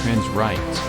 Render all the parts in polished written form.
trans rights.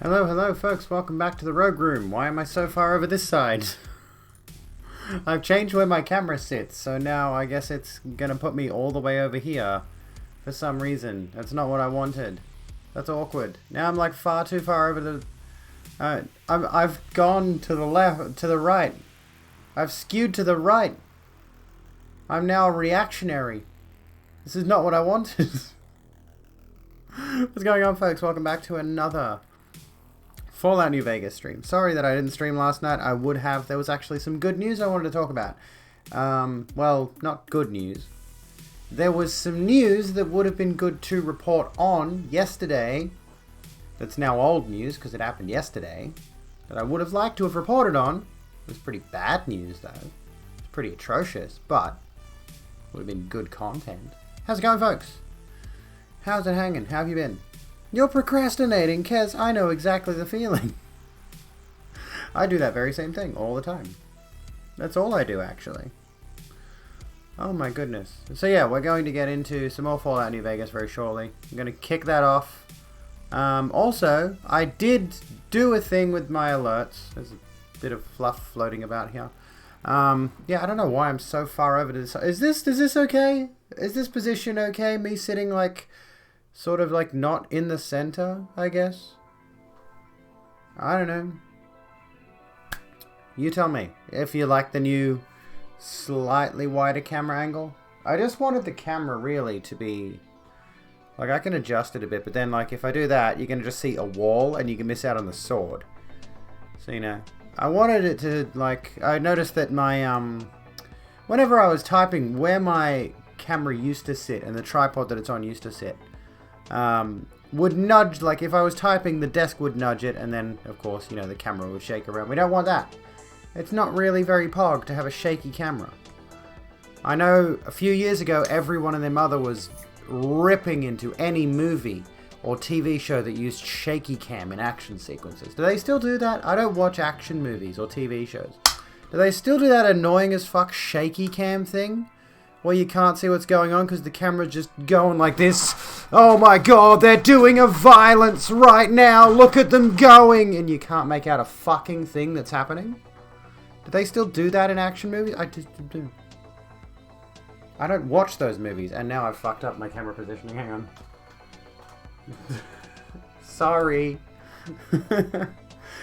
Hello folks, welcome back to the Rogue Room. Why am I so far over this side? I've changed where my camera sits, so now I guess it's gonna put me all the way over here for some reason. That's not what I wanted. That's awkward. Now I'm like far too far over the... I've gone to the left, to the right. I've skewed to the right. I'm now reactionary. This is not what I wanted. What's going on, folks? Welcome back to another Fallout New Vegas stream. Sorry that I didn't stream last night. I would have. There was actually some good news I wanted to talk about. Well, not good news. There was some news that would have been good to report on yesterday. That's now old news because it happened yesterday. That I would have liked to have reported on. It was pretty bad news though. It's pretty atrocious, but would have been good content. How's it going, folks? How's it hanging? How have you been? You're procrastinating, Kez. I know exactly the feeling. I do that very same thing all the time. That's all I do, actually. Oh my goodness. So yeah, we're going to get into some more Fallout New Vegas very shortly. I'm going to kick that off. Also, I did do a thing with my alerts. There's a bit of fluff floating about here. Yeah, I don't know why I'm so far over to this. Is this okay? Is this position okay? Me sitting like... sort of like not in the center, I guess. I don't know. You tell me if you like the new slightly wider camera angle. I just wanted the camera really to be like, I can adjust it a bit, but then like if I do that, you're gonna just see a wall and you can miss out on the sword. So, you know, I wanted it to like, I noticed that my whenever I was typing, where my camera used to sit and the tripod that it's on used to sit, would nudge, like if I was typing, the desk would nudge it, and then of course, you know, the camera would shake around. We don't want that. It's not really very pog to have a shaky camera. I know a few years ago everyone and their mother was ripping into any movie or TV show that used shaky cam in action sequences. Do they still do that? I don't watch action movies or TV shows. Do they still do that annoying as fuck shaky cam thing? Where you can't see what's going on because the camera's just going like this. Oh my god, they're doing a violence right now. Look at them going. And you can't make out a fucking thing that's happening. Do they still do that in action movies? I just do. I don't watch those movies, and now I've fucked up my camera positioning. Hang on. Sorry.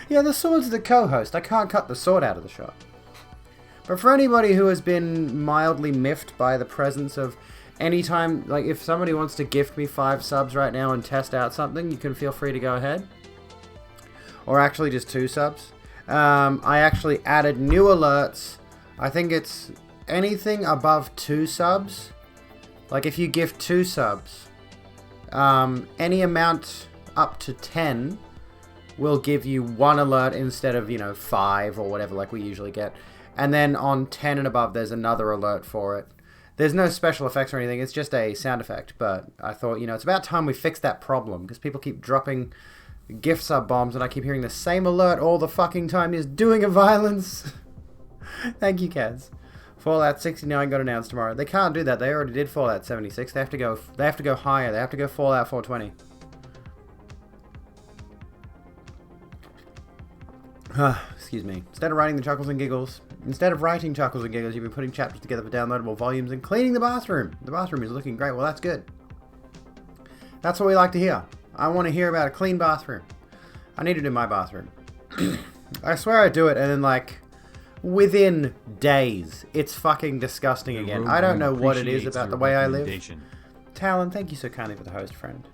Yeah, the sword's the co-host. I can't cut the sword out of the shot. But for anybody who has been mildly miffed by the presence of anytime, like if somebody wants to gift me 5 subs right now and test out something, you can feel free to go ahead. Or actually just 2 subs. I actually added new alerts. I think it's anything above 2 subs. Like if you gift 2 subs, any amount up to 10 will give you 1 alert instead of, 5 or whatever like we usually get. And then on 10 and above, there's another alert for it. There's no special effects or anything. It's just a sound effect. But I thought, it's about time we fixed that problem. Because people keep dropping gift sub bombs and I keep hearing the same alert all the fucking time. Is doing a violence. Thank you, Kaz. Fallout 69 got announced tomorrow. They can't do that. They already did Fallout 76. They have to go higher. They have to go Fallout 420. Excuse me. Instead of writing chuckles and giggles, you've been putting chapters together for downloadable volumes and cleaning the bathroom. The bathroom is looking great. Well, that's good. That's what we like to hear. I want to hear about a clean bathroom. I need to do my bathroom. I swear I do it, and then, within days, it's fucking disgusting again. I don't know what it is about the way I live. Talon, thank you so kindly for the host, friend.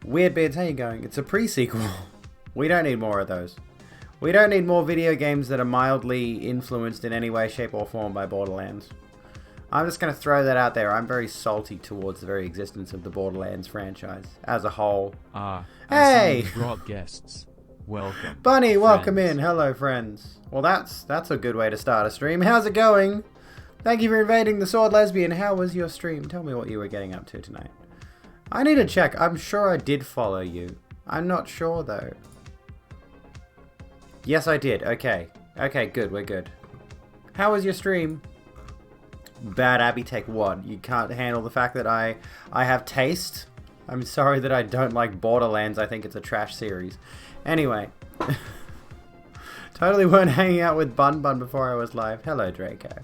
Weirdbeards, how you going? It's a pre-sequel. We don't need more of those. We don't need more video games that are mildly influenced in any way, shape, or form by Borderlands. I'm just going to throw that out there. I'm very salty towards the very existence of the Borderlands franchise as a whole. Hey! Brought guests. Welcome. Bunny, welcome in. Hello, friends. Well, that's a good way to start a stream. How's it going? Thank you for invading the Sword Lesbian. How was your stream? Tell me what you were getting up to tonight. I need to check. I'm sure I did follow you. I'm not sure, though. Yes, I did. Okay. Okay, good. We're good. How was your stream? Bad Abby, take what? You can't handle the fact that I have taste? I'm sorry that I don't like Borderlands. I think it's a trash series. Anyway. Totally weren't hanging out with Bun Bun before I was live. Hello, Draco.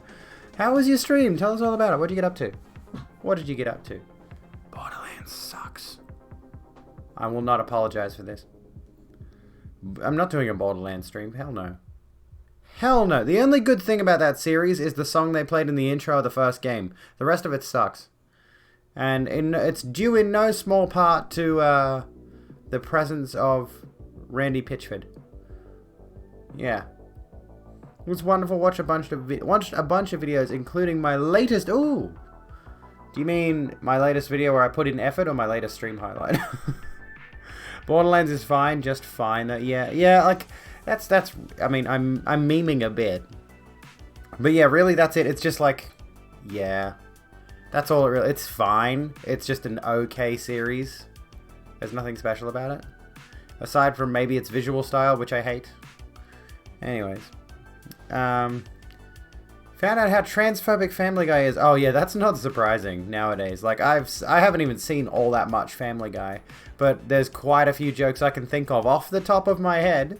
How was your stream? Tell us all about it. What did you get up to? What did you get up to? Borderlands sucks. I will not apologize for this. I'm not doing a Borderlands stream. Hell no. Hell no. The only good thing about that series is the song they played in the intro of the first game. The rest of it sucks. And it's due in no small part to the presence of Randy Pitchford. Yeah. It was wonderful. Watched a bunch of videos, including my latest... Ooh! Do you mean my latest video where I put in effort or my latest stream highlight? Borderlands is fine, just fine. Yeah, like that's. I mean, I'm memeing a bit, but yeah, really, that's it. It's just like, yeah, that's all it really. It's fine. It's just an okay series. There's nothing special about it, aside from maybe its visual style, which I hate. Anyways, found out how transphobic Family Guy is. Oh yeah, that's not surprising nowadays. Like I haven't even seen all that much Family Guy, but there's quite a few jokes I can think of off the top of my head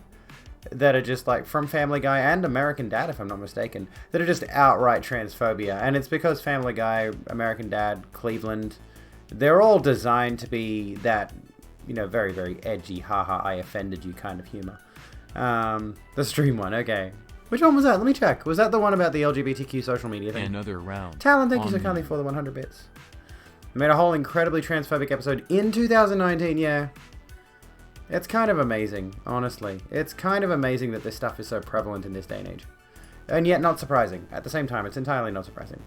that are just like from Family Guy and American Dad, if I'm not mistaken, that are just outright transphobia. And it's because Family Guy, American Dad, Cleveland, they're all designed to be that, very, very edgy, haha, I offended you kind of humor. The stream one, okay. Which one was that? Let me check. Was that the one about the LGBTQ social media thing? Another round. Talon, thank you so kindly for the 100 bits. I made a whole incredibly transphobic episode in 2019, yeah. It's kind of amazing, honestly. It's kind of amazing that this stuff is so prevalent in this day and age. And yet not surprising. At the same time, it's entirely not surprising.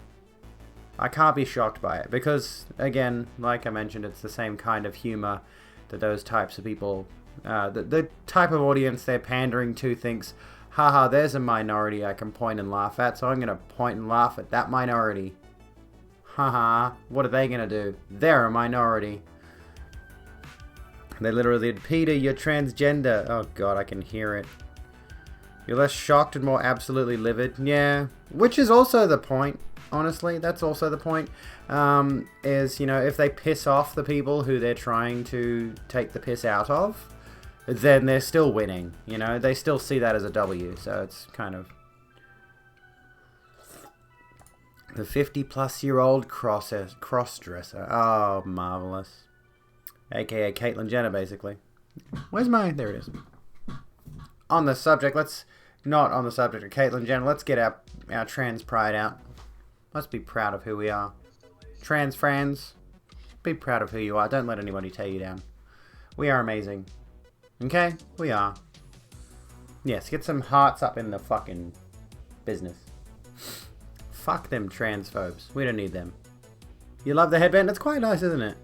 I can't be shocked by it because, again, like I mentioned, it's the same kind of humor that those types of people, the type of audience they're pandering to thinks, haha, there's a minority I can point and laugh at, so I'm going to point and laugh at that minority. Haha, what are they going to do? They're a minority. They literally did, Peter, you're transgender. Oh god, I can hear it. You're less shocked and more absolutely livid. Yeah, which is also the point, honestly. That's also the point. Is, if they piss off the people who they're trying to take the piss out of, then they're still winning, They still see that as a W, so it's kind of... The 50-plus-year-old cross-dresser. Oh, marvelous. AKA Caitlyn Jenner, basically. Where's my... There it is. On the subject, let's... Not on the subject of Caitlyn Jenner, let's get our trans pride out. Let's be proud of who we are. Trans friends, be proud of who you are. Don't let anybody tear you down. We are amazing. Okay? We are. Yes, get some hearts up in the fucking business. Fuck them transphobes. We don't need them. You love the headband? It's quite nice, isn't it?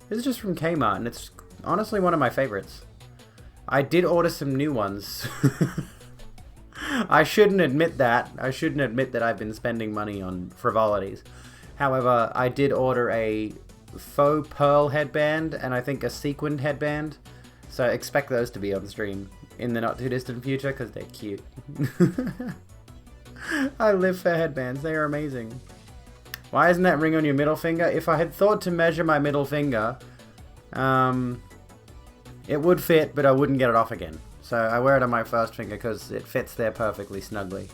This is just from Kmart, and it's honestly one of my favorites. I did order some new ones. I shouldn't admit that. I shouldn't admit that I've been spending money on frivolities. However, I did order a faux pearl headband, and I think a sequined headband. So expect those to be on stream in the not too distant future, because they're cute. I live for headbands. They are amazing. Why isn't that ring on your middle finger? If I had thought to measure my middle finger, it would fit, but I wouldn't get it off again. So I wear it on my first finger because it fits there perfectly snugly.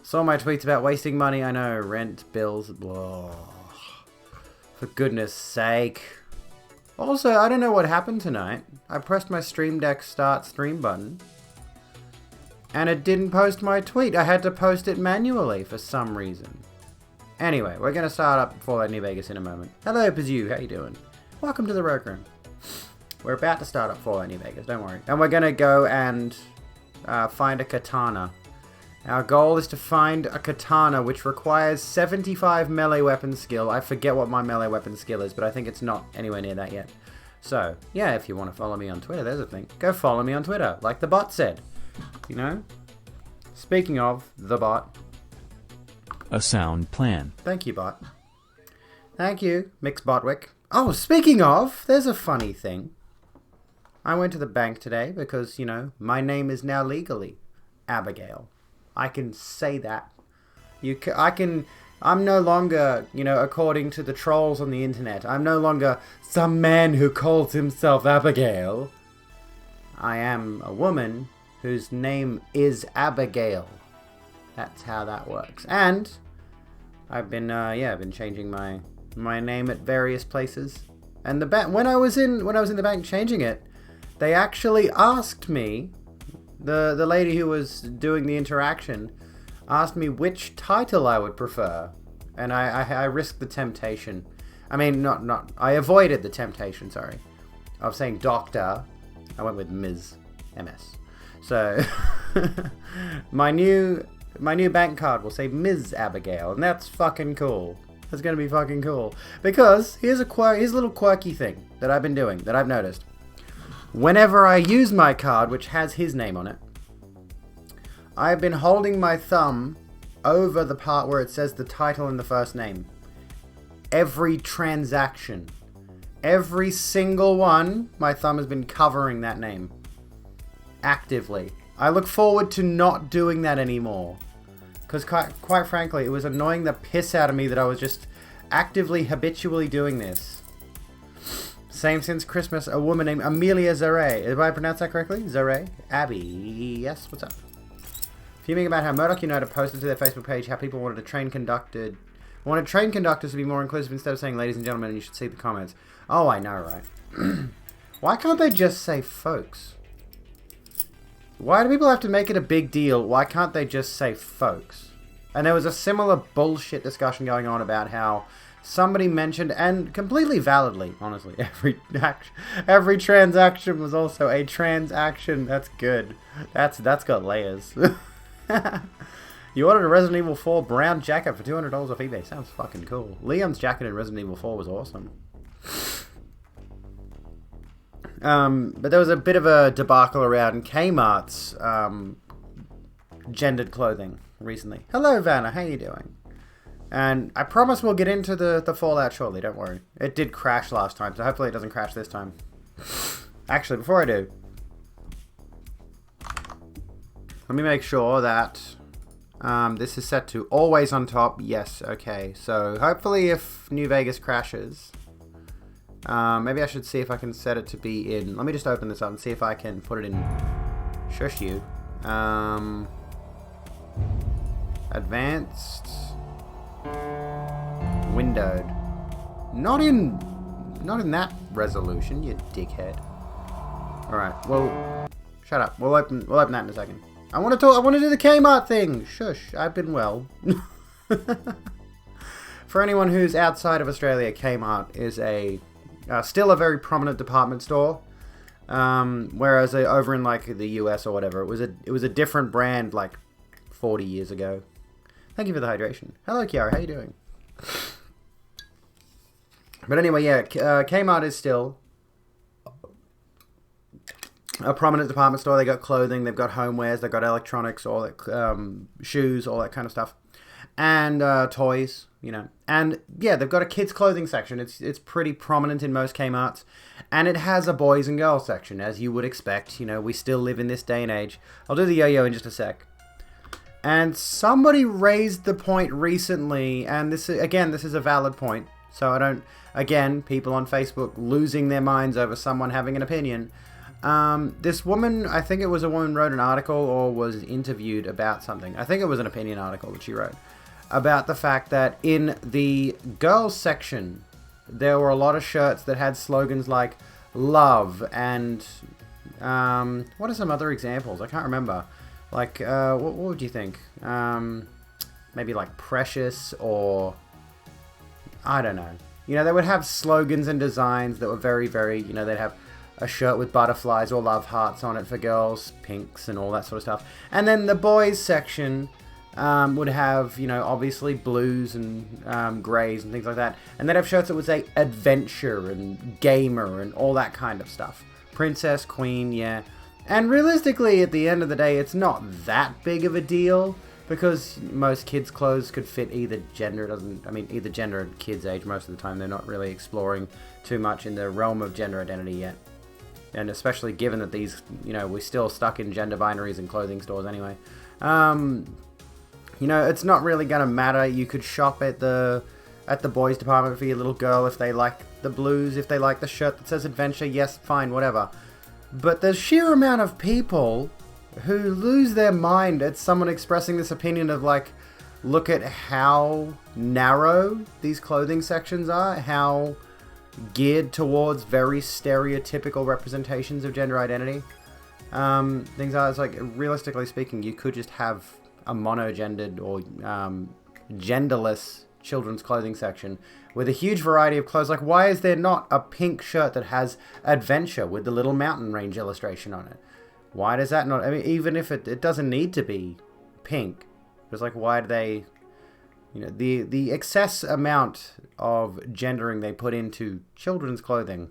Saw my tweets about wasting money. I know, rent, bills, blah. For goodness sake. Also, I don't know what happened tonight. I pressed my Stream Deck start stream button, and it didn't post my tweet. I had to post it manually for some reason. Anyway, we're going to start up Fallout New Vegas in a moment. Hello, Pazoo. How you doing? Welcome to the Rogue Room. We're about to start up Fallout New Vegas, don't worry. And we're going to go and find a katana. Our goal is to find a katana which requires 75 melee weapon skill. I forget what my melee weapon skill is, but I think it's not anywhere near that yet. So, yeah, if you want to follow me on Twitter, there's a thing. Go follow me on Twitter, like the bot said. You know? Speaking of the bot. A sound plan. Thank you, bot. Thank you, Mix Botwick. Oh, speaking of, there's a funny thing. I went to the bank today because, you know, my name is now legally Abigail. I can say that. I'm no longer, you know, according to the trolls on the internet, I'm no longer some man who calls himself Abigail. I am a woman whose name is Abigail. That's how that works. And I've been, I've been changing my name at various places. And when I was in the bank changing it, they actually asked me, the lady who was doing the interaction asked me which title I would prefer. And I risked the temptation. I mean, I avoided the temptation, sorry, of saying doctor. I went with Ms. MS. So, my new bank card will say Ms. Abigail, and that's fucking cool. That's gonna be fucking cool. Because, here's a little quirky thing that I've been doing, that I've noticed. Whenever I use my card, which has his name on it, I've been holding my thumb over the part where it says the title and the first name. Every transaction. Every single one, my thumb has been covering that name. Actively. I look forward to not doing that anymore. Because quite frankly, it was annoying the piss out of me that I was just actively, habitually doing this. Same since Christmas, a woman named Amelia Zare. Did I pronounce that correctly? Zare? Abby. Yes, what's up? Fuming about how Murdoch United posted to their Facebook page how people wanted train conductors to be more inclusive instead of saying ladies and gentlemen, and you should see the comments. Oh, I know, right? Why can't they just say folks? Why do people have to make it a big deal? Why can't they just say folks? And there was a similar bullshit discussion going on about how somebody mentioned, and completely validly, honestly, every transaction was also a transaction. That's good. That's got layers. You ordered a Resident Evil 4 brown jacket for $200 off eBay. Sounds fucking cool. Leon's jacket in Resident Evil 4 was awesome. But there was a bit of a debacle around Kmart's gendered clothing recently. Hello, Vanna. How you doing? And I promise we'll get into the Fallout shortly. Don't worry. It did crash last time, so hopefully it doesn't crash this time. Actually, before I do, let me make sure that this is set to always on top. Yes, okay. So hopefully if New Vegas crashes, maybe I should see if I can set it to be in. Let me just open this up and see if I can put it in. Shush you. Advanced. windowed. Not in that resolution, you dickhead. Alright, well, shut up. We'll open that in a second. I want to do the Kmart thing. Shush, I've been well. For anyone who's outside of Australia, Kmart is still a very prominent department store. Whereas over in like the US or whatever, it was a different brand like 40 years ago. Thank you for the hydration. Hello, Kiara. How you doing? But anyway, yeah, Kmart is still a prominent department store. They got clothing, they've got homewares, they've got electronics, all that, shoes, all that kind of stuff, and toys, you know. And yeah, they've got a kids' clothing section. It's pretty prominent in most Kmarts, and it has a boys and girls section, as you would expect. You know, we still live in this day and age. I'll do the yo-yo in just a sec. And somebody raised the point recently, and this is a valid point. So I don't, again, people on Facebook losing their minds over someone having an opinion. This woman, I think it was a woman, wrote an article or was interviewed about something. I think it was an opinion article that she wrote about the fact that in the girls section, there were a lot of shirts that had slogans like love and, what are some other examples? I can't remember. Like, what would you think? Maybe like precious, or I don't know. You know, they would have slogans and designs that were very, very, you know, they'd have a shirt with butterflies or love hearts on it for girls, pinks and all that sort of stuff. And then the boys section would have, you know, obviously blues and greys and things like that. And they'd have shirts that would say adventure and gamer and all that kind of stuff. Princess, queen, yeah. And realistically, at the end of the day, it's not that big of a deal, because most kids' clothes could fit either gender. Either gender and kids' age most of the time. They're not really exploring too much in the realm of gender identity yet. And especially given that these, you know, we're still stuck in gender binaries in clothing stores anyway. You know, it's not really going to matter. You could shop at the boys department for your little girl if they like the blues, if they like the shirt that says adventure, yes, fine, whatever. But the sheer amount of people who lose their mind at someone expressing this opinion of like, look at how narrow these clothing sections are, how geared towards very stereotypical representations of gender identity. Things are, it's like, realistically speaking, you could just have a monogendered or genderless children's clothing section with a huge variety of clothes. Like, why is there not a pink shirt that has adventure with the little mountain range illustration on it? Why does that not, I mean, even if it doesn't need to be pink, it's like, why do they, you know, the excess amount of gendering they put into children's clothing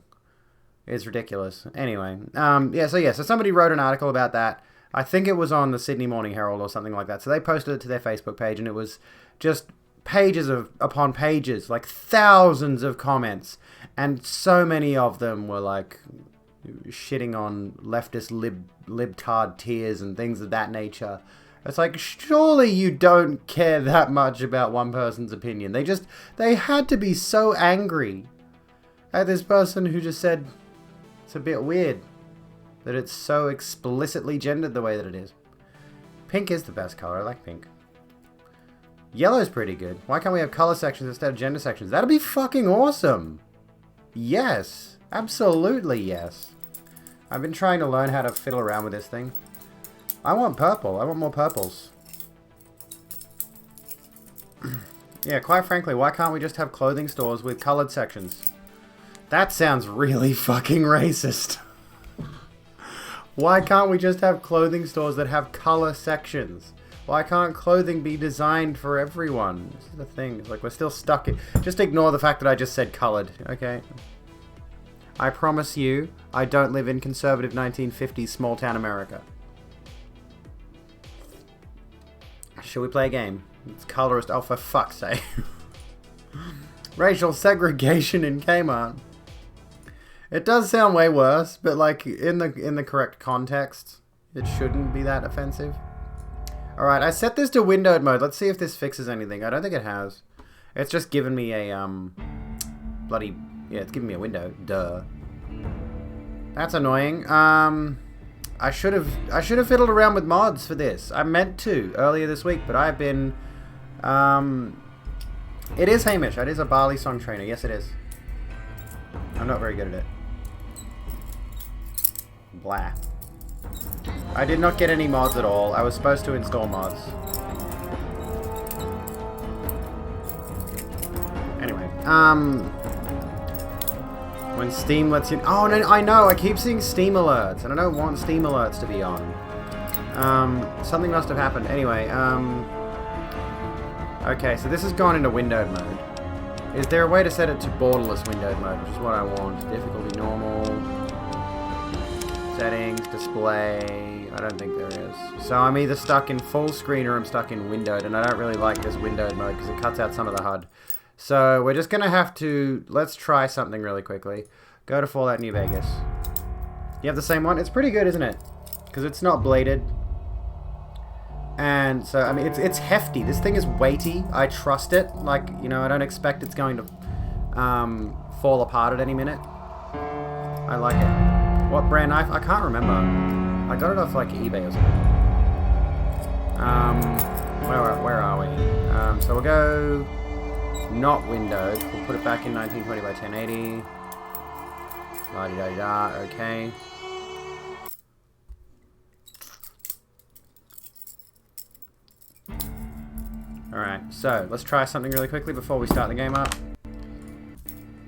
is ridiculous. Anyway, so somebody wrote an article about that. I think it was on the Sydney Morning Herald or something like that. So they posted it to their Facebook page, and it was just pages upon pages, like thousands of comments, and so many of them were like shitting on leftist libtard tears and things of that nature. It's like, surely you don't care that much about one person's opinion. They had to be so angry at this person who just said it's a bit weird that it's so explicitly gendered the way that it is. Pink is the best color. I like pink. Yellow's pretty good. Why can't we have color sections instead of gender sections? That'd be fucking awesome. Yes. Absolutely yes. I've been trying to learn how to fiddle around with this thing. I want purple. I want more purples. Yeah, quite frankly, why can't we just have clothing stores with colored sections? That sounds really fucking racist. Why can't we just have clothing stores that have color sections? Why can't clothing be designed for everyone? This is the thing. It's like, we're still stuck in... Just ignore the fact that I just said colored, okay? I promise you, I don't live in conservative 1950s small-town America. Shall we play a game? It's colorist. Oh, for fuck's sake. Racial segregation in Kmart. It does sound way worse, but like in the correct context, it shouldn't be that offensive. Alright, I set this to windowed mode. Let's see if this fixes anything. I don't think it has. It's just given me a bloody... Yeah, it's giving me a window. Duh. That's annoying. I should have fiddled around with mods for this. I meant to earlier this week, but I've been It is Hamish. It is a Barley Song trainer. Yes, it is. I'm not very good at it. Blah. I did not get any mods at all. I was supposed to install mods. Anyway, when Steam lets you... Oh, no, I know. I keep seeing Steam alerts, and I don't want Steam alerts to be on. Something must have happened. Anyway, okay, so this has gone into windowed mode. Is there a way to set it to borderless windowed mode, which is what I want? Difficulty normal. Settings, display. I don't think there is. So I'm either stuck in full screen or I'm stuck in windowed, and I don't really like this windowed mode because it cuts out some of the HUD. So we're just going to have to... Let's try something really quickly. Go to Fallout New Vegas. You have the same one? It's pretty good, isn't it? Because it's not bladed. And so, I mean, it's hefty. This thing is weighty. I trust it. Like, you know, I don't expect it's going to fall apart at any minute. I like it. What brand knife? I can't remember. I got it off, like, eBay or something. Where are we? So we'll go... Not windowed. We'll put it back in 1920 by 1080. La-di-da-di-da. Okay. Alright, so let's try something really quickly before we start the game up.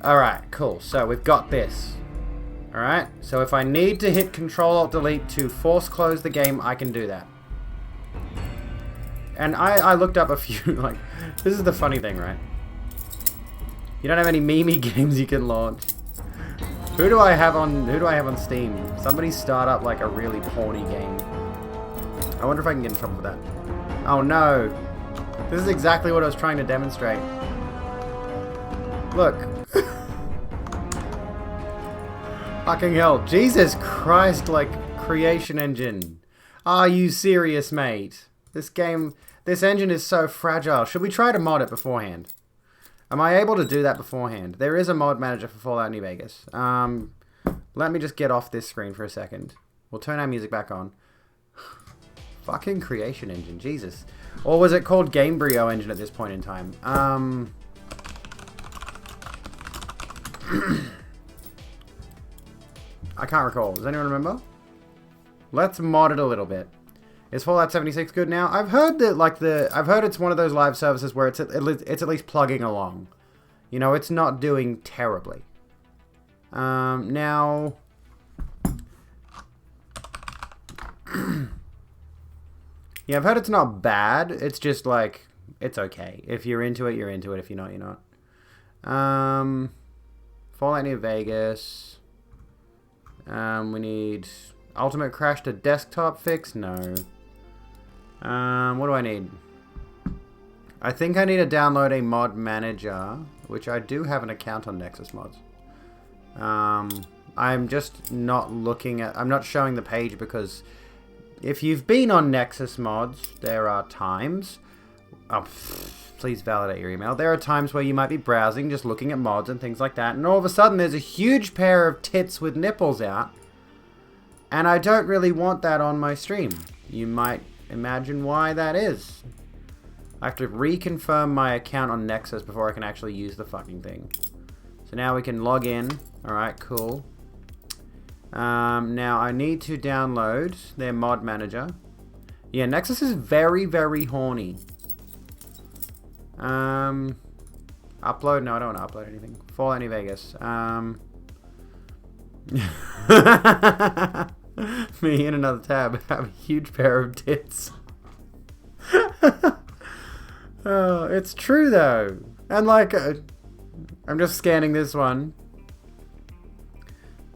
Alright, cool. So we've got this. Alright, so if I need to hit Control-Alt-Delete to force close the game, I can do that. And I looked up a few, like, this is the funny thing, right? You don't have any Mimi games you can launch. Who do I have on Steam? Somebody start up like a really porny game. I wonder if I can get in trouble for that. Oh no. This is exactly what I was trying to demonstrate. Look. Fucking hell. Jesus Christ, like, creation engine. Are you serious, mate? This engine is so fragile. Should we try to mod it beforehand? Am I able to do that beforehand? There is a mod manager for Fallout New Vegas. Let me just get off this screen for a second. We'll turn our music back on. Fucking creation engine, Jesus. Or was it called Gamebryo engine at this point in time? I can't recall. Does anyone remember? Let's mod it a little bit. Is Fallout 76 good now? I've heard that, like, I've heard it's one of those live services where it's at least plugging along. You know, it's not doing terribly. Now... yeah, I've heard it's not bad. It's just, like, it's okay. If you're into it, you're into it. If you're not, you're not. Fallout New Vegas. We need... Ultimate Crash to desktop fix? No. What do I need? I think I need to download a mod manager, which I do have an account on Nexus Mods. I'm just not looking at... I'm not showing the page because if you've been on Nexus Mods, there are times... Oh, please validate your email. There are times where you might be browsing, just looking at mods and things like that, and all of a sudden there's a huge pair of tits with nipples out. And I don't really want that on my stream. You might imagine why that is. I have to reconfirm my account on Nexus before I can actually use the fucking thing. So now we can log in. Alright, cool. Now I need to download their mod manager. Yeah, Nexus is very, very horny. Upload? No, I don't want to upload anything. Fallout New Vegas. Me in another tab have a huge pair of tits. Oh, it's true though. And like, I'm just scanning this one.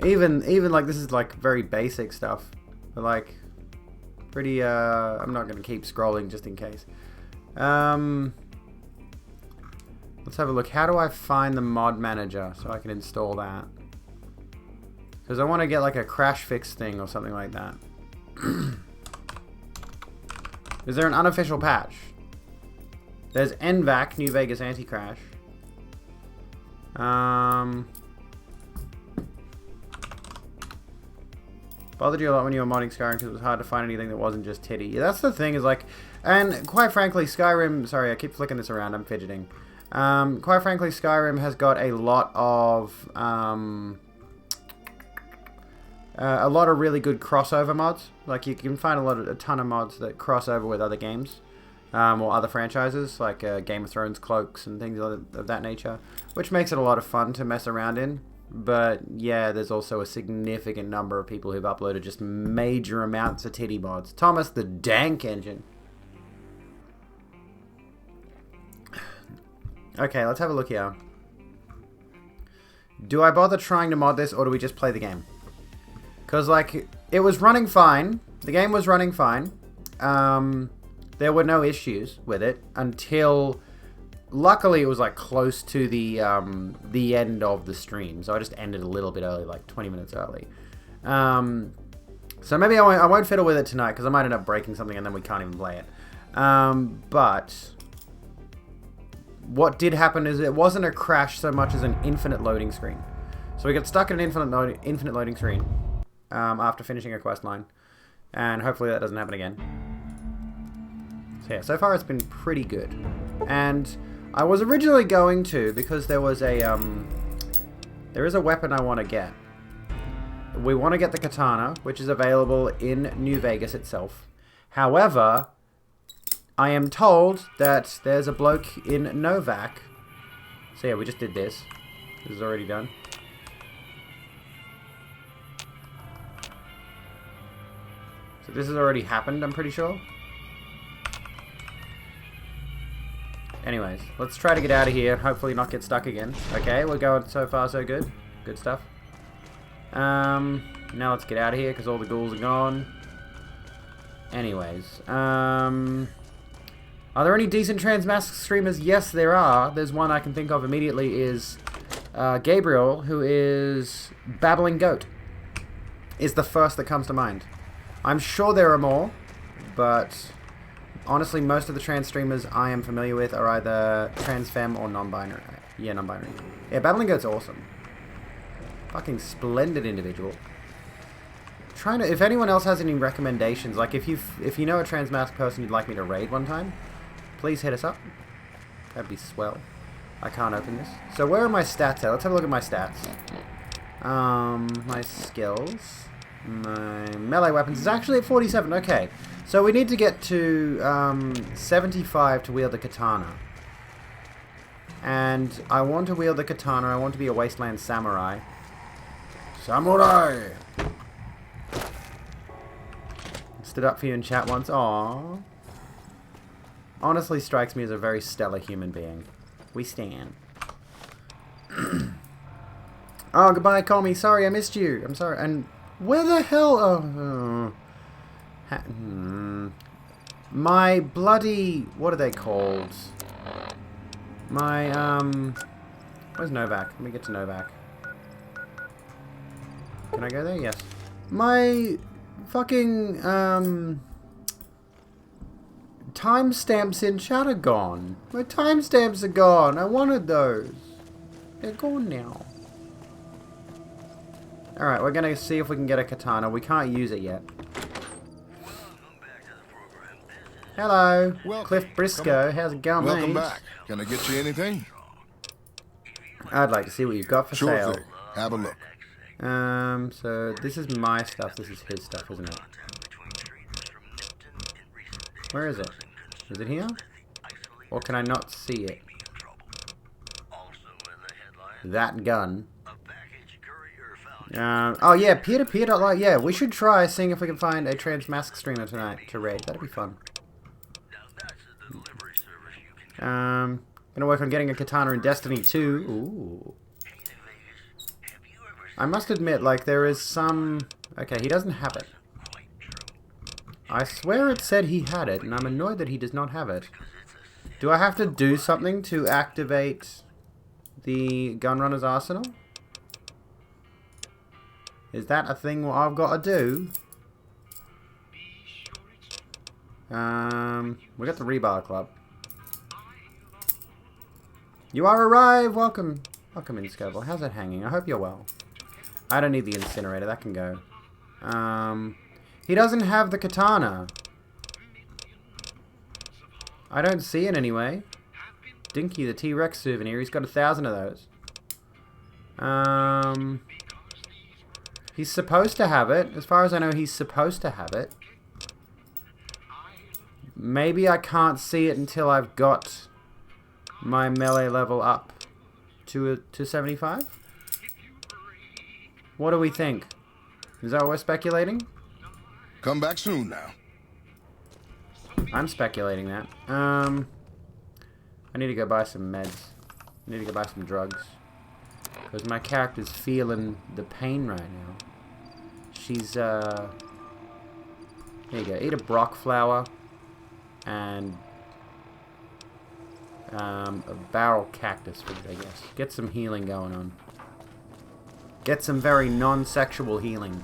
Even like this is like very basic stuff. But like, pretty. I'm not gonna keep scrolling just in case. Let's have a look. How do I find the mod manager so I can install that? Because I want to get like a crash fix thing or something like that. Is there an unofficial patch? There's NVAC, New Vegas Anti-Crash. Bothered you a lot when you were modding Skyrim because it was hard to find anything that wasn't just titty. Yeah, that's the thing is like... And quite frankly, Skyrim... Sorry, I keep flicking this around. I'm fidgeting. Quite frankly, Skyrim has got a lot of really good crossover mods. Like you can find a ton of mods that cross over with other games, or other franchises, like Game of Thrones cloaks and things of that nature, which makes it a lot of fun to mess around in. But yeah, there's also a significant number of people who've uploaded just major amounts of titty mods. Thomas the Dank Engine. Okay, let's have a look here. Do I bother trying to mod this, or do we just play the game? Because, like, it was running fine. The game was running fine. There were no issues with it until... Luckily, it was, like, close to the end of the stream. So I just ended a little bit early, like 20 minutes early. So maybe I won't fiddle with it tonight, because I might end up breaking something and then we can't even play it. But... what did happen is it wasn't a crash so much as an infinite loading screen. So we got stuck in an infinite loading screen after finishing a quest line. And hopefully that doesn't happen again. So yeah, so far it's been pretty good. And I was originally going to, because there was a there is a weapon I want to get. We want to get the katana, which is available in New Vegas itself. However, I am told that there's a bloke in Novak. So yeah, we just did this. This is already done. So this has already happened, I'm pretty sure. Anyways, let's try to get out of here. Hopefully not get stuck again. Okay, we're going so far so good. Good stuff. Now let's get out of here because all the ghouls are gone. Anyways, are there any decent Transmask streamers? Yes, there are. There's one I can think of immediately is Gabriel, who is Babbling Goat. Is the first that comes to mind. I'm sure there are more, but honestly, most of the trans streamers I am familiar with are either trans femme or non-binary. Yeah, non-binary. Yeah, Babbling Goat's awesome. Fucking splendid individual. Trying to, if anyone else has any recommendations, like if you know a Transmask person you'd like me to raid one time, please hit us up. That'd be swell. I can't open this. So where are my stats at? Let's have a look at my stats. My skills. My melee weapons is actually at 47. Okay. So we need to get to 75 to wield the katana. And I want to wield the katana. I want to be a wasteland samurai. Samurai! Stood up for you in chat once. Aww. Honestly strikes me as a very stellar human being. We stand. Oh, goodbye, call me. Sorry, I missed you. I'm sorry. And where the hell... My bloody... What are they called? My, where's Novak? Let me get to Novak. Can I go there? Yes. My fucking, timestamps in chat are gone. My timestamps are gone. I wanted those. They're gone now. Alright, we're gonna see if we can get a katana. We can't use it yet. Hello, Welcome. Cliff Briscoe. How's it going, Welcome mate? back. Can I get you anything? I'd like to see what you've got for Sure sale. thing. Have a look. So this is my stuff. This is his stuff, isn't it? Where is it? Is it here? Or can I not see it? That gun. Oh yeah, peer-to-peer. Yeah, we should try seeing if we can find a Transmask streamer tonight to raid. That'd be fun. Gonna work on getting a katana in Destiny 2. Ooh. I must admit, like, there is some... Okay, he doesn't have it. I swear it said he had it, and I'm annoyed that he does not have it. Do I have to do something to activate the Gunrunner's Arsenal? Is that a thing what I've got to do? We got the Rebar Club. You are arrived! Welcome. Welcome in, Scoville. How's that hanging? I hope you're well. I don't need the incinerator. That can go. He doesn't have the katana. I don't see it anyway. Dinky the T-Rex souvenir. He's got 1,000 of those. He's supposed to have it. As far as I know, he's supposed to have it. Maybe I can't see it until I've got my melee level up to 75? What do we think? Is that what we're speculating? Come back soon now. I'm speculating that. I need to go buy some meds. I need to go buy some drugs. Because my character's feeling the pain right now. She's, There you go. Eat a Brock flower. And... a barrel cactus food, I guess. Get some healing going on. Get some very non-sexual healing.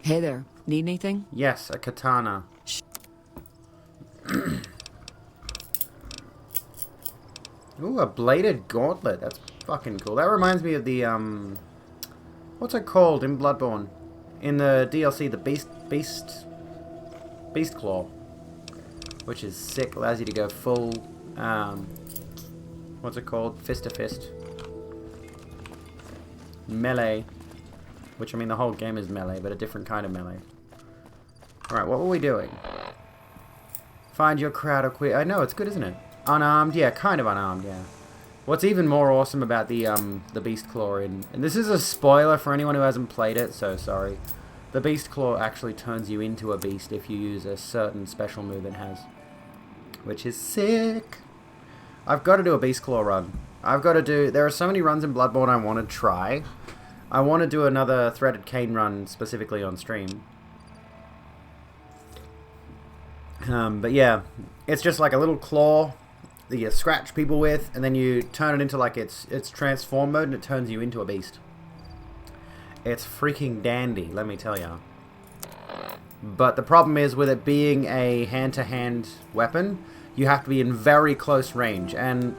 Hey there. Need anything? Yes, a katana. Ooh, a bladed gauntlet. That's fucking cool. That reminds me of the, what's it called in Bloodborne? In the DLC, the Beast Claw. Which is sick. Allows you to go full, what's it called? Fist to fist. Melee. Which, I mean, the whole game is melee, but a different kind of melee. Alright, what were we doing? Find your crowd of queer... I know, it's good, isn't it? Unarmed? Yeah, kind of unarmed, yeah. What's even more awesome about the Beast Claw and this is a spoiler for anyone who hasn't played it, so sorry. The Beast Claw actually turns you into a beast if you use a certain special move it has. Which is sick. I've got to do a Beast Claw run. There are so many runs in Bloodborne I want to try. I want to do another Threaded Cane run specifically on stream. But yeah, it's just like a little claw that you scratch people with, and then you turn it into like its transform mode, and it turns you into a beast. It's freaking dandy, let me tell you. But the problem is, with it being a hand-to-hand weapon, you have to be in very close range, and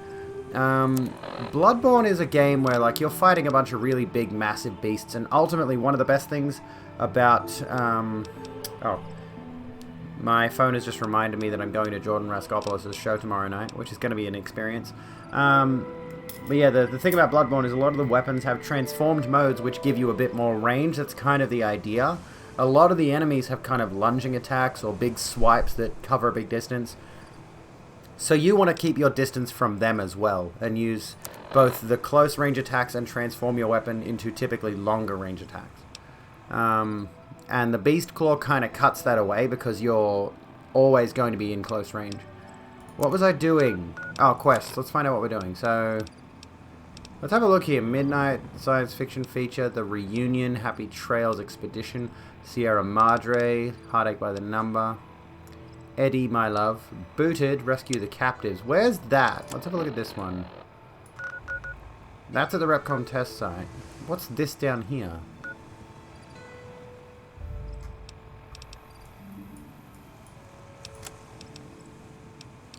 Bloodborne is a game where like you're fighting a bunch of really big, massive beasts, and ultimately one of the best things about oh, my phone has just reminded me that I'm going to Jordan Raskopoulos' show tomorrow night, which is going to be an experience. But yeah, the thing about Bloodborne is a lot of the weapons have transformed modes which give you a bit more range. That's kind of the idea. A lot of the enemies have kind of lunging attacks or big swipes that cover a big distance. So you want to keep your distance from them as well, and use both the close range attacks and transform your weapon into typically longer range attacks. And the Beast Claw kind of cuts that away because you're always going to be in close range. What was I doing? Oh, quests. Let's find out what we're doing. So, let's have a look here. Midnight Science Fiction Feature, The Reunion, Happy Trails Expedition, Sierra Madre, Heartache by the Number, Eddie, My Love, Booted, Rescue the Captives. Where's that? Let's have a look at this one. That's at the Repcon test site. What's this down here?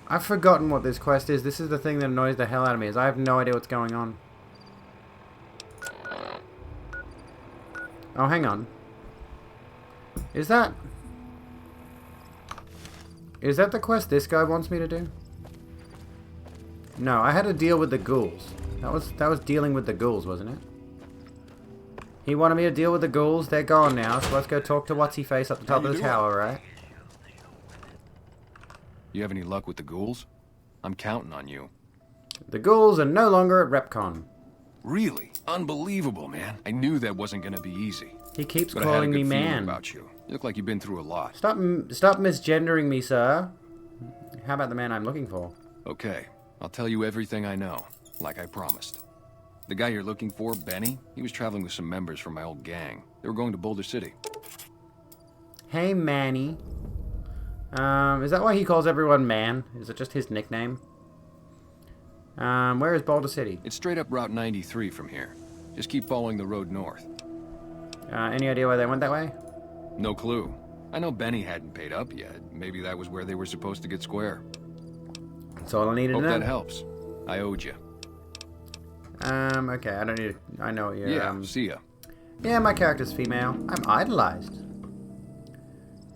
I've forgotten what this quest is. This is the thing that annoys the hell out of me, is I have no idea what's going on. Oh, hang on. Is that the quest this guy wants me to do? No, I had to deal with the ghouls. That was dealing with the ghouls, wasn't it? He wanted me to deal with the ghouls. They're gone now, so let's go talk to What's-He-Face up the top of the tower, right? You have any luck with the ghouls? I'm counting on you. The ghouls are no longer at Repcon. Really? Unbelievable, man. I knew that wasn't gonna be easy. He keeps But I had a calling good me feeling man. about you. You look like you've been through a lot. Stop misgendering me, sir. How about the man I'm looking for? Okay, I'll tell you everything I know, like I promised. The guy you're looking for, Benny, he was traveling with some members from my old gang. They were going to Boulder City. Hey, Manny. Is that why he calls everyone man? Is it just his nickname? Where is Boulder City? It's straight up Route 93 from here. Just keep following the road north. Any idea why they went that way? No clue. I know Benny hadn't paid up yet. Maybe that was where they were supposed to get square. That's all I needed Hope to know. that helps. I owed you. Okay, I don't need to... I know what you're... Yeah, see ya. Yeah, my character's female. I'm idolized.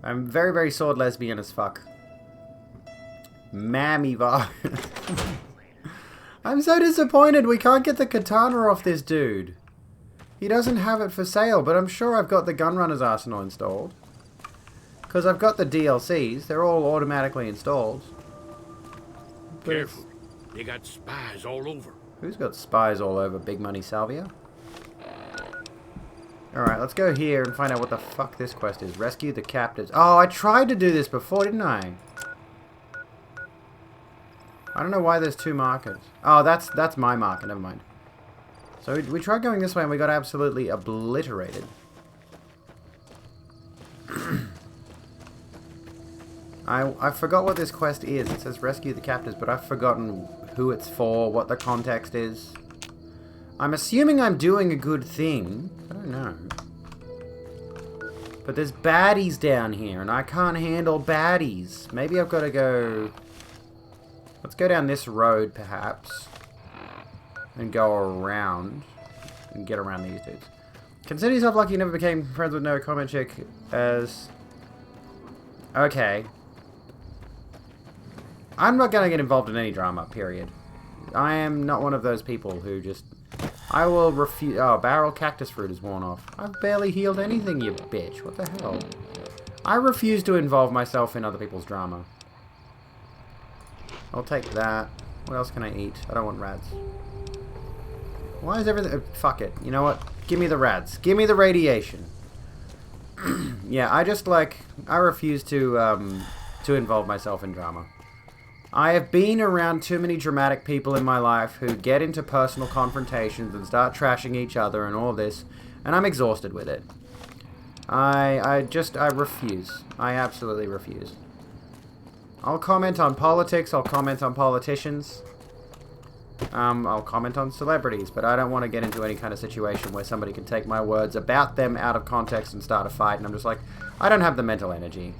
I'm very, very sword lesbian as fuck. Mammy vibe. I'm so disappointed we can't get the katana off this dude. He doesn't have it for sale, but I'm sure I've got the Gunrunner's arsenal installed. Because I've got the DLCs. They're all automatically installed. But Careful. They got spies all over. who's got spies all over Big Money Salvia? Alright, let's go here and find out what the fuck this quest is. Rescue the captives. Oh, I tried to do this before, didn't I? I don't know why there's two markers. Oh, that's my marker. Never mind. So we tried going this way and we got absolutely obliterated. I forgot what this quest is. It says rescue the captives, but I've forgotten who it's for, what the context is. I'm assuming I'm doing a good thing. I don't know. But there's baddies down here, and I can't handle baddies. Maybe I've got to go... Let's go down this road, perhaps. And go around. And get around these dudes. Consider yourself lucky you never became friends with no comment check as... Okay. I'm not going to get involved in any drama, period. I am not one of those people who just... I will refuse... Oh, barrel cactus fruit is worn off. I've barely healed anything, you bitch. What the hell? I refuse to involve myself in other people's drama. I'll take that. What else can I eat? I don't want rads. Why is everything... fuck it. You know what? Give me the rads. Give me the radiation. Yeah, I just, like... I refuse to involve myself in drama. I have been around too many dramatic people in my life who get into personal confrontations and start trashing each other and all this, and I'm exhausted with it. I refuse. I absolutely refuse. I'll comment on politics, I'll comment on politicians, I'll comment on celebrities, but I don't want to get into any kind of situation where somebody can take my words about them out of context and start a fight, and I'm just like, I don't have the mental energy.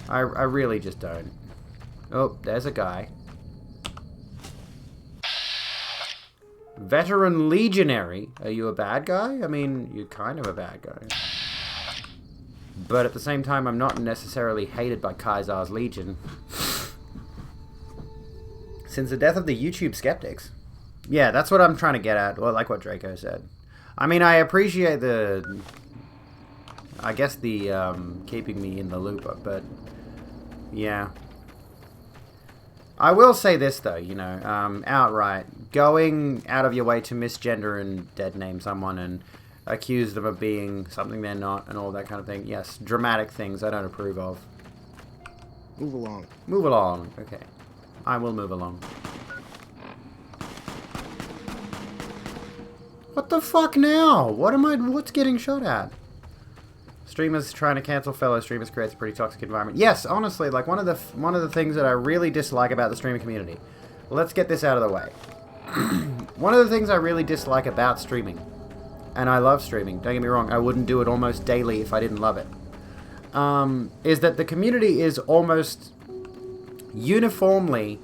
I really just don't. Oh, there's a guy. Veteran Legionary. Are you a bad guy? I mean, you're kind of a bad guy. But at the same time, I'm not necessarily hated by Kaisar's Legion. Since the death of the YouTube skeptics. Yeah, that's what I'm trying to get at. Well, like what Draco said. I mean, I appreciate the... I guess the, keeping me in the loop, but... Yeah. I will say this, though, you know, outright. Going out of your way to misgender and dead name someone and accuse them of being something they're not and all that kind of thing. Yes, dramatic things I don't approve of. Move along. Move along. Okay. I will move along. What the fuck now? What's getting shot at? Streamers trying to cancel fellow streamers creates a pretty toxic environment. Yes, honestly, like one of the things that I really dislike about the streaming community. Let's get this out of the way. One of the things I really dislike about streaming, and I love streaming, don't get me wrong, I wouldn't do it almost daily if I didn't love it, is that the community is almost uniformly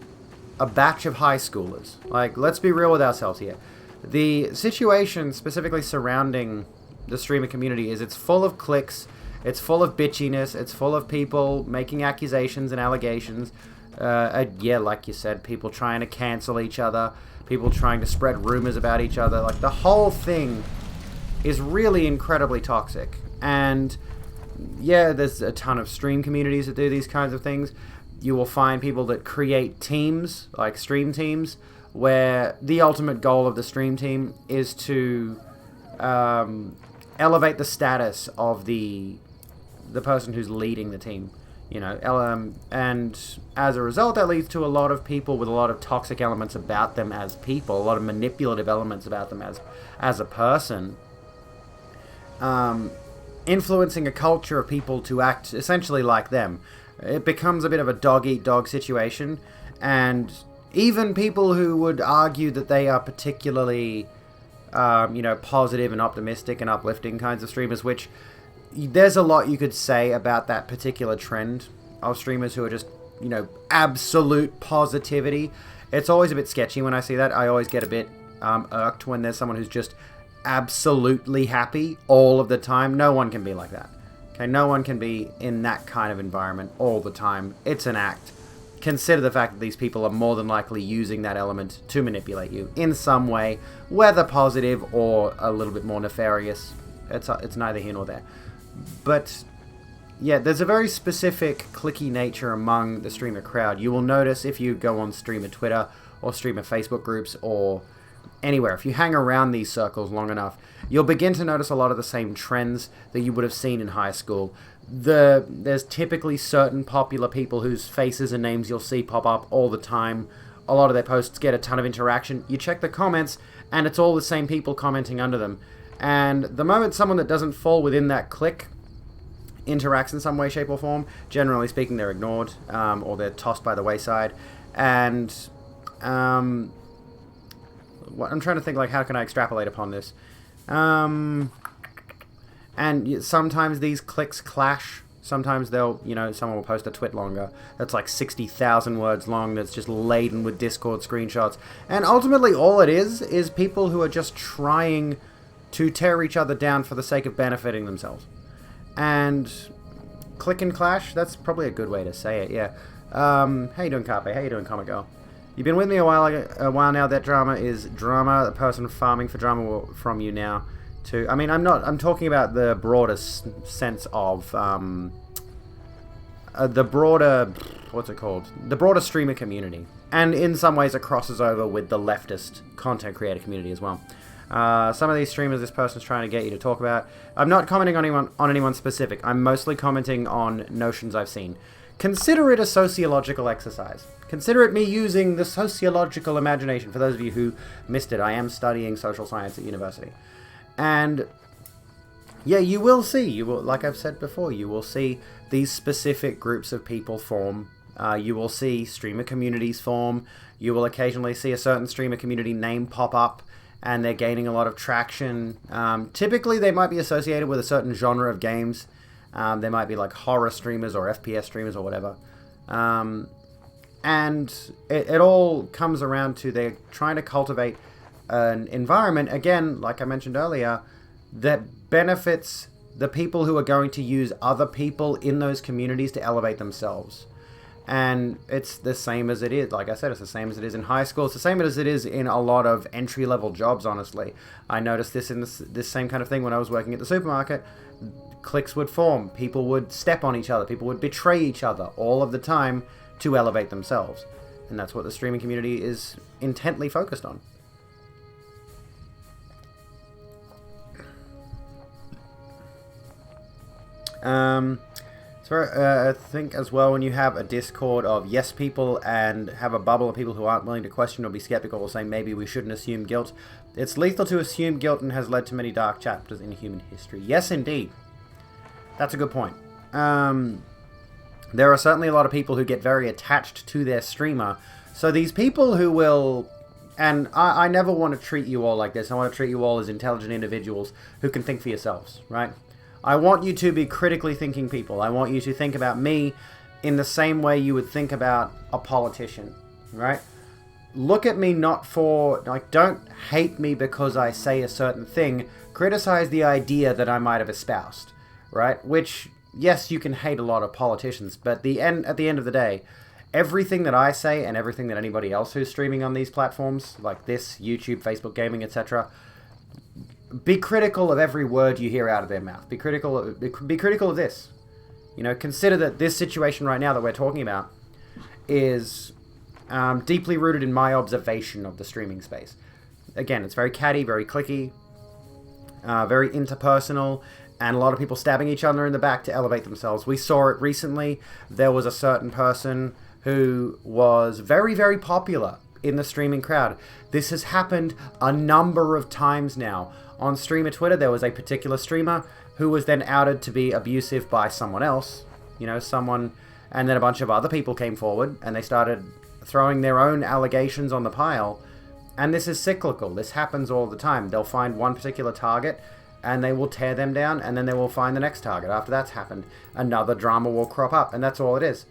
a batch of high schoolers. Like, let's be real with ourselves here. The situation specifically surrounding the streamer community is it's full of cliques, it's full of bitchiness, it's full of people making accusations and allegations. Yeah, like you said, people trying to cancel each other, people trying to spread rumors about each other. Like, the whole thing is really incredibly toxic. And yeah, there's a ton of stream communities that do these kinds of things. You will find people that create teams, like stream teams, where the ultimate goal of the stream team is to elevate the status of the person who's leading the team, you know, and as a result that leads to a lot of people with a lot of toxic elements about them as people, a lot of manipulative elements about them as a person, influencing a culture of people to act essentially like them. It becomes a bit of a dog-eat-dog situation, and even people who would argue that they are particularly you know, positive and optimistic and uplifting kinds of streamers, which there's a lot you could say about that particular trend of streamers who are just, you know, absolute positivity. It's always a bit sketchy when I see that. I always get a bit irked when there's someone who's just absolutely happy all of the time. No one can be like that. Okay, no one can be in that kind of environment all the time. It's an act. consider the fact that these people are more than likely using that element to manipulate you in some way, whether positive or a little bit more nefarious. It's neither here nor there. But yeah, there's a very specific cliquey nature among the streamer crowd. You will notice if you go on streamer Twitter or streamer Facebook groups or anywhere, if you hang around these circles long enough, you'll begin to notice a lot of the same trends that you would have seen in high school. There's typically certain popular people whose faces and names you'll see pop up all the time. A lot of their posts get a ton of interaction. You check the comments, and it's all the same people commenting under them. And the moment someone that doesn't fall within that clique interacts in some way, shape, or form, generally speaking, they're ignored, or they're tossed by the wayside. And I'm trying to think, like, how can I extrapolate upon this? And sometimes these cliques clash. Sometimes they'll, someone will post a twit longer that's like 60,000 words long, that's just laden with Discord screenshots. And ultimately all it is people who are just trying to tear each other down for the sake of benefiting themselves. And click and clash, that's probably a good way to say it, yeah. How you doing, Carpe? How you doing, Comic Girl? You've been with me a while now. That drama is drama. The person farming for drama from you now. I mean, I'm talking about the broader sense of the broader, what's it called? The broader streamer community, and in some ways it crosses over with the leftist content creator community as well. Some of these streamers this person's trying to get you to talk about. I'm not commenting on anyone specific. I'm mostly commenting on notions I've seen. Consider it a sociological exercise. Consider it me using the sociological imagination. For those of you who missed it, I am studying social science at university. And yeah, you will see, like I've said before, you will see these specific groups of people form. You will see streamer communities form. You will occasionally see a certain streamer community name pop up, and they're gaining a lot of traction. Typically, they might be associated with a certain genre of games. They might be like horror streamers or FPS streamers or whatever. And it all comes around to they're trying to cultivate an environment, again, like I mentioned earlier, that benefits the people who are going to use other people in those communities to elevate themselves. And it's the same as it is, like I said, it's the same as it is in high school. It's the same as it is in a lot of entry-level jobs, honestly. I noticed this in this same kind of thing when I was working at the supermarket. Cliques would form. People would step on each other. People would betray each other all of the time to elevate themselves. And that's what the streaming community is intently focused on. I think as well, when you have a Discord of yes people and have a bubble of people who aren't willing to question or be skeptical or say maybe we shouldn't assume guilt, it's lethal to assume guilt and has led to many dark chapters in human history. Yes, indeed. That's a good point. There are certainly a lot of people who get very attached to their streamer. So these people who will... And I never want to treat you all like this. I want to treat you all as intelligent individuals who can think for yourselves, right? I want you to be critically thinking people. I want you to think about me in the same way you would think about a politician, right? Look at me not for, like, don't hate me because I say a certain thing. Criticize the idea that I might have espoused, right? Which, yes, you can hate a lot of politicians, but at the end of the day, everything that I say and everything that anybody else who's streaming on these platforms, like this, YouTube, Facebook Gaming, etc., be critical of every word you hear out of their mouth. Be critical of this. Consider that this situation right now that we're talking about is deeply rooted in my observation of the streaming space. Again, it's very catty, very cliquey, very interpersonal, and a lot of people stabbing each other in the back to elevate themselves. We saw it recently. There was a certain person who was very, very popular in the streaming crowd. This has happened a number of times now. On streamer Twitter, there was a particular streamer who was then outed to be abusive by someone else. And then a bunch of other people came forward and they started throwing their own allegations on the pile. And this is cyclical. This happens all the time. They'll find one particular target and they will tear them down, and then they will find the next target. After that's happened, another drama will crop up, and that's all it is.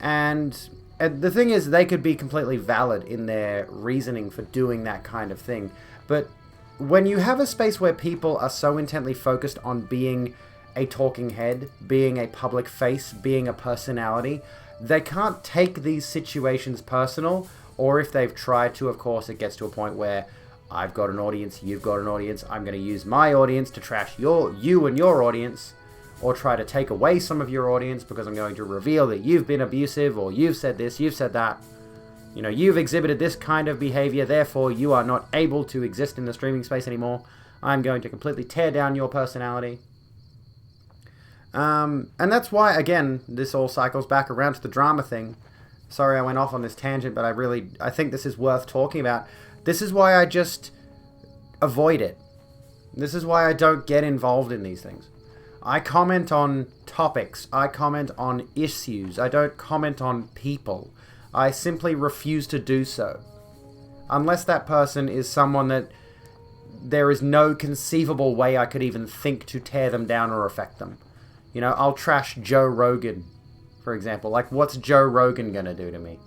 And the thing is, they could be completely valid in their reasoning for doing that kind of thing. But when you have a space where people are so intently focused on being a talking head, being a public face, being a personality, they can't take these situations personal, or if they've tried to, of course, it gets to a point where I've got an audience, you've got an audience, I'm going to use my audience to trash you and your audience, or try to take away some of your audience because I'm going to reveal that you've been abusive, or you've said this, you've said that. You know, you've exhibited this kind of behavior, therefore you are not able to exist in the streaming space anymore. I'm going to completely tear down your personality. And that's why, again, this all cycles back around to the drama thing. Sorry I went off on this tangent, but I think this is worth talking about. This is why I just avoid it. This is why I don't get involved in these things. I comment on topics. I comment on issues. I don't comment on people. I simply refuse to do so. Unless that person is someone that there is no conceivable way I could even think to tear them down or affect them. You know, I'll trash Joe Rogan, for example. Like, what's Joe Rogan going to do to me?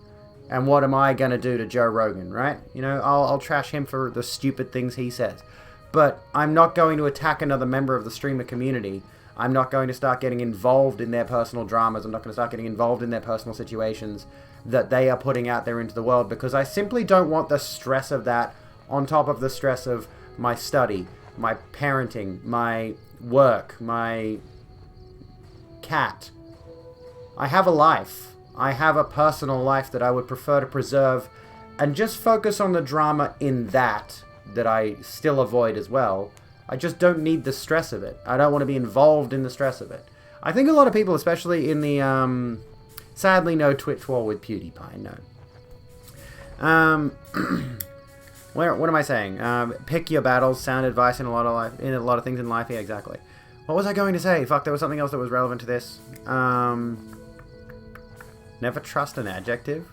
And what am I going to do to Joe Rogan, right? You know, I'll trash him for the stupid things he says. But I'm not going to attack another member of the streamer community. I'm not going to start getting involved in their personal dramas. I'm not going to start getting involved in their personal situations that they are putting out there into the world, because I simply don't want the stress of that on top of the stress of my study, my parenting, my work, my cat. I have a life. I have a personal life that I would prefer to preserve and just focus on the drama in that I still avoid as well. I just don't need the stress of it. I don't want to be involved in the stress of it. I think a lot of people, especially in the, sadly no Twitch war with PewDiePie, no. What am I saying? Pick your battles, sound advice in a lot of things in life. Yeah, exactly. What was I going to say? Fuck, there was something else that was relevant to this. Never trust an adjective?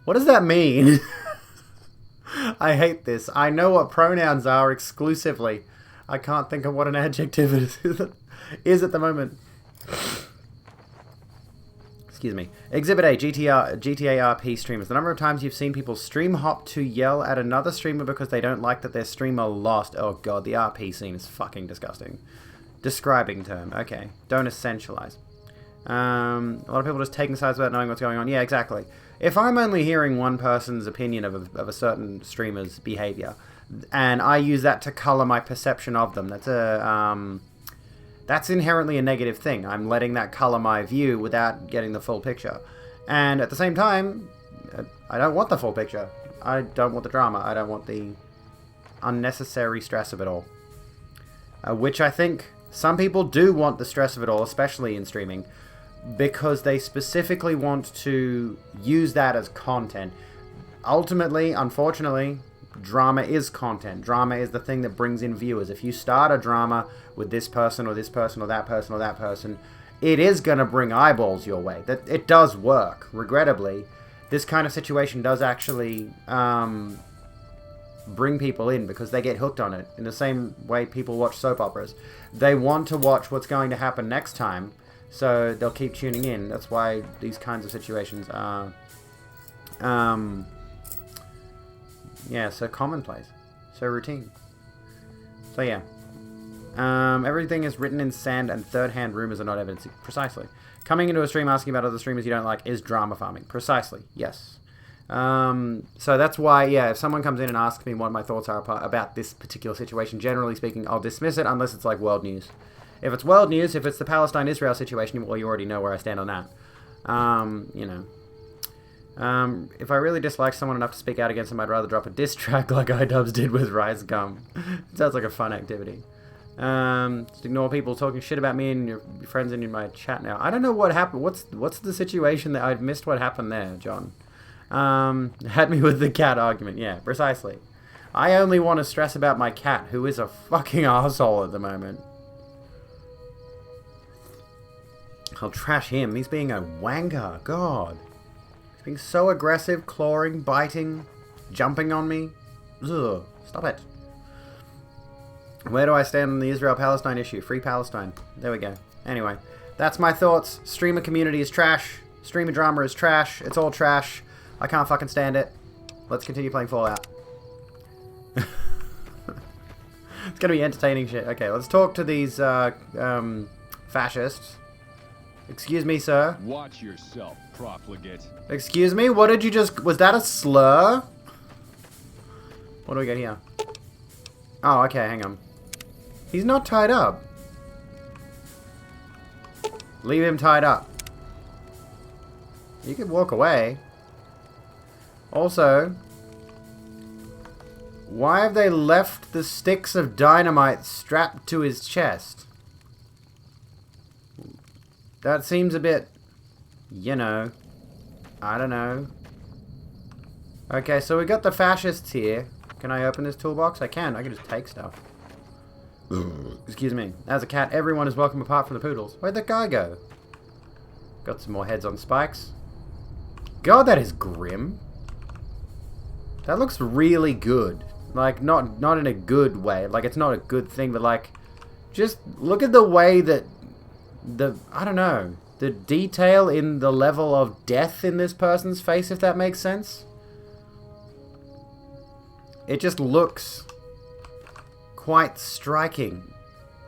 What does that mean? I hate this. I know what pronouns are exclusively. I can't think of what an adjective is at the moment. Excuse me. Exhibit A, GTA RP streamers. The number of times you've seen people stream hop to yell at another streamer because they don't like that their streamer lost. Oh god, the RP scene is fucking disgusting. Describing term. Okay. Don't essentialize. A lot of people just taking sides without knowing what's going on. Yeah, exactly. If I'm only hearing one person's opinion of a certain streamer's behavior, and I use that to color my perception of them, that's inherently a negative thing. I'm letting that color my view without getting the full picture. And at the same time, I don't want the full picture. I don't want the drama. I don't want the unnecessary stress of it all. Which I think some people do want the stress of it all, especially in streaming, because they specifically want to use that as content. Ultimately, unfortunately, drama is content. Drama is the thing that brings in viewers. If you start a drama with this person or this person or that person or that person, it is going to bring eyeballs your way. That it does work. Regrettably, this kind of situation does actually bring people in because they get hooked on it. In the same way people watch soap operas. They want to watch what's going to happen next time, so they'll keep tuning in. That's why these kinds of situations are yeah, so commonplace, so routine. So yeah, everything is written in sand, and third-hand rumors are not evidence. Precisely. Coming into a stream asking about other streamers you don't like is drama farming. Precisely. Yes. So that's why, yeah, if someone comes in and asks me what my thoughts are about this particular situation, generally speaking, I'll dismiss it unless it's like world news. If it's world news, if it's the Palestine-Israel situation, well, you already know where I stand on that. You know. If I really dislike someone enough to speak out against them, I'd rather drop a diss track like iDubbbz did with Rise Gum. It sounds like a fun activity. Just ignore people talking shit about me and your friends in my chat now. I don't know what happened. What's the situation that I've missed? What happened there, John? Had me with the cat argument. Yeah, precisely. I only want to stress about my cat, who is a fucking asshole at the moment. I'll trash him. He's being a wanker. God. He's being so aggressive, clawing, biting, jumping on me. Ugh. Stop it. Where do I stand on the Israel-Palestine issue? Free Palestine. There we go. Anyway, that's my thoughts. Streamer community is trash. Streamer drama is trash. It's all trash. I can't fucking stand it. Let's continue playing Fallout. It's gonna be entertaining shit. Okay, let's talk to these fascists. Excuse me, sir. Watch yourself, profligate. Excuse me? What did you just... Was that a slur? What do we got here? Oh, okay, hang on. He's not tied up. Leave him tied up. You could walk away. Also, why have they left the sticks of dynamite strapped to his chest? That seems a bit, you know, I don't know. Okay, so we got the fascists here. Can I open this toolbox? I can just take stuff. Excuse me. As a cat, everyone is welcome apart from the poodles. Where'd that guy go? Got some more heads on spikes. God, that is grim. That looks really good. Like, not in a good way. Like, it's not a good thing, but like, just look at the way that I don't know, the detail in the level of death in this person's face, if that makes sense. It just looks quite striking.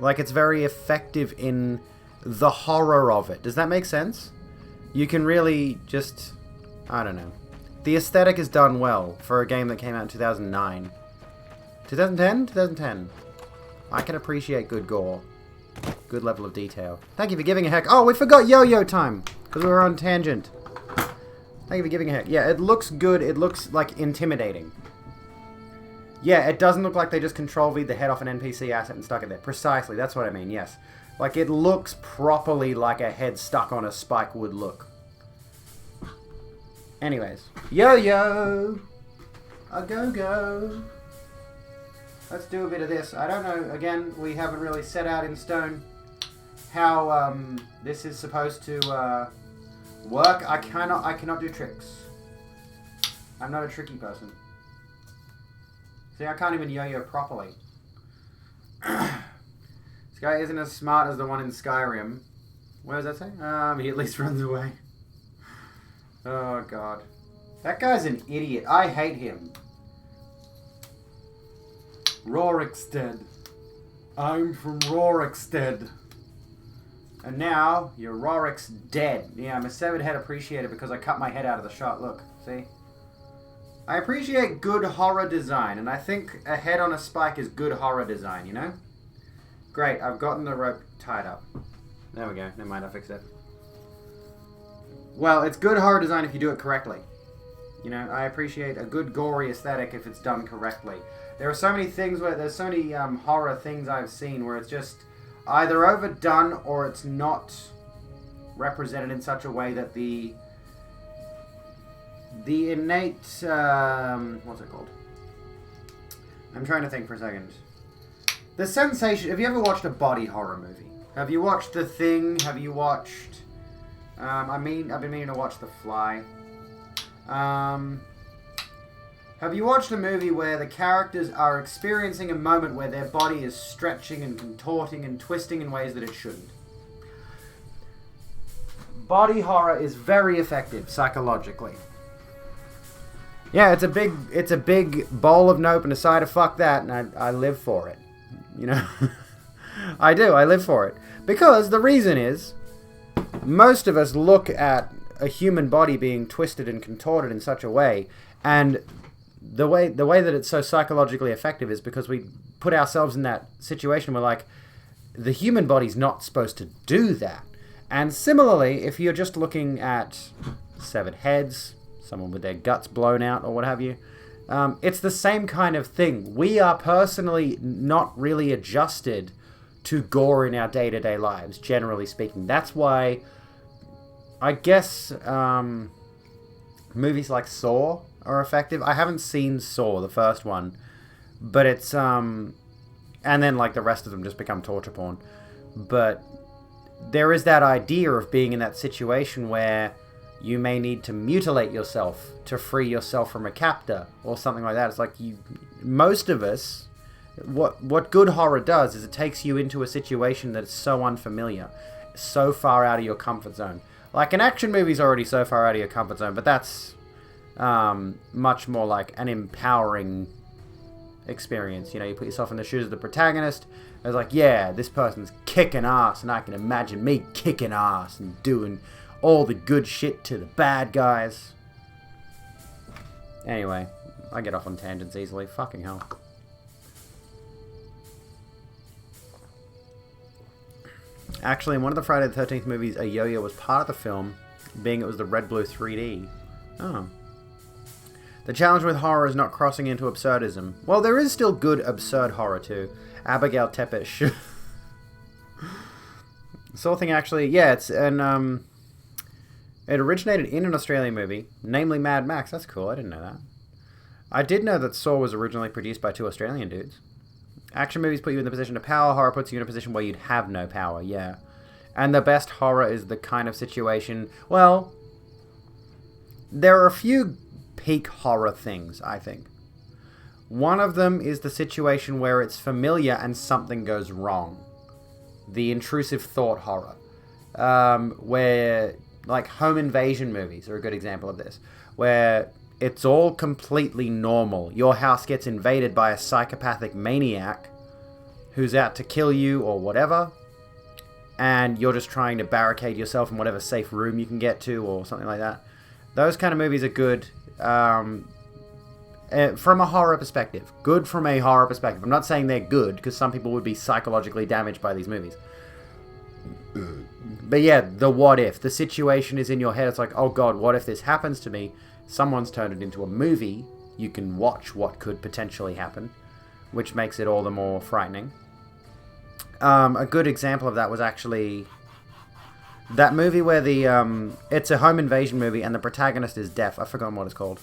Like, it's very effective in the horror of it. Does that make sense? You can really just... I don't know. The aesthetic is done well for a game that came out in 2009. 2010? 2010. I can appreciate good gore. Good level of detail. Thank you for giving a heck. Oh, we forgot yo-yo time! Because we were on tangent. Thank you for giving a heck. Yeah, it looks good. It looks, like, intimidating. Yeah, it doesn't look like they just Control-V'd the head off an NPC asset and stuck it there. Precisely, that's what I mean, yes. Like, it looks properly like a head stuck on a spike would look. Anyways. Yo-yo! A go-go! Let's do a bit of this. I don't know, again, we haven't really set out in stone how this is supposed to work. I cannot do tricks. I'm not a tricky person. See, I can't even yo-yo properly. This guy isn't as smart as the one in Skyrim. What does that say? He at least runs away. Oh, God. That guy's an idiot. I hate him. Rorikstead. I'm from Rorikstead. And now, your Rorik's dead. Yeah, I'm a severed head appreciator because I cut my head out of the shot. Look, see? I appreciate good horror design, and I think a head on a spike is good horror design, you know? Great, I've gotten the rope tied up. There we go. Never mind, I fixed it. Well, it's good horror design if you do it correctly. You know, I appreciate a good gory aesthetic if it's done correctly. There are so many things where there's so many horror things I've seen where it's just either overdone or it's not represented in such a way that the innate what's it called? I'm trying to think for a second. The sensation. Have you ever watched a body horror movie? Have you watched The Thing? Have you watched? I've been meaning to watch The Fly. Have you watched a movie where the characters are experiencing a moment where their body is stretching and contorting and twisting in ways that it shouldn't? Body horror is very effective psychologically. Yeah, it's a big bowl of nope and a side of fuck that, and I live for it. You know? I do, I live for it. Because the reason is, most of us look at a human body being twisted and contorted in such a way, and the way that it's so psychologically effective is because we put ourselves in that situation where, like, the human body's not supposed to do that. And similarly, if you're just looking at severed heads, someone with their guts blown out or what have you, it's the same kind of thing. We are personally not really adjusted to gore in our day-to-day lives, generally speaking. That's why I guess movies like Saw are effective. I haven't seen Saw, the first one, but it's and then like the rest of them just become torture porn. But there is that idea of being in that situation where you may need to mutilate yourself to free yourself from a captor or something like that. It's like most of us, what good horror does is it takes you into a situation that is so unfamiliar, so far out of your comfort zone. Like an action movie's already so far out of your comfort zone, but that's much more like an empowering experience. You know, you put yourself in the shoes of the protagonist. It's like, yeah, this person's kicking ass, and I can imagine me kicking ass and doing all the good shit to the bad guys. Anyway, I get off on tangents easily. Fucking hell. Actually, in one of the Friday the 13th movies, a yo-yo was part of the film, being it was the Red Blue 3D. Oh. The challenge with horror is not crossing into absurdism. Well, there is still good absurd horror too. Abigail Tepish. This whole thing actually, yeah, it's an it originated in an Australian movie, namely Mad Max. That's cool. I didn't know that. I did know that Saw was originally produced by 2 Australian dudes. Action movies put you in the position of power. Horror puts you in a position where you'd have no power. Yeah, and the best horror is the kind of situation. Well, there are a few peak horror things, I think. One of them is the situation where it's familiar and something goes wrong. The intrusive thought horror. Where, like, home invasion movies are a good example of this. Where it's all completely normal. Your house gets invaded by a psychopathic maniac who's out to kill you or whatever. And you're just trying to barricade yourself in whatever safe room you can get to or something like that. Those kind of movies are good from a horror perspective. Good from a horror perspective. I'm not saying they're good, because some people would be psychologically damaged by these movies. But yeah, the what if. The situation is in your head. It's like, oh god, what if this happens to me? Someone's turned it into a movie. You can watch what could potentially happen, which makes it all the more frightening. A good example of that was actually that movie where the it's a home invasion movie and the protagonist is deaf. I've forgotten what it's called,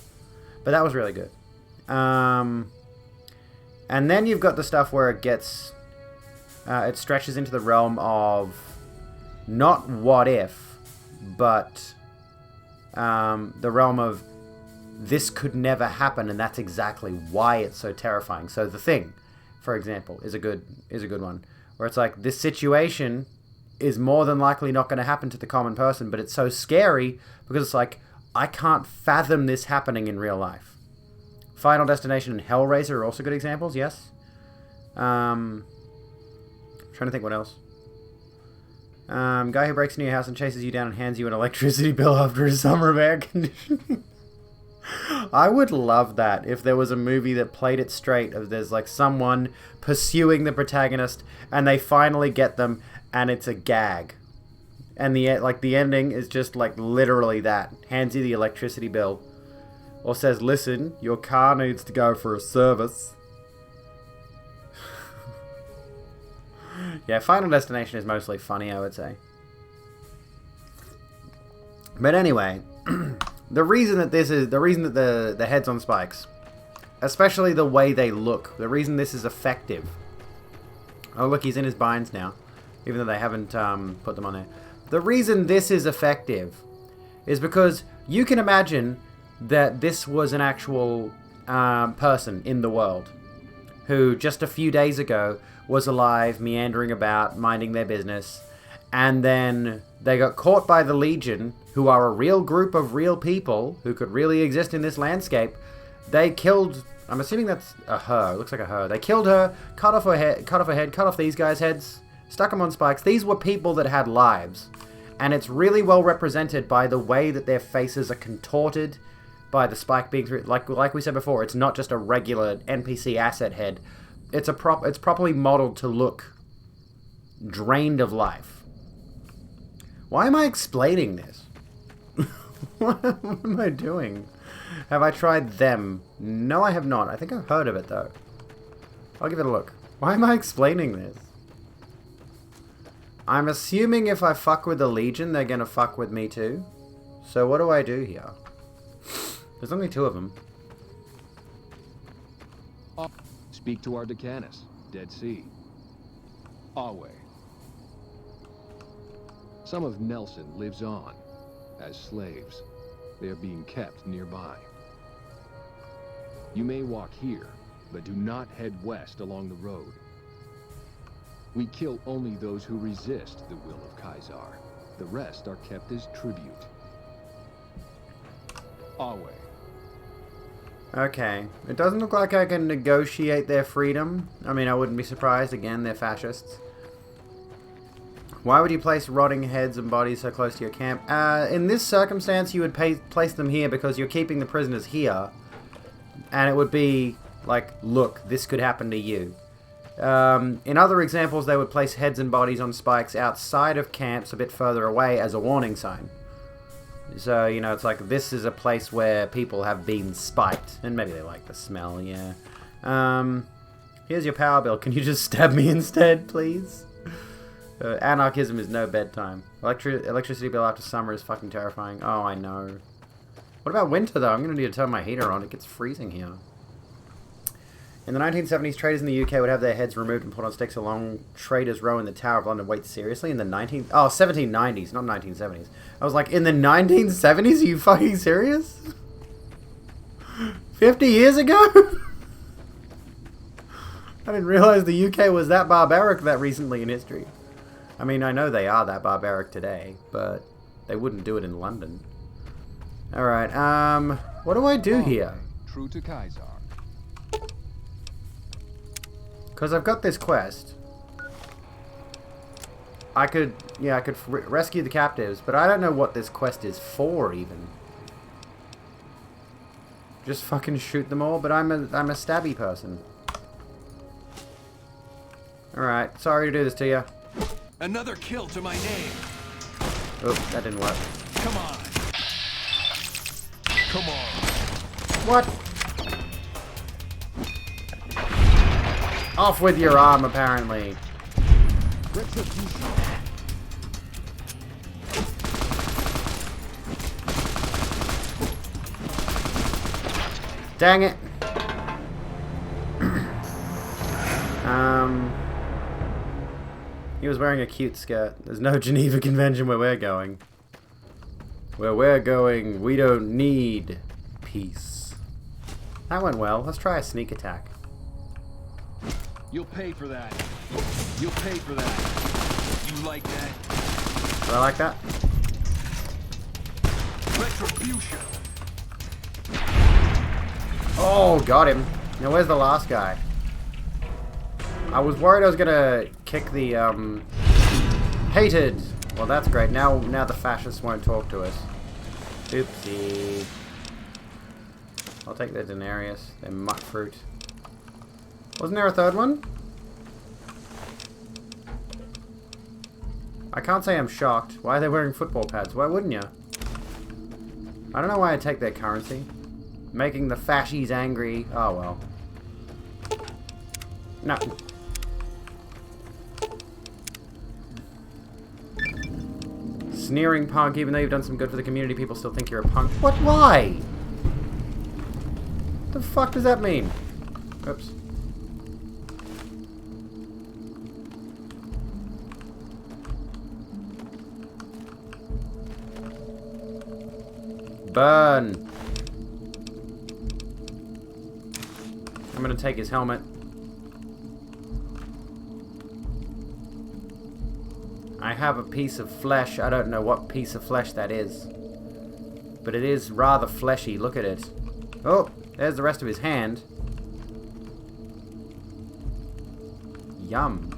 but that was really good. And then you've got the stuff where it gets it stretches into the realm of not what if, but the realm of this could never happen, and that's exactly why it's so terrifying. So The Thing, for example, is a good one, where it's like, this situation is more than likely not going to happen to the common person, but it's so scary because it's like, I can't fathom this happening in real life. Final Destination and Hellraiser are also good examples, yes. Trying to think what else. Guy who breaks into your house and chases you down and hands you an electricity bill after a summer of air conditioning. I would love that if there was a movie that played it straight, of there's like someone pursuing the protagonist and they finally get them and it's a gag. And the ending is just like literally that. Hands you the electricity bill. Or says, listen, your car needs to go for a service. Yeah, Final Destination is mostly funny, I would say. But anyway, the reason that the head's on spikes, especially the way they look, the reason this is effective. Oh look, he's in his binds now, even though they haven't put them on there. The reason this is effective is because you can imagine that this was an actual person in the world who just a few days ago was alive, meandering about, minding their business, and then they got caught by the Legion, who are a real group of real people who could really exist in this landscape. They killed, I'm assuming that's a her, it looks like a her. They killed her, cut off her head, cut off these guys' heads, stuck them on spikes. These were people that had lives, and it's really well represented by the way that their faces are contorted by the spike being through. Like we said before, it's not just a regular NPC asset head. It's properly modeled to look drained of life. Why am I explaining this? What am I doing? Have I tried them? No, I have not. I think I've heard of it, though. I'll give it a look. Why am I explaining this? I'm assuming if I fuck with the Legion, they're gonna fuck with me too. So what do I do here? There's only 2 of them. Speak to our Decanus, Dead Sea. Awe. Some of Nelson lives on, as slaves. They are being kept nearby. You may walk here, but do not head west along the road. We kill only those who resist the will of Kaisar. The rest are kept as tribute. Awe. Okay. It doesn't look like I can negotiate their freedom. I mean, I wouldn't be surprised. Again, they're fascists. Why would you place rotting heads and bodies so close to your camp? In this circumstance, you would place them here because you're keeping the prisoners here. And it would be like, look, this could happen to you. In other examples, they would place heads and bodies on spikes outside of camps a bit further away as a warning sign. So, you know, it's like, this is a place where people have been spiked. And maybe they like the smell, yeah. Here's your power bill. Can you just stab me instead, please? Anarchism is no bedtime. Electricity bill after summer is fucking terrifying. Oh, I know. What about winter, though? I'm going to need to turn my heater on. It gets freezing here. In the 1970s, traders in the UK would have their heads removed and put on sticks along Traders' Row in the Tower of London. Wait, seriously? In the 1790s, not 1970s. I was like, in the 1970s? Are you fucking serious? 50 years ago? I didn't realize the UK was that barbaric that recently in history. I mean, I know they are that barbaric today, but they wouldn't do it in London. Alright, what do I do here? True to Kaiser. Because I've got this quest. I could rescue the captives, but I don't know what this quest is for, even. Just fucking shoot them all, but I'm a stabby person. Alright, sorry to do this to you. Another kill to my name. Oh, that didn't work. Come on. Come on. What? Off with your arm, apparently. Dang it. He was wearing a cute skirt. There's no Geneva Convention where we're going. Where we're going, we don't need peace. That went well. Let's try a sneak attack. You'll pay for that. You'll pay for that. You like that? Do I like that? Retribution. Oh, got him. Now where's the last guy? I was worried I was gonna kick the, hated! Well, that's great. Now the fascists won't talk to us. Oopsie. I'll take their denarius, their mutt fruit. Wasn't there a third one? I can't say I'm shocked. Why are they wearing football pads? Why wouldn't you? I don't know why I take their currency. Making the fascies angry. Oh well. No. Sneering punk, even though you've done some good for the community, people still think you're a punk. What? Why? What the fuck does that mean? Oops. Burn! I'm gonna take his helmet. I have a piece of flesh. I don't know what piece of flesh that is. But it is rather fleshy. Look at it. Oh, there's the rest of his hand. Yum.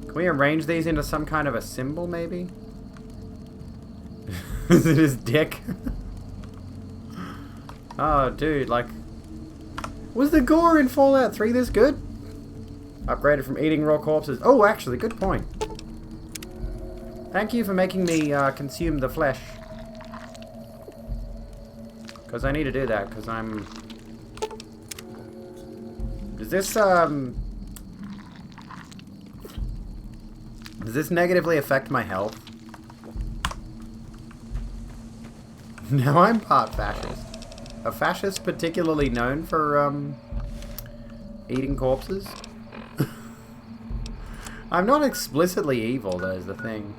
Can we arrange these into some kind of a symbol, maybe? Is it his dick? Oh, dude, like... Was the gore in Fallout 3 this good? Upgraded from eating raw corpses. Oh, actually, good point. Thank you for making me consume the flesh. Because I need to do that, because I'm... Does this negatively affect my health? Now I'm part fascist. A fascist particularly known for, eating corpses? I'm not explicitly evil, though, is the thing.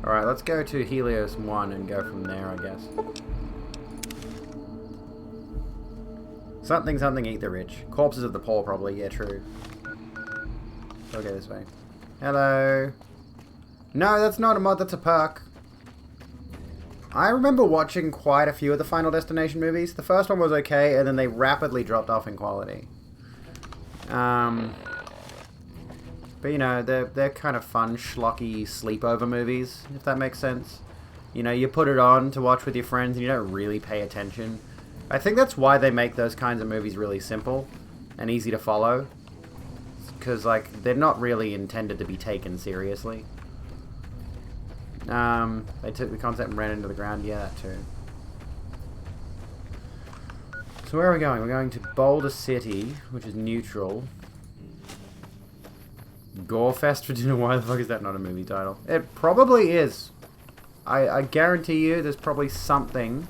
Alright, let's go to Helios 1 and go from there, I guess. Something, something, eat the rich. Corpses of the poor, probably. Yeah, true. I'll go this way. Hello. No, that's not a mod, that's a perk. I remember watching quite a few of the Final Destination movies. The first one was okay, and then they rapidly dropped off in quality. But you know, they're kind of fun, schlocky sleepover movies, if that makes sense. You know, you put it on to watch with your friends, and you don't really pay attention. I think that's why they make those kinds of movies really simple and easy to follow. Because, like, they're not really intended to be taken seriously. They took the concept and ran into the ground. Yeah, that too. So where are we going? We're going to Boulder City, which is neutral. Gorefest for dinner. Why the fuck is that not a movie title? It probably is. I guarantee you there's probably something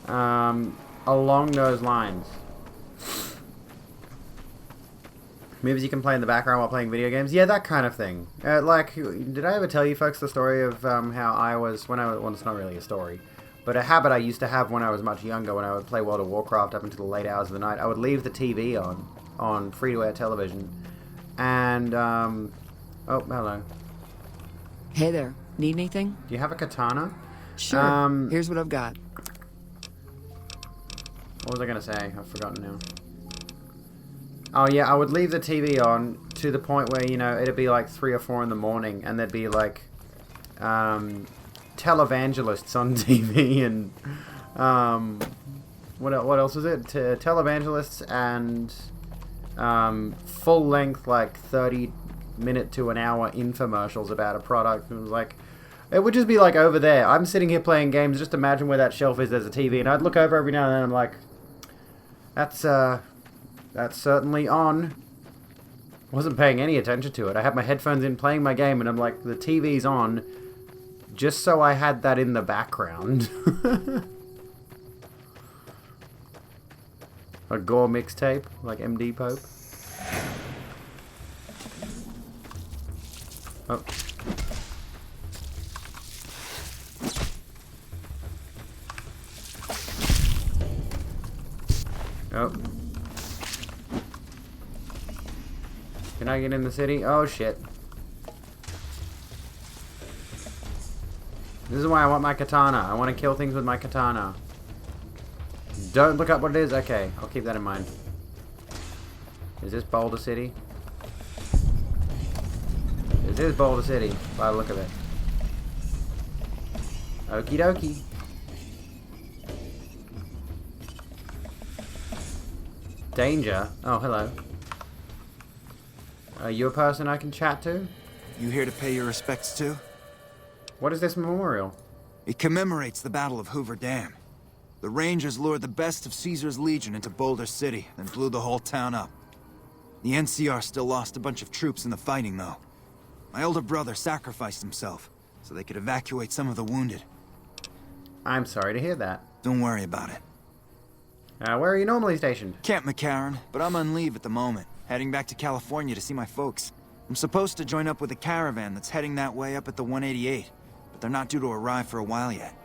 along those lines. Movies you can play in the background while playing video games. Yeah, that kind of thing. Like, did I ever tell you folks the story of how I was, well, it's not really a story, but a habit I used to have when I was much younger, when I would play World of Warcraft up until the late hours of the night. I would leave the TV on free-to-air television, and, oh, hello. Hey there. Need anything? Do you have a katana? Sure. Here's what I've got. What was I going to say? I've forgotten now. Oh yeah, I would leave the TV on to the point where, you know, it'd be like 3 or 4 in the morning, and there'd be like televangelists on TV, and what else was it? Televangelists and full length, like 30-minute to an hour infomercials about a product. It was like, it would just be like over there. I'm sitting here playing games. Just imagine where that shelf is. There's a TV, and I'd look over every now and then. And I'm like, that's certainly on. Wasn't paying any attention to it. I had my headphones in playing my game, and I'm like, the TV's on, just so I had that in the background. A gore mixtape, like MD Pope. Oh. Oh. Can I get in the city? Oh shit. This is why I want my katana. I want to kill things with my katana. Don't look up what it is? Okay, I'll keep that in mind. Is this Boulder City? This is Boulder City, by the look of it. Okie dokie. Danger? Oh, hello. Are you a person I can chat to? You here to pay your respects to? What is this memorial? It commemorates the Battle of Hoover Dam. The Rangers lured the best of Caesar's Legion into Boulder City, then blew the whole town up. The NCR still lost a bunch of troops in the fighting, though. My older brother sacrificed himself, so they could evacuate some of the wounded. I'm sorry to hear that. Don't worry about it. Where are you normally stationed? Camp McCarran, but I'm on leave at the moment, heading back to California to see my folks. I'm supposed to join up with a caravan that's heading that way up at the 188, but they're not due to arrive for a while yet.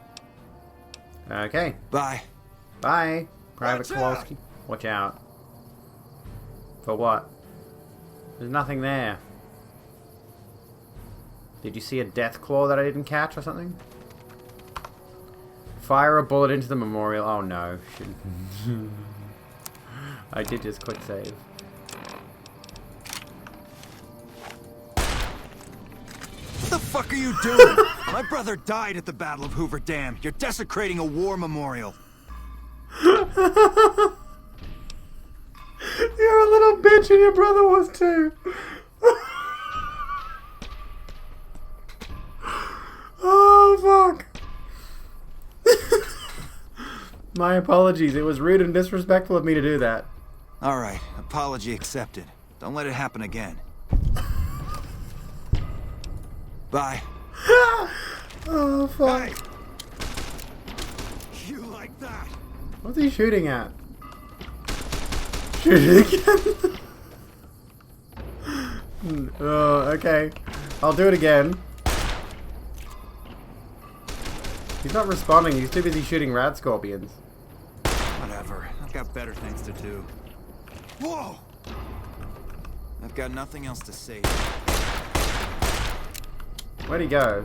Okay. Bye. Bye, Private Kowalski. Watch out. For what? There's nothing there. Did you see a death claw that I didn't catch or something? Fire a bullet into the memorial. Oh no. I did just click save. What the fuck are you doing? My brother died at the Battle of Hoover Dam. You're desecrating a war memorial. You're a little bitch and your brother was too. Oh fuck. My apologies. It was rude and disrespectful of me to do that. Alright, apology accepted. Don't let it happen again. Bye. Oh fuck. Hey! You like that? What's he shooting at? Shoot it again. Oh, okay. I'll do it again. He's not responding. He's too busy shooting rad scorpions. Whatever. I've got better things to do. Whoa! I've got nothing else to say. Where'd he go?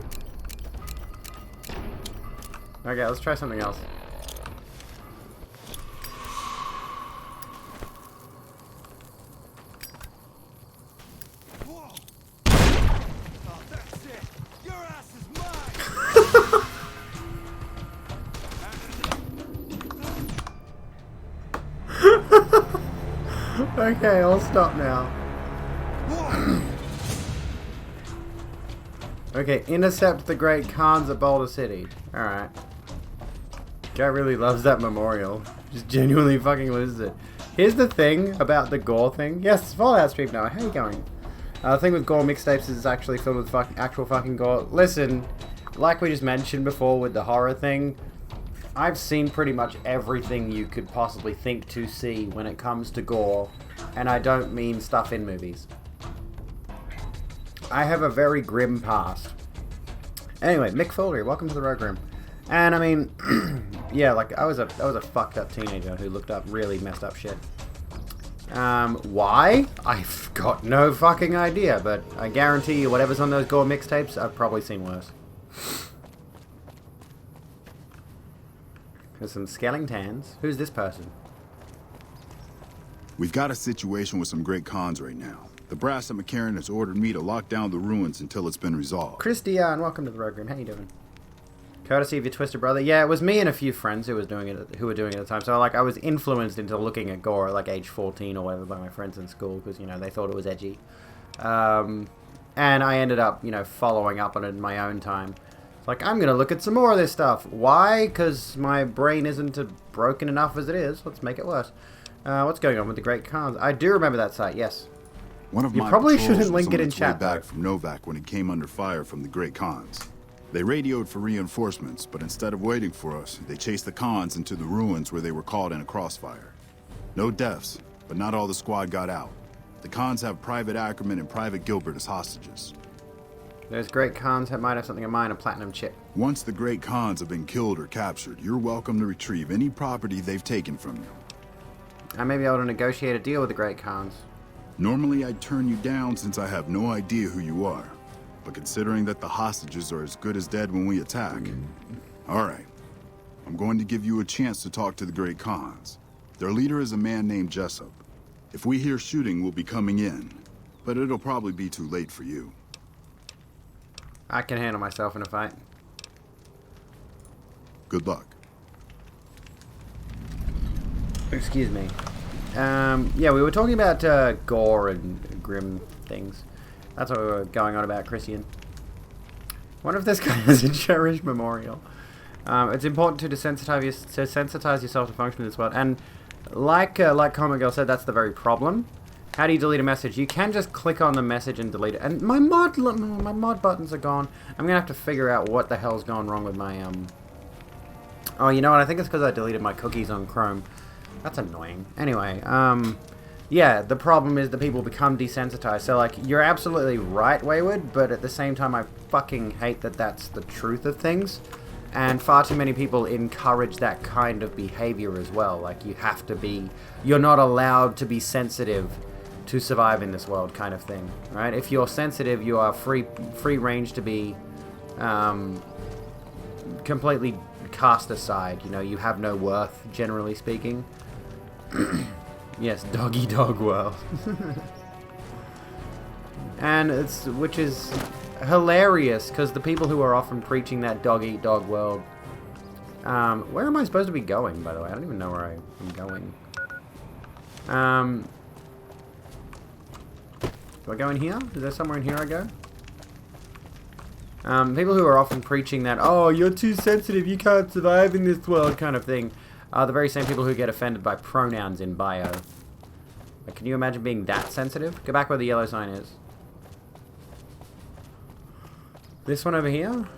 Okay, let's try something else. Okay, I'll stop now. Okay, intercept the Great Khans at Boulder City. Alright. Guy really loves that memorial. Just genuinely fucking loses it. Here's the thing about the gore thing. Yes, Fallout Stream now. How you going? The thing with gore mixtapes is it's actually filled with actual fucking gore. Listen, like we just mentioned before with the horror thing, I've seen pretty much everything you could possibly think to see when it comes to gore, and I don't mean stuff in movies. I have a very grim past. Anyway, Mick Foley, welcome to the Rogue Room. And I mean, yeah, like I was a fucked up teenager who looked up really messed up shit. Why? I've got no fucking idea, but I guarantee you whatever's on those gore mixtapes, I've probably seen worse. There's some skeletons. Who's this person? We've got a situation with some great cons right now. The brass at McCarran has ordered me to lock down the ruins until it's been resolved. Christian, welcome to the Rogue Room. How you doing? Courtesy of your twisted brother. Yeah, it was me and a few friends who were doing it at the time. So like I was influenced into looking at gore at like age 14 or whatever by my friends in school because, you know, they thought it was edgy. And I ended up, you know, following up on it in my own time. Like, I'm going to look at some more of this stuff. Why? Because my brain isn't broken enough as it is. Let's make it worse. What's going on with the Great Khans? I do remember that site, yes. One of you my probably patrols shouldn't was link it on in its way chat, back though. from Novak when it came under fire from the Great Khans. They radioed for reinforcements, but instead of waiting for us, they chased the Khans into the ruins where they were caught in a crossfire. No deaths, but not all the squad got out. The Khans have Private Ackerman and Private Gilbert as hostages. Those Great Khans might have something in mind, a platinum chip. Once the Great Khans have been killed or captured, you're welcome to retrieve any property they've taken from you. I may be able to negotiate a deal with the Great Khans. Normally I'd turn you down since I have no idea who you are. But considering that the hostages are as good as dead when we attack... Alright. I'm going to give you a chance to talk to the Great Khans. Their leader is a man named Jessup. If we hear shooting, we'll be coming in. But it'll probably be too late for you. I can handle myself in a fight. Good luck. Excuse me. Yeah, we were talking about gore and grim things. That's what we were going on about, Christian. I wonder if this guy has a cherished memorial. It's important to desensitize yourself to function in this world. And like Comic Girl said, that's the very problem. How do you delete a message? You can just click on the message and delete it. And my mod buttons are gone. I'm gonna have to figure out what the hell's gone wrong with my Oh, you know what? I think it's because I deleted my cookies on Chrome. That's annoying. Anyway, yeah, the problem is that people become desensitized. So, like, you're absolutely right, Wayward, but at the same time, I fucking hate that that's the truth of things. And far too many people encourage that kind of behavior as well. Like, you have to be... You're not allowed to be sensitive to survive in this world kind of thing, right? If you're sensitive, you are free range to be completely cast aside. You know, you have no worth, generally speaking. Yes, doggy dog world. And which is hilarious because the people who are often preaching that dog eat dog world. Where am I supposed to be going, by the way? I don't even know where I'm going. Do I go in here? Is there somewhere in here I go? People who are often preaching that, oh, you're too sensitive, you can't survive in this world kind of thing, are the very same people who get offended by pronouns in bio. Like, can you imagine being that sensitive? Go back where the yellow sign is. This one over here?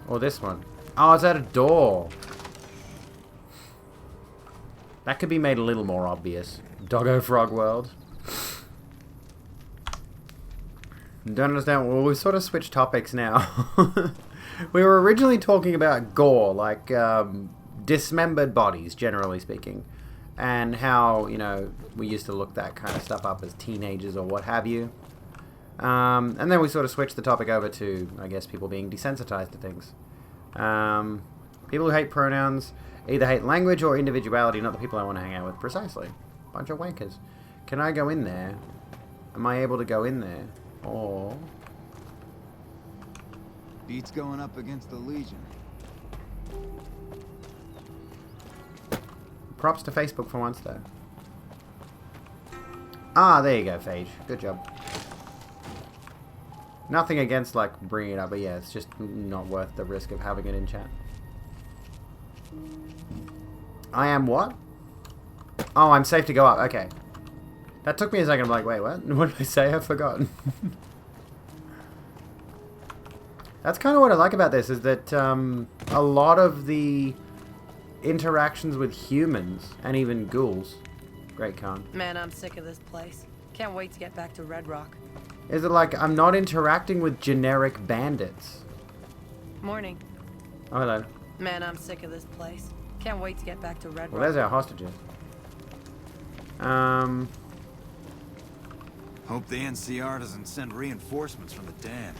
Or this one? Oh, it's at a door. That could be made a little more obvious. Doggo Frog World. Don't understand. Well, we sort of switched topics now. We were originally talking about gore, like dismembered bodies, generally speaking, and how, you know, we used to look that kind of stuff up as teenagers or what have you. And then we sort of switched the topic over to, I guess, people being desensitized to things. People who hate pronouns either hate language or individuality, not the people I want to hang out with. Precisely. Bunch of wankers. Can I go in there? Am I able to go in there? Or... Beats going up against the Legion. Props to Facebook for once, though. Ah, there you go, Phage. Good job. Nothing against, like, bringing it up, but yeah, it's just not worth the risk of having it in chat. I am what? Oh, I'm safe to go up. Okay. That took me a second. I'm like, wait, what? What did I say? I've forgotten. That's kind of what I like about this, is that a lot of the interactions with humans, and even ghouls... Great Khan. Man, I'm sick of this place. Can't wait to get back to Red Rock. Is it like I'm not interacting with generic bandits? Morning. Oh, hello. Man, I'm sick of this place. Can't wait to get back to Red Rock. Well, there's our hostages. Hope the NCR doesn't send reinforcements from the dam.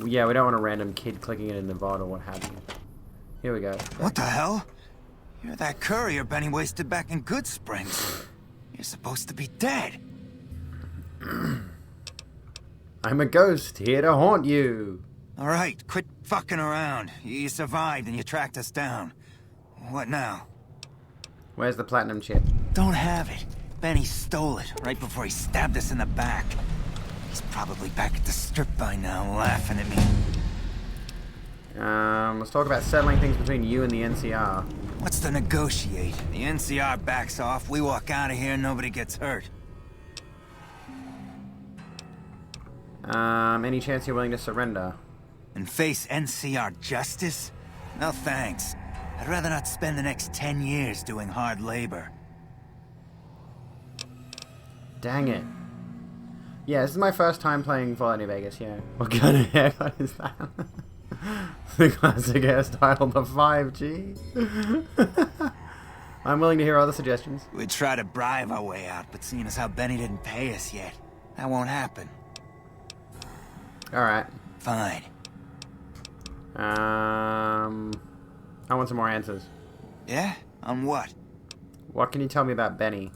Yeah, we don't want a random kid clicking it in the VOD or what have you. Here we go. What the hell? You're that courier Benny wasted back in Good Springs. You're supposed to be dead. I'm a ghost, here to haunt you. All right, quit fucking around. You survived and you tracked us down. What now? Where's the platinum chip? Don't have it. Benny stole it right before he stabbed us in the back. He's probably back at the strip by now, laughing at me. Let's talk about settling things between you and the NCR. What's to negotiate? The NCR backs off, we walk out of here, nobody gets hurt. Any chance you're willing to surrender? And face NCR justice? No thanks. I'd rather not spend the next 10 years doing hard labor. Dang it. Yeah, this is my first time playing Fallout New Vegas, yeah. What kind of haircut is that? The classic hairstyle, the 5G. I'm willing to hear other suggestions. We'd try to bribe our way out, but seeing as how Benny didn't pay us yet, that won't happen. Alright. Fine. I want some more answers. Yeah? On what? What can you tell me about Benny?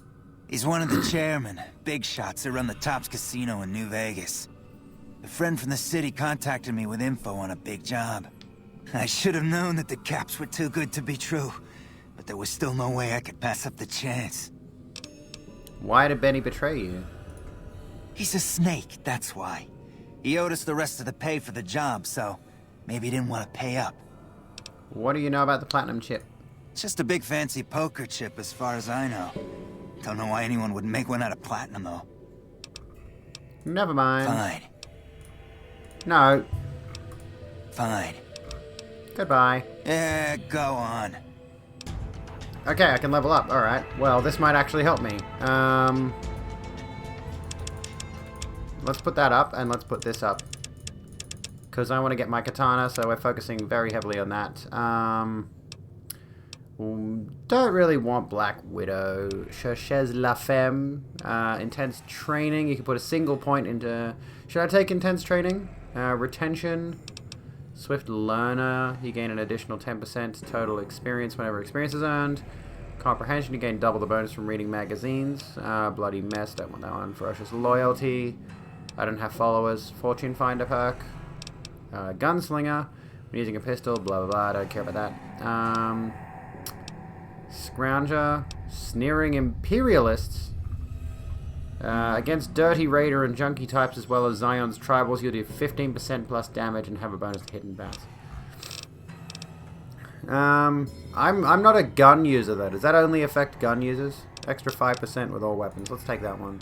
He's one of the chairmen, big shots that run the Tops Casino in New Vegas. A friend from the city contacted me with info on a big job. I should have known that the caps were too good to be true, but there was still no way I could pass up the chance. Why did Benny betray you? He's a snake, that's why. He owed us the rest of the pay for the job, so maybe he didn't want to pay up. What do you know about the platinum chip? It's just a big fancy poker chip as far as I know. Don't know why anyone would make one out of platinum, though. Never mind. Fine. No. Fine. Goodbye. Yeah, go on. Okay, I can level up. Alright. Well, this might actually help me. Let's put that up, and let's put this up. Because I want to get my katana, so we're focusing very heavily on that. Don't really want Black Widow. Cherchez la femme. Intense training. You can put a single point into... Should I take intense training? Retention. Swift learner. You gain an additional 10% total experience whenever experience is earned. Comprehension. You gain double the bonus from reading magazines. Bloody mess. Don't want that one. Ferocious loyalty. I don't have followers. Fortune finder perk. Gunslinger. When using a pistol. Blah, blah, blah. I don't care about that. Scrounger, sneering imperialists. Against dirty raider and junkie types as well as Zion's tribals, you'll do 15% plus damage and have a bonus to hit and bounce. I'm not a gun user though. Does that only affect gun users? Extra 5% with all weapons. Let's take that one.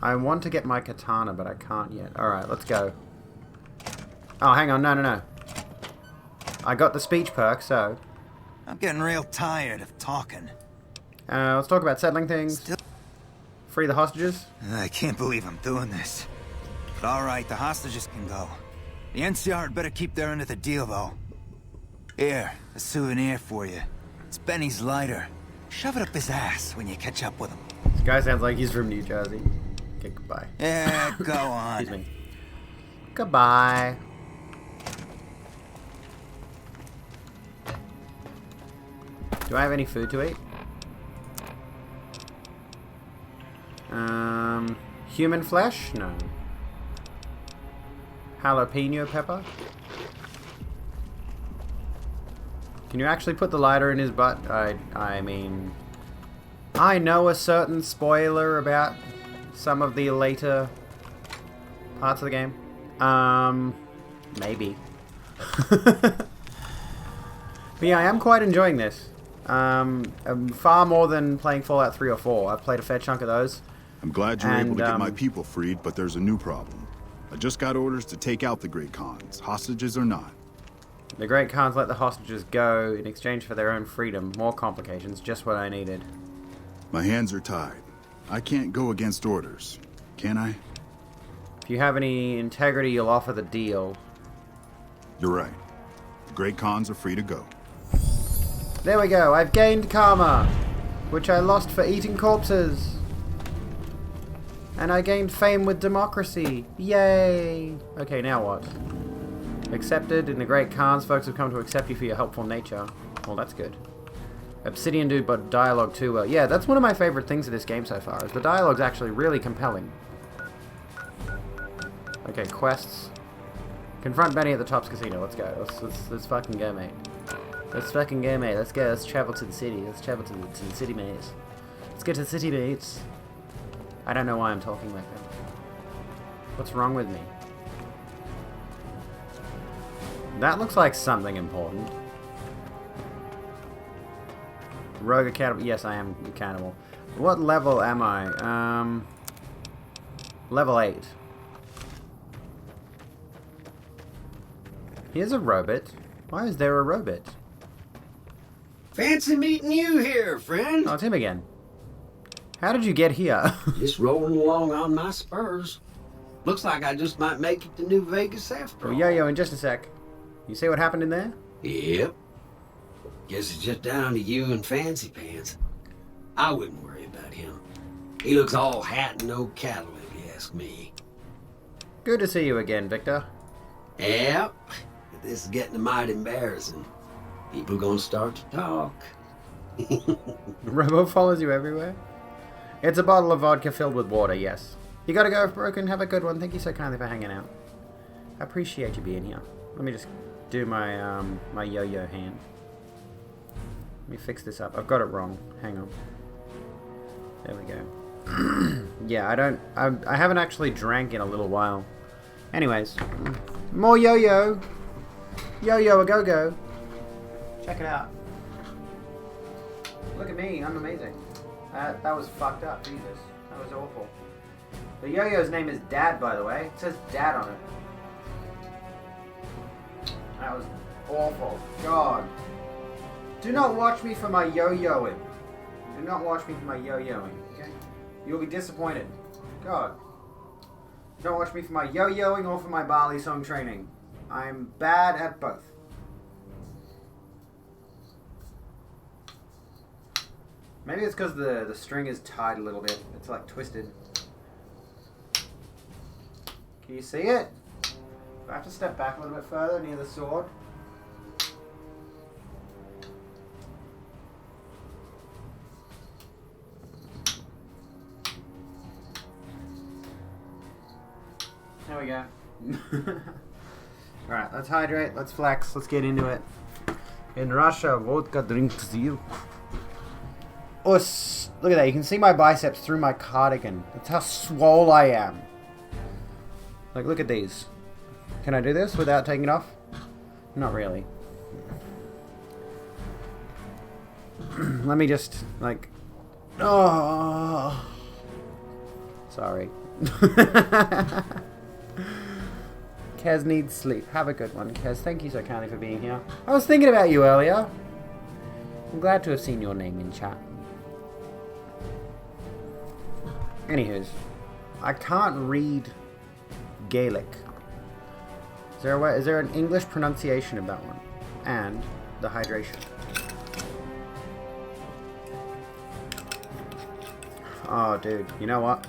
I want to get my katana, but I can't yet. Alright, let's go. Oh, hang on. No. I got the speech perk, so... I'm getting real tired of talking. Let's talk about settling things. Free the hostages. I can't believe I'm doing this. But alright, the hostages can go. The NCR had better keep their end of the deal, though. Here, a souvenir for you. It's Benny's lighter. Shove it up his ass when you catch up with him. This guy sounds like he's from New Jersey. Okay, goodbye. Yeah, go on. Excuse me. Goodbye. Do I have any food to eat? Human flesh? No. Jalapeno pepper? Can you actually put the lighter in his butt? I mean... I know a certain spoiler about some of the later parts of the game. Maybe. But yeah, I am quite enjoying this. Far more than playing Fallout 3 or 4. I've played a fair chunk of those. I'm glad you're able to get my people freed, but there's a new problem. I just got orders to take out the Great Khans, hostages or not. The Great Khans let the hostages go in exchange for their own freedom. More complications, just what I needed. My hands are tied. I can't go against orders, can I? If you have any integrity, you'll offer the deal. You're right. The Great Khans are free to go. There we go, I've gained karma, which I lost for eating corpses. And I gained fame with democracy. Yay! Okay, now what? Accepted in the Great Khans. Folks have come to accept you for your helpful nature. Well, that's good. Obsidian dude, but dialogue too well. Yeah, that's one of my favorite things of this game so far, is the dialogue's actually really compelling. Okay, quests. Confront Benny at the Tops Casino. Let's go. Let's fucking go, mate. Let's fucking go, mate. Let's go. Let's travel to the city. Let's travel to the city, mates. Let's get to the city, mates. I don't know why I'm talking like that. What's wrong with me? That looks like something important. Rogue accountable. Yes, I am accountable. What level am I? Level 8. Here's a robot. Why is there a robot? Fancy meeting you here, friend. Oh, it's him again. How did you get here? Just rolling along on my spurs. Looks like I just might make it to New Vegas after all. Yo, in just a sec. You see what happened in there? Yep. Guess it's just down to you and Fancy Pants. I wouldn't worry about him. He looks all hat and no cattle, if you ask me. Good to see you again, Victor. Yep. This is getting mighty embarrassing. People gonna start to talk. Robo follows you everywhere? It's a bottle of vodka filled with water, yes. You gotta go, Broken. Have a good one. Thank you so kindly for hanging out. I appreciate you being here. Let me just do my my yo-yo hand. Let me fix this up. I've got it wrong. Hang on. There we go. Yeah, I haven't actually drank in a little while. Anyways, more yo-yo. Yo-yo a go-go. Check it out. Look at me, I'm amazing. That was fucked up, Jesus. That was awful. The yo-yo's name is Dad, by the way. It says Dad on it. That was awful. God. Do not watch me for my yo-yoing. Do not watch me for my yo-yoing, okay? You'll be disappointed. God. Don't watch me for my yo-yoing or for my Bali song training. I'm bad at both. Maybe it's because the string is tied a little bit. It's like twisted. Can you see it? Do I have to step back a little bit further near the sword? There we go. Alright, let's hydrate, let's flex, let's get into it. In Russia, vodka drinks you. Us. Look at that, you can see my biceps through my cardigan. That's how swole I am. Like, look at these. Can I do this without taking it off? Not really. Let me just, like... Oh. Sorry. Kez needs sleep. Have a good one, Kez. Thank you so kindly for being here. I was thinking about you earlier. I'm glad to have seen your name in chat. Anywho's, I can't read Gaelic. Is there a way? Is there an English pronunciation of that one? And the hydration. Oh, dude. You know what?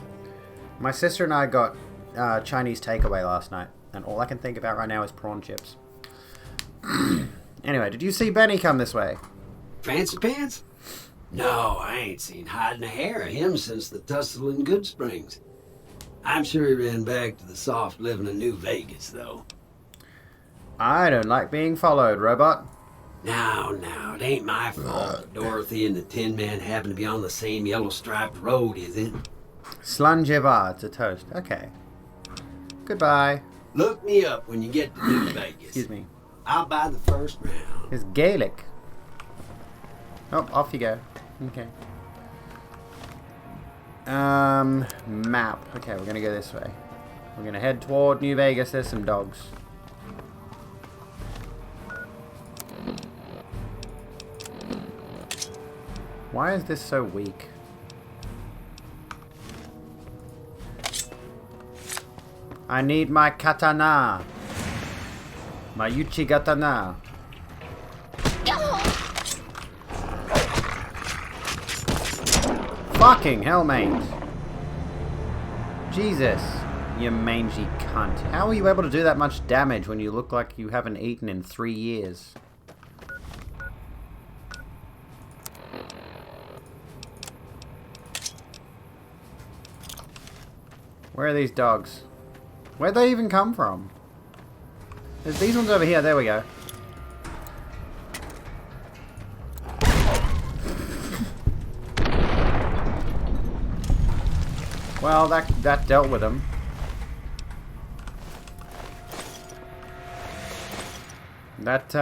My sister and I got Chinese takeaway last night, and all I can think about right now is prawn chips. Anyway, did you see Benny come this way? Fancy Pants? No, I ain't seen hiding a hair of him since the tussle in Good Springs. I'm sure he ran back to the soft living of New Vegas, though. I don't like being followed, robot. Now, it ain't my fault that Dorothy and the Tin Man happen to be on the same yellow-striped road, is it? Slangeva, it's a toast. Okay. Goodbye. Look me up when you get to New Vegas. Excuse me. I'll buy the first round. It's Gaelic. Oh, off you go. Okay. Map. Okay, we're gonna go this way. We're gonna head toward New Vegas. There's some dogs. Why is this so weak? I need my katana. My Uchigatana. Fucking hell, mate. Jesus, you mangy cunt. How are you able to do that much damage when you look like you haven't eaten in 3 years? Where are these dogs? Where'd they even come from? There's these ones over here. There we go. Well, that dealt with them. That,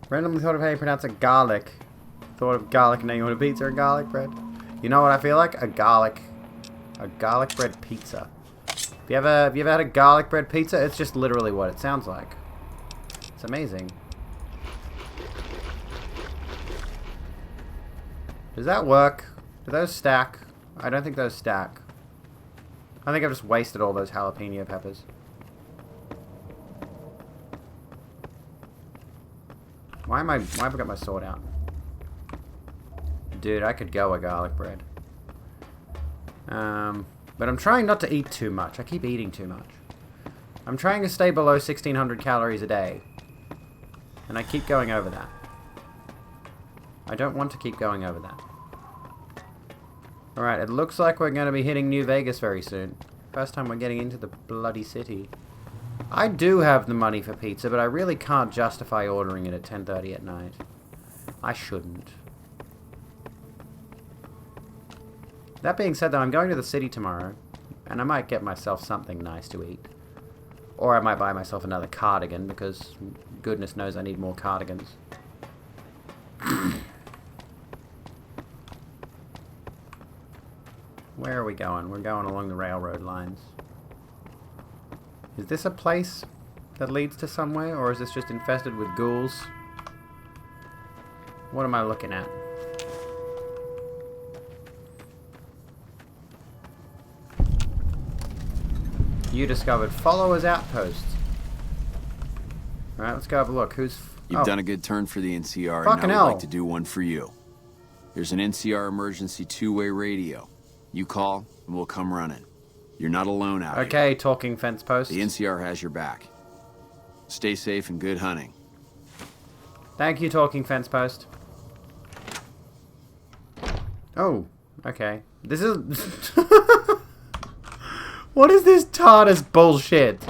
randomly thought of how you pronounce it garlic. Thought of garlic and now you want a pizza or garlic bread? You know what I feel like? A garlic bread pizza. Have you ever had a garlic bread pizza? It's just literally what it sounds like. It's amazing. Does that work? Do those stack? I don't think those stack. I think I've just wasted all those jalapeno peppers. Why have I got my sword out? Dude, I could go a garlic bread. But I'm trying not to eat too much. I keep eating too much. I'm trying to stay below 1,600 calories a day. And I keep going over that. I don't want to keep going over that. Alright, it looks like we're going to be hitting New Vegas very soon. First time we're getting into the bloody city. I do have the money for pizza, but I really can't justify ordering it at 10:30 at night. I shouldn't. That being said, though, I'm going to the city tomorrow, and I might get myself something nice to eat. Or I might buy myself another cardigan, because goodness knows I need more cardigans. Where are we going? We're going along the railroad lines. Is this a place that leads to somewhere, or is this just infested with ghouls? What am I looking at? You discovered followers outposts. Alright, let's go have a look. Who's... You've done a good turn for the NCR, Fucking and now hell. I'd like to do one for you. There's an NCR emergency two-way radio. You call, and we'll come running. You're not alone out here. Okay, talking fence post. The NCR has your back. Stay safe and good hunting. Thank you, talking fence post. Oh, okay. This is... What is this TARDIS bullshit?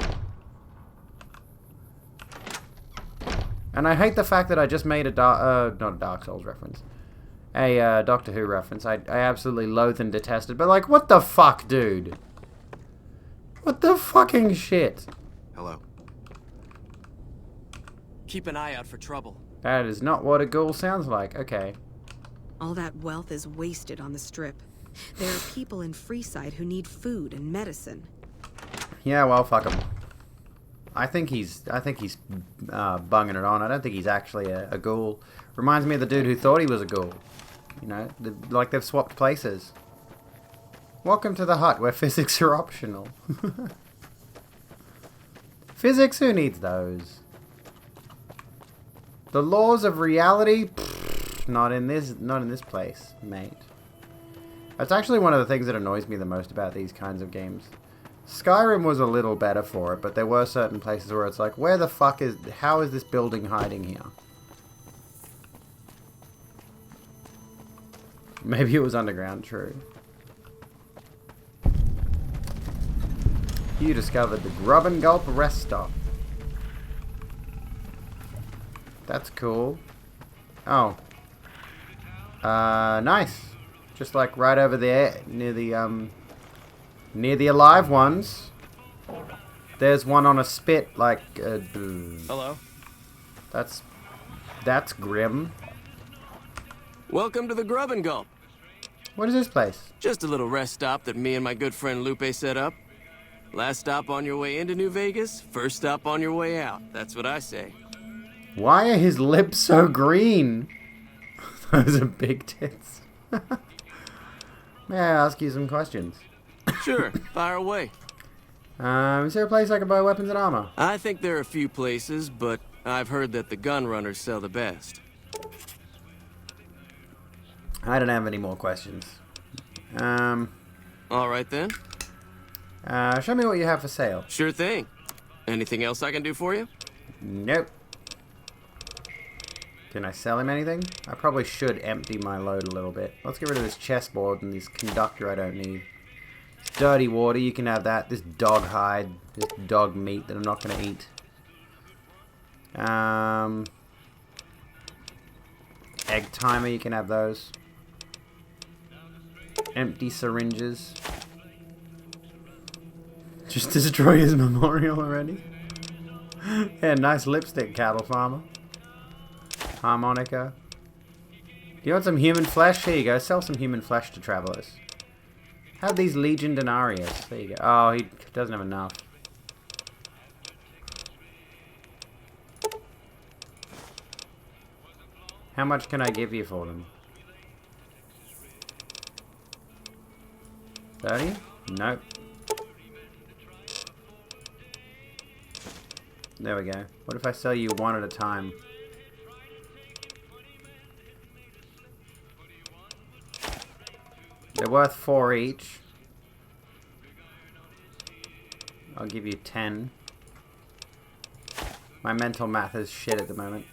And I hate the fact that I just made a not a Dark Souls reference. A Doctor Who reference. I absolutely loathe and detest it. But like, what the fuck, dude? What the fucking shit? Hello. Keep an eye out for trouble. That is not what a ghoul sounds like. Okay. All that wealth is wasted on the Strip. There are people in Freeside who need food and medicine. Yeah, well, fuck him. I think he's bunging it on. I don't think he's actually a ghoul. Reminds me of the dude who thought he was a ghoul. You know, like they've swapped places. Welcome to the hut where physics are optional. Physics? Who needs those? The laws of reality? Pfft, not in this place, mate. That's actually one of the things that annoys me the most about these kinds of games. Skyrim was a little better for it, but there were certain places where it's like, where the fuck is... How is this building hiding here? Maybe it was underground, true. You discovered the Grub and Gulp rest stop. That's cool. Oh. Nice. Just like right over there, near the alive ones. There's one on a spit, like, Hello. That's grim. Welcome to the Grub and Gulp. What is this place? Just a little rest stop that me and my good friend Lupe set up. Last stop on your way into New Vegas, first stop on your way out. That's what I say. Why are his lips so green? Those are big tits. May I ask you some questions? Sure, fire away. Is there a place I can buy weapons and armor? I think there are a few places, but I've heard that the gun runners sell the best. I don't have any more questions. All right then. Show me what you have for sale. Sure thing. Anything else I can do for you? Nope. Can I sell him anything? I probably should empty my load a little bit. Let's get rid of this chessboard and this conductor I don't need. It's dirty water, you can have that. This dog hide, this dog meat that I'm not going to eat. Egg timer, you can have those. Empty syringes. Just destroy his memorial already. Yeah, nice lipstick, cattle farmer. Harmonica. Do you want some human flesh? Here you go. Sell some human flesh to travelers. Have these Legion Denarius. There you go. Oh, he doesn't have enough. How much can I give you for them? 30? Nope. There we go. What if I sell you one at a time? They're worth 4 each. I'll give you 10. My mental math is shit at the moment.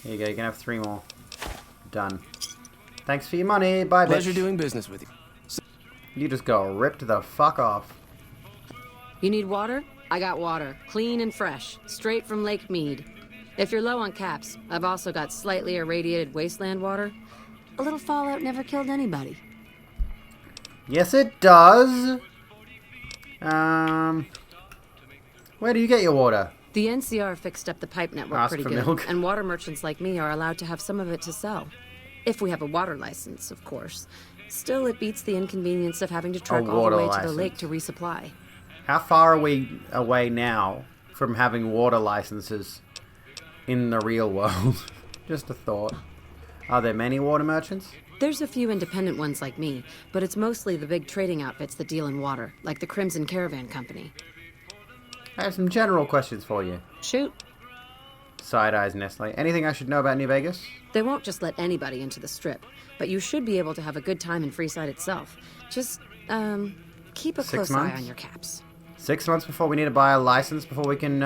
Here you go, you can have 3 more. Done. Thanks for your money, bye bitch. Pleasure doing business with you. You just got ripped the fuck off. You need water? I got water. Clean and fresh. Straight from Lake Mead. If you're low on caps, I've also got slightly irradiated wasteland water. A little fallout never killed anybody. Yes, it does. Where do you get your water? The NCR fixed up the pipe network Ask pretty for good, milk. and water merchants like me are allowed to have some of it to sell. If we have a water license, of course. Still, it beats the inconvenience of having to trek all the way to the lake to resupply. How far are we away now from having water licenses in the real world? Just a thought. Are there many water merchants? There's a few independent ones like me, but it's mostly the big trading outfits that deal in water, like the Crimson Caravan Company. I have some general questions for you. Shoot. Side eyes Nestle. Anything I should know about New Vegas? They won't just let anybody into the strip, but you should be able to have a good time in Freeside itself. Just, keep a 6 close months? eye on your caps. 6 months before we need to buy a license, before we can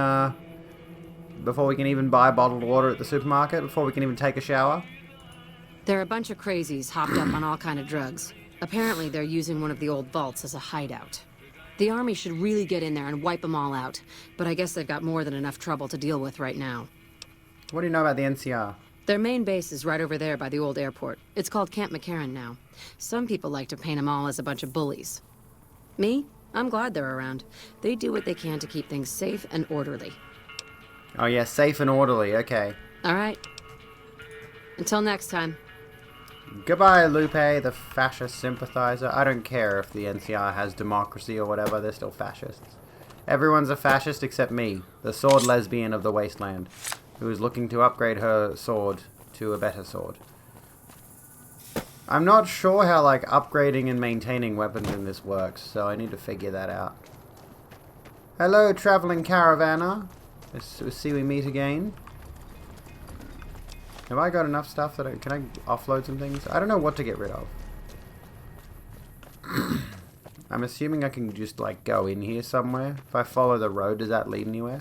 even buy bottled water at the supermarket, before we can even take a shower? There are a bunch of crazies hopped up on all kind of drugs. Apparently, they're using one of the old vaults as a hideout. The army should really get in there and wipe them all out, but I guess they've got more than enough trouble to deal with right now. What do you know about the NCR? Their main base is right over there by the old airport. It's called Camp McCarran now. Some people like to paint them all as a bunch of bullies. Me? I'm glad they're around. They do what they can to keep things safe and orderly. Oh yeah, safe and orderly, okay. All right. Until next time. Goodbye, Lupe, the fascist sympathizer. I don't care if the NCR has democracy or whatever, they're still fascists. Everyone's a fascist except me, the sword lesbian of the wasteland, who is looking to upgrade her sword to a better sword. I'm not sure how, like, upgrading and maintaining weapons in this works, so I need to figure that out. Hello, traveling caravaner. Let's see we meet again. Have I got enough stuff that can I offload some things? I don't know what to get rid of. I'm assuming I can just, like, go in here somewhere. If I follow the road, does that lead anywhere?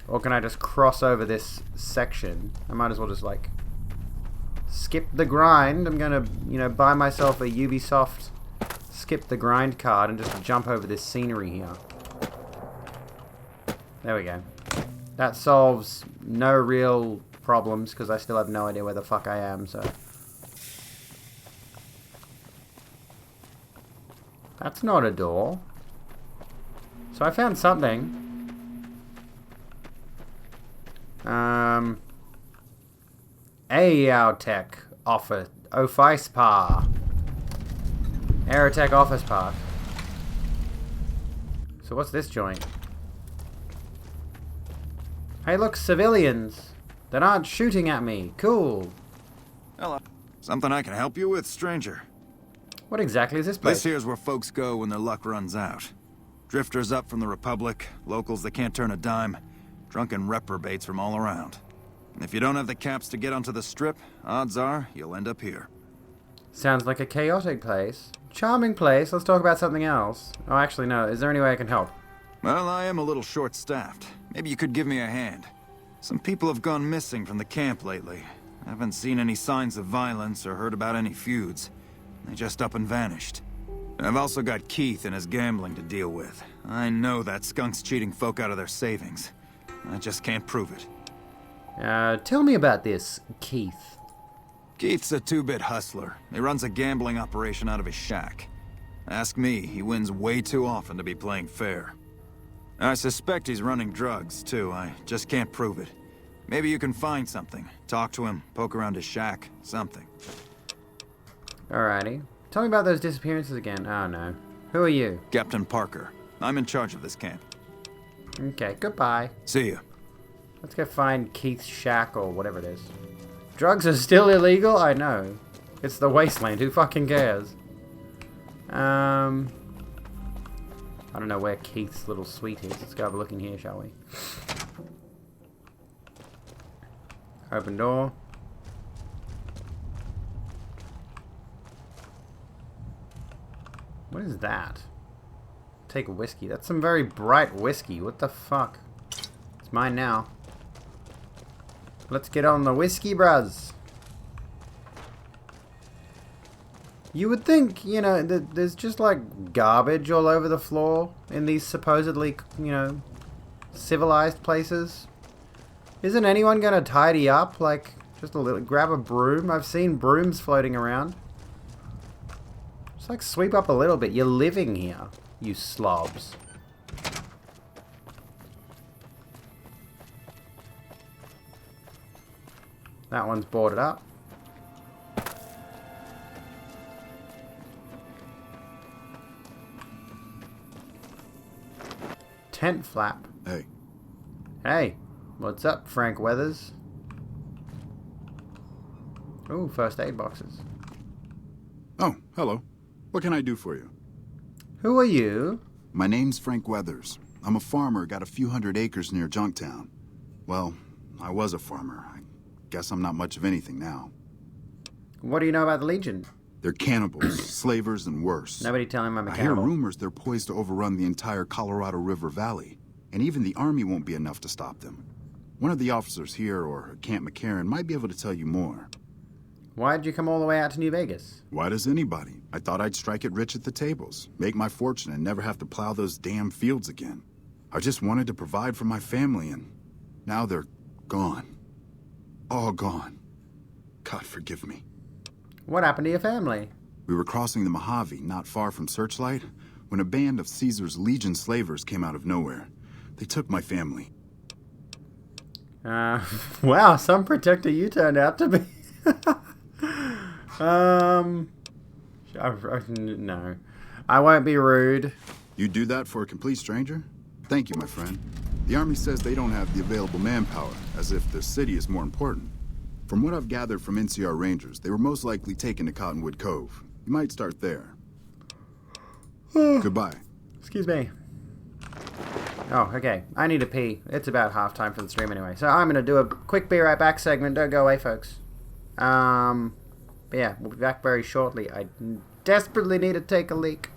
Or can I just cross over this section? I might as well just, like, skip the grind. I'm gonna, you know, buy myself a Ubisoft skip the grind card and just jump over this scenery here. There we go. That solves no real problems, because I still have no idea where the fuck I am, so... That's not a door. So I found something. Aeotech offer Office Par. Aerotech Office Park. So what's this joint? Hey look, civilians that aren't shooting at me. Cool. Hello. Something I can help you with, stranger? What exactly is this place? This here's where folks go when their luck runs out. Drifters up from the Republic, locals that can't turn a dime, drunken reprobates from all around. And if you don't have the caps to get onto the strip, odds are you'll end up here. Sounds like a chaotic place. Charming place. Let's talk about something else. Oh, actually, no. Is there any way I can help? Well, I am a little short-staffed. Maybe you could give me a hand. Some people have gone missing from the camp lately. I haven't seen any signs of violence or heard about any feuds. They just up and vanished. And I've also got Keith and his gambling to deal with. I know that skunk's cheating folk out of their savings. I just can't prove it. Tell me about this, Keith. Keith's a two-bit hustler. He runs a gambling operation out of his shack. Ask me, he wins way too often to be playing fair. I suspect he's running drugs, too. I just can't prove it. Maybe you can find something. Talk to him, poke around his shack, something. Alrighty. Tell me about those disappearances again. Oh, no. Who are you? Captain Parker. I'm in charge of this camp. Okay, goodbye. See ya. Let's go find Keith's shack or whatever it is. Drugs are still illegal? I know. It's the wasteland. Who fucking cares? I don't know where Keith's little suite is. Let's go have a look in here, shall we? Open door. What is that? Take a whiskey. That's some very bright whiskey. What the fuck? It's mine now. Let's get on the whiskey, bruz. You would think, you know, there's just like garbage all over the floor in these supposedly, you know, civilized places. Isn't anyone gonna tidy up? Like, just a little, grab a broom? I've seen brooms floating around. Just like sweep up a little bit. You're living here, you slobs. That one's boarded up. Tent flap. Hey. Hey. What's up, Frank Weathers? Ooh, first aid boxes. Oh, hello. What can I do for you? Who are you? My name's Frank Weathers. I'm a farmer, got a few hundred acres near Junktown. Well, I was a farmer. I guess I'm not much of anything now. What do you know about the Legion? They're cannibals, slavers, and worse. Nobody tell him I'm a I cannibal. hear rumors they're poised to overrun the entire Colorado River Valley, and even the army won't be enough to stop them. One of the officers here, or at Camp McCarran, might be able to tell you more. Why'd you come all the way out to New Vegas? Why does anybody? I thought I'd strike it rich at the tables, make my fortune, and never have to plow those damn fields again. I just wanted to provide for my family, and now they're gone. All gone. God forgive me. What happened to your family? We were crossing the Mojave, not far from Searchlight, when a band of Caesar's Legion slavers came out of nowhere. They took my family. Wow, some protector you turned out to be. No. I won't be rude. You do that for a complete stranger? Thank you, my friend. The Army says they don't have the available manpower, as if the city is more important. From what I've gathered from NCR Rangers, they were most likely taken to Cottonwood Cove. You might start there. Goodbye. Excuse me. Oh, okay. I need to pee. It's about halftime for the stream anyway. So I'm going to do a quick be right back segment. Don't go away, folks. But yeah, we'll be back very shortly. I desperately need to take a leak.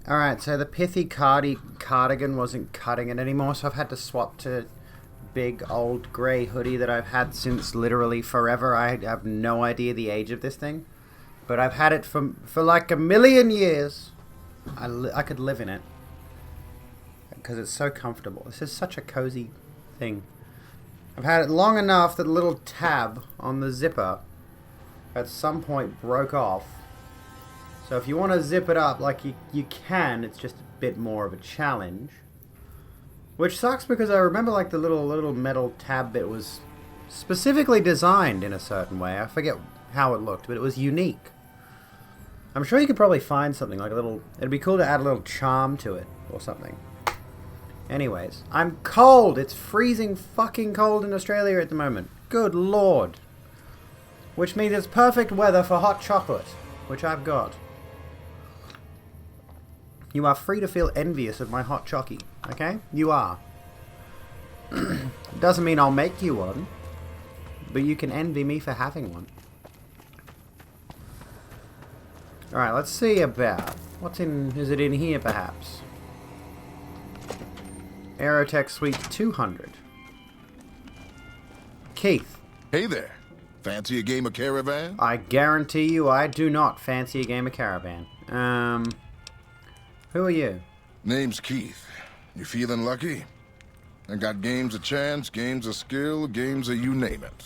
Alright, so the pithy cardigan wasn't cutting it anymore, so I've had to swap to big old grey hoodie that I've had since literally forever. I have no idea the age of this thing, but I've had it for like a million years. I could live in it because it's so comfortable. This is such a cozy thing. I've had it long enough that the little tab on the zipper at some point broke off. So if you want to zip it up, like you can, it's just a bit more of a challenge. Which sucks because I remember like the little metal tab bit was specifically designed in a certain way. I forget how it looked, but it was unique. I'm sure you could probably find something like a little... It'd be cool to add a little charm to it or something. Anyways, I'm cold. It's freezing fucking cold in Australia at the moment. Good lord. Which means it's perfect weather for hot chocolate, which I've got. You are free to feel envious of my hot chocky, okay? You are. Doesn't mean I'll make you one, but you can envy me for having one. Alright, let's see about... What's in... Is it in here, perhaps? Aerotech Suite 200. Keith. Hey there. Fancy a game of Caravan? I guarantee you I do not fancy a game of Caravan. Who are you? Name's Keith. You feeling lucky? I got games of chance, games of skill, games of you name it.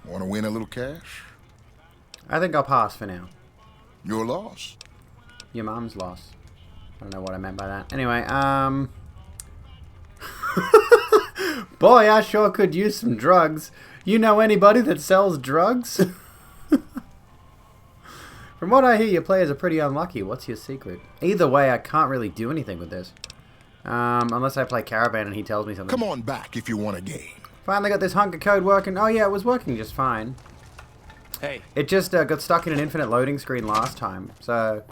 Want to win a little cash? I think I'll pass for now. Your loss. Your mum's loss. I don't know what I meant by that. Anyway, boy, I sure could use some drugs. You know anybody that sells drugs? From what I hear, your players are pretty unlucky. What's your secret? Either way, I can't really do anything with this. Unless I play Caravan and he tells me something. Come on back if you want a game. Finally got this hunker code working. Oh yeah, it was working just fine. Hey. It just got stuck in an infinite loading screen last time. So,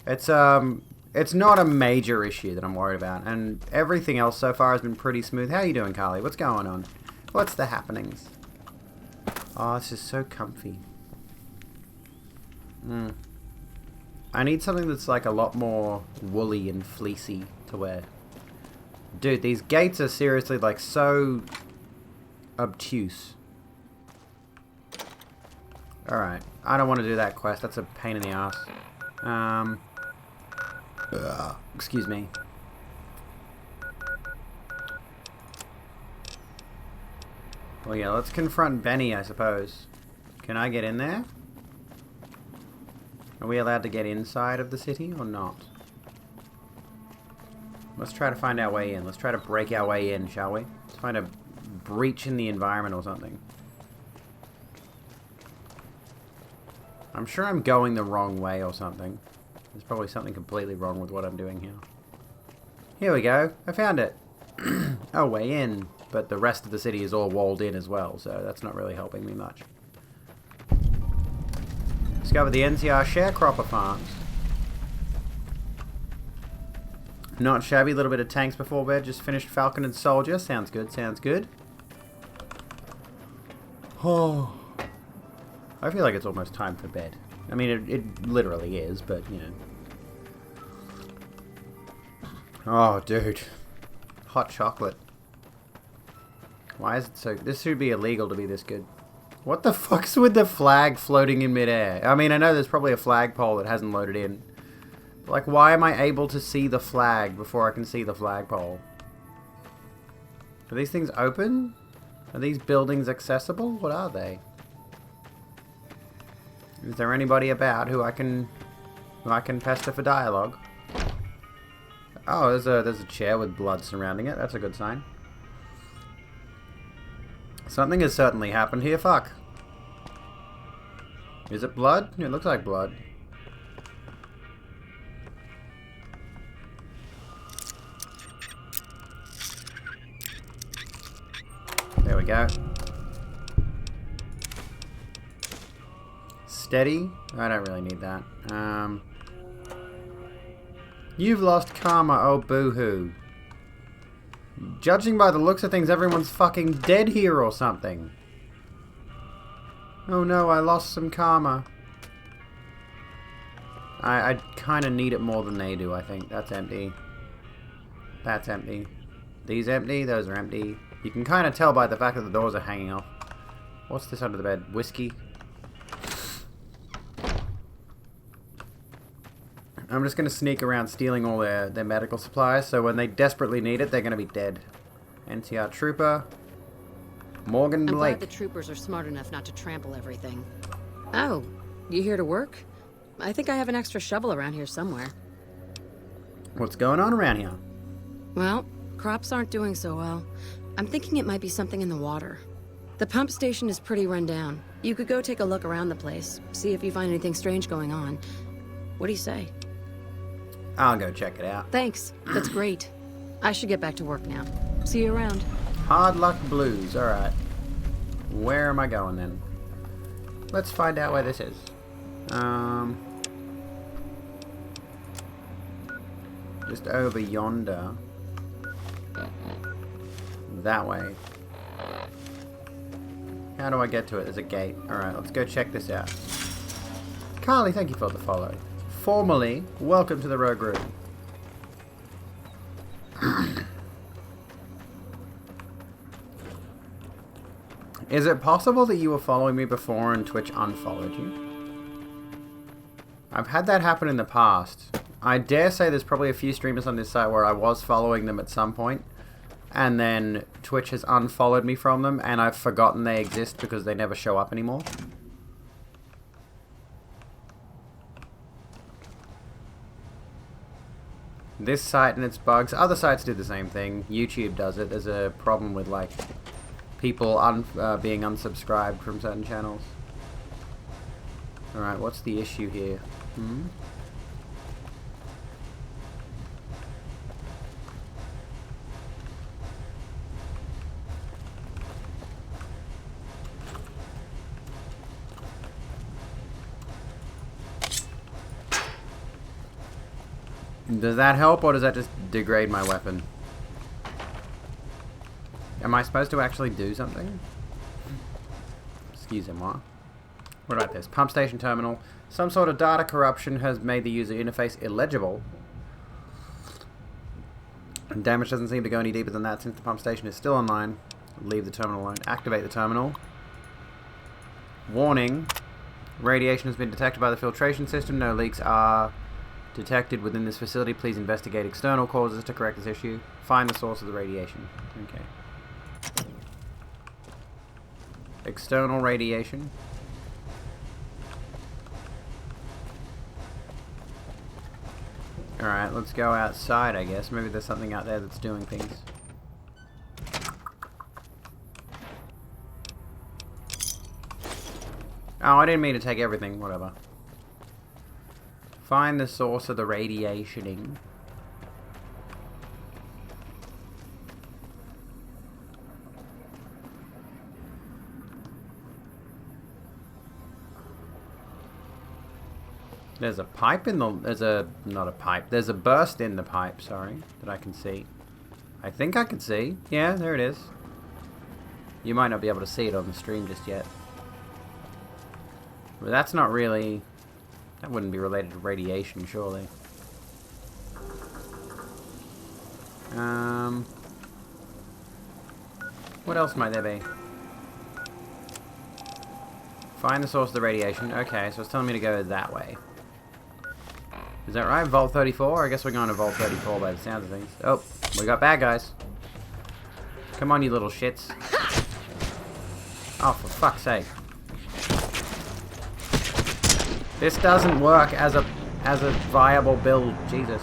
it's not a major issue that I'm worried about. And everything else so far has been pretty smooth. How you doing, Carly? What's going on? What's the happenings? Oh, this is so comfy. I need something that's like a lot more woolly and fleecy to wear. Dude, these gates are seriously like so obtuse. Alright, I don't want to do that quest. That's a pain in the ass. Excuse me. Well, yeah, let's confront Benny, I suppose. Can I get in there? Are we allowed to get inside of the city or not? Let's try to find our way in. Let's try to break our way in, shall we? Let's find a breach in the environment or something. I'm sure I'm going the wrong way or something. There's probably something completely wrong with what I'm doing here. Here we go. I found it. Oh, way in. But the rest of the city is all walled in as well, so that's not really helping me much. Discover the NCR sharecropper farms. Not shabby, little bit of tanks before bed. Just finished Falcon and Soldier. Sounds good, sounds good. Oh. I feel like it's almost time for bed. I mean, it literally is, but, you know. Oh, dude. Hot chocolate. Why is it so... This should be illegal to be this good. What the fuck's with the flag floating in midair? I mean, I know there's probably a flagpole that hasn't loaded in. But like, why am I able to see the flag before I can see the flagpole? Are these things open? Are these buildings accessible? What are they? Is there anybody about who I can pester for dialogue? Oh, there's a chair with blood surrounding it. That's a good sign. Something has certainly happened here. Fuck. Is it blood? It looks like blood. There we go. Steady? I don't really need that. You've lost karma, oh boo-hoo. Judging by the looks of things, everyone's fucking dead here or something. Oh no, I lost some karma. I kind of need it more than they do, I think. That's empty. That's empty. These empty, those are empty. You can kind of tell by the fact that the doors are hanging off. What's this under the bed? Whiskey? I'm just going to sneak around stealing all their medical supplies, so when they desperately need it, they're going to be dead. NCR Trooper. Morgan Blake. I'm glad the troopers are smart enough not to trample everything. Oh, you here to work? I think I have an extra shovel around here somewhere. What's going on around here? Well, crops aren't doing so well. I'm thinking it might be something in the water. The pump station is pretty run down. You could go take a look around the place, see if you find anything strange going on. What do you say? I'll go check it out. Thanks. That's great. I should get back to work now. See you around. Hard Luck Blues. Alright. Where am I going then? Let's find out where this is. Just over yonder. That way. How do I get to it? There's a gate. Alright, let's go check this out. Carly, thank you for the follow. Formally, welcome to the Rogue Room. Is it possible that you were following me before and Twitch unfollowed you? I've had that happen in the past. I dare say there's probably a few streamers on this site where I was following them at some point, and then Twitch has unfollowed me from them, and I've forgotten they exist because they never show up anymore. This site and its bugs. Other sites do the same thing. YouTube does it. There's a problem with, like, people being unsubscribed from certain channels. Alright, what's the issue here? Does that help, or does that just degrade my weapon? Am I supposed to actually do something? Excusez-moi. What about this? Pump station terminal. Some sort of data corruption has made the user interface illegible. And damage doesn't seem to go any deeper than that since the pump station is still online. Leave the terminal alone. Activate the terminal. Warning. Radiation has been detected by the filtration system. No leaks are detected within this facility. Please investigate external causes to correct this issue. Find the source of the radiation. Okay. External radiation. Alright, let's go outside, I guess. Maybe there's something out there that's doing things. Oh, I didn't mean to take everything. Whatever. Find the source of the radiationing. There's a pipe in the... not a pipe. There's a burst in the pipe, sorry, that I can see. I think I can see. Yeah, there it is. You might not be able to see it on the stream just yet. But that's not really... That wouldn't be related to radiation, surely. What else might there be? Find the source of the radiation. Okay, so it's telling me to go that way. Is that right? Vault 34? I guess we're going to Vault 34 by the sounds of things. Oh, we got bad guys. Come on, you little shits. Oh, for fuck's sake. This doesn't work as a viable build. Jesus.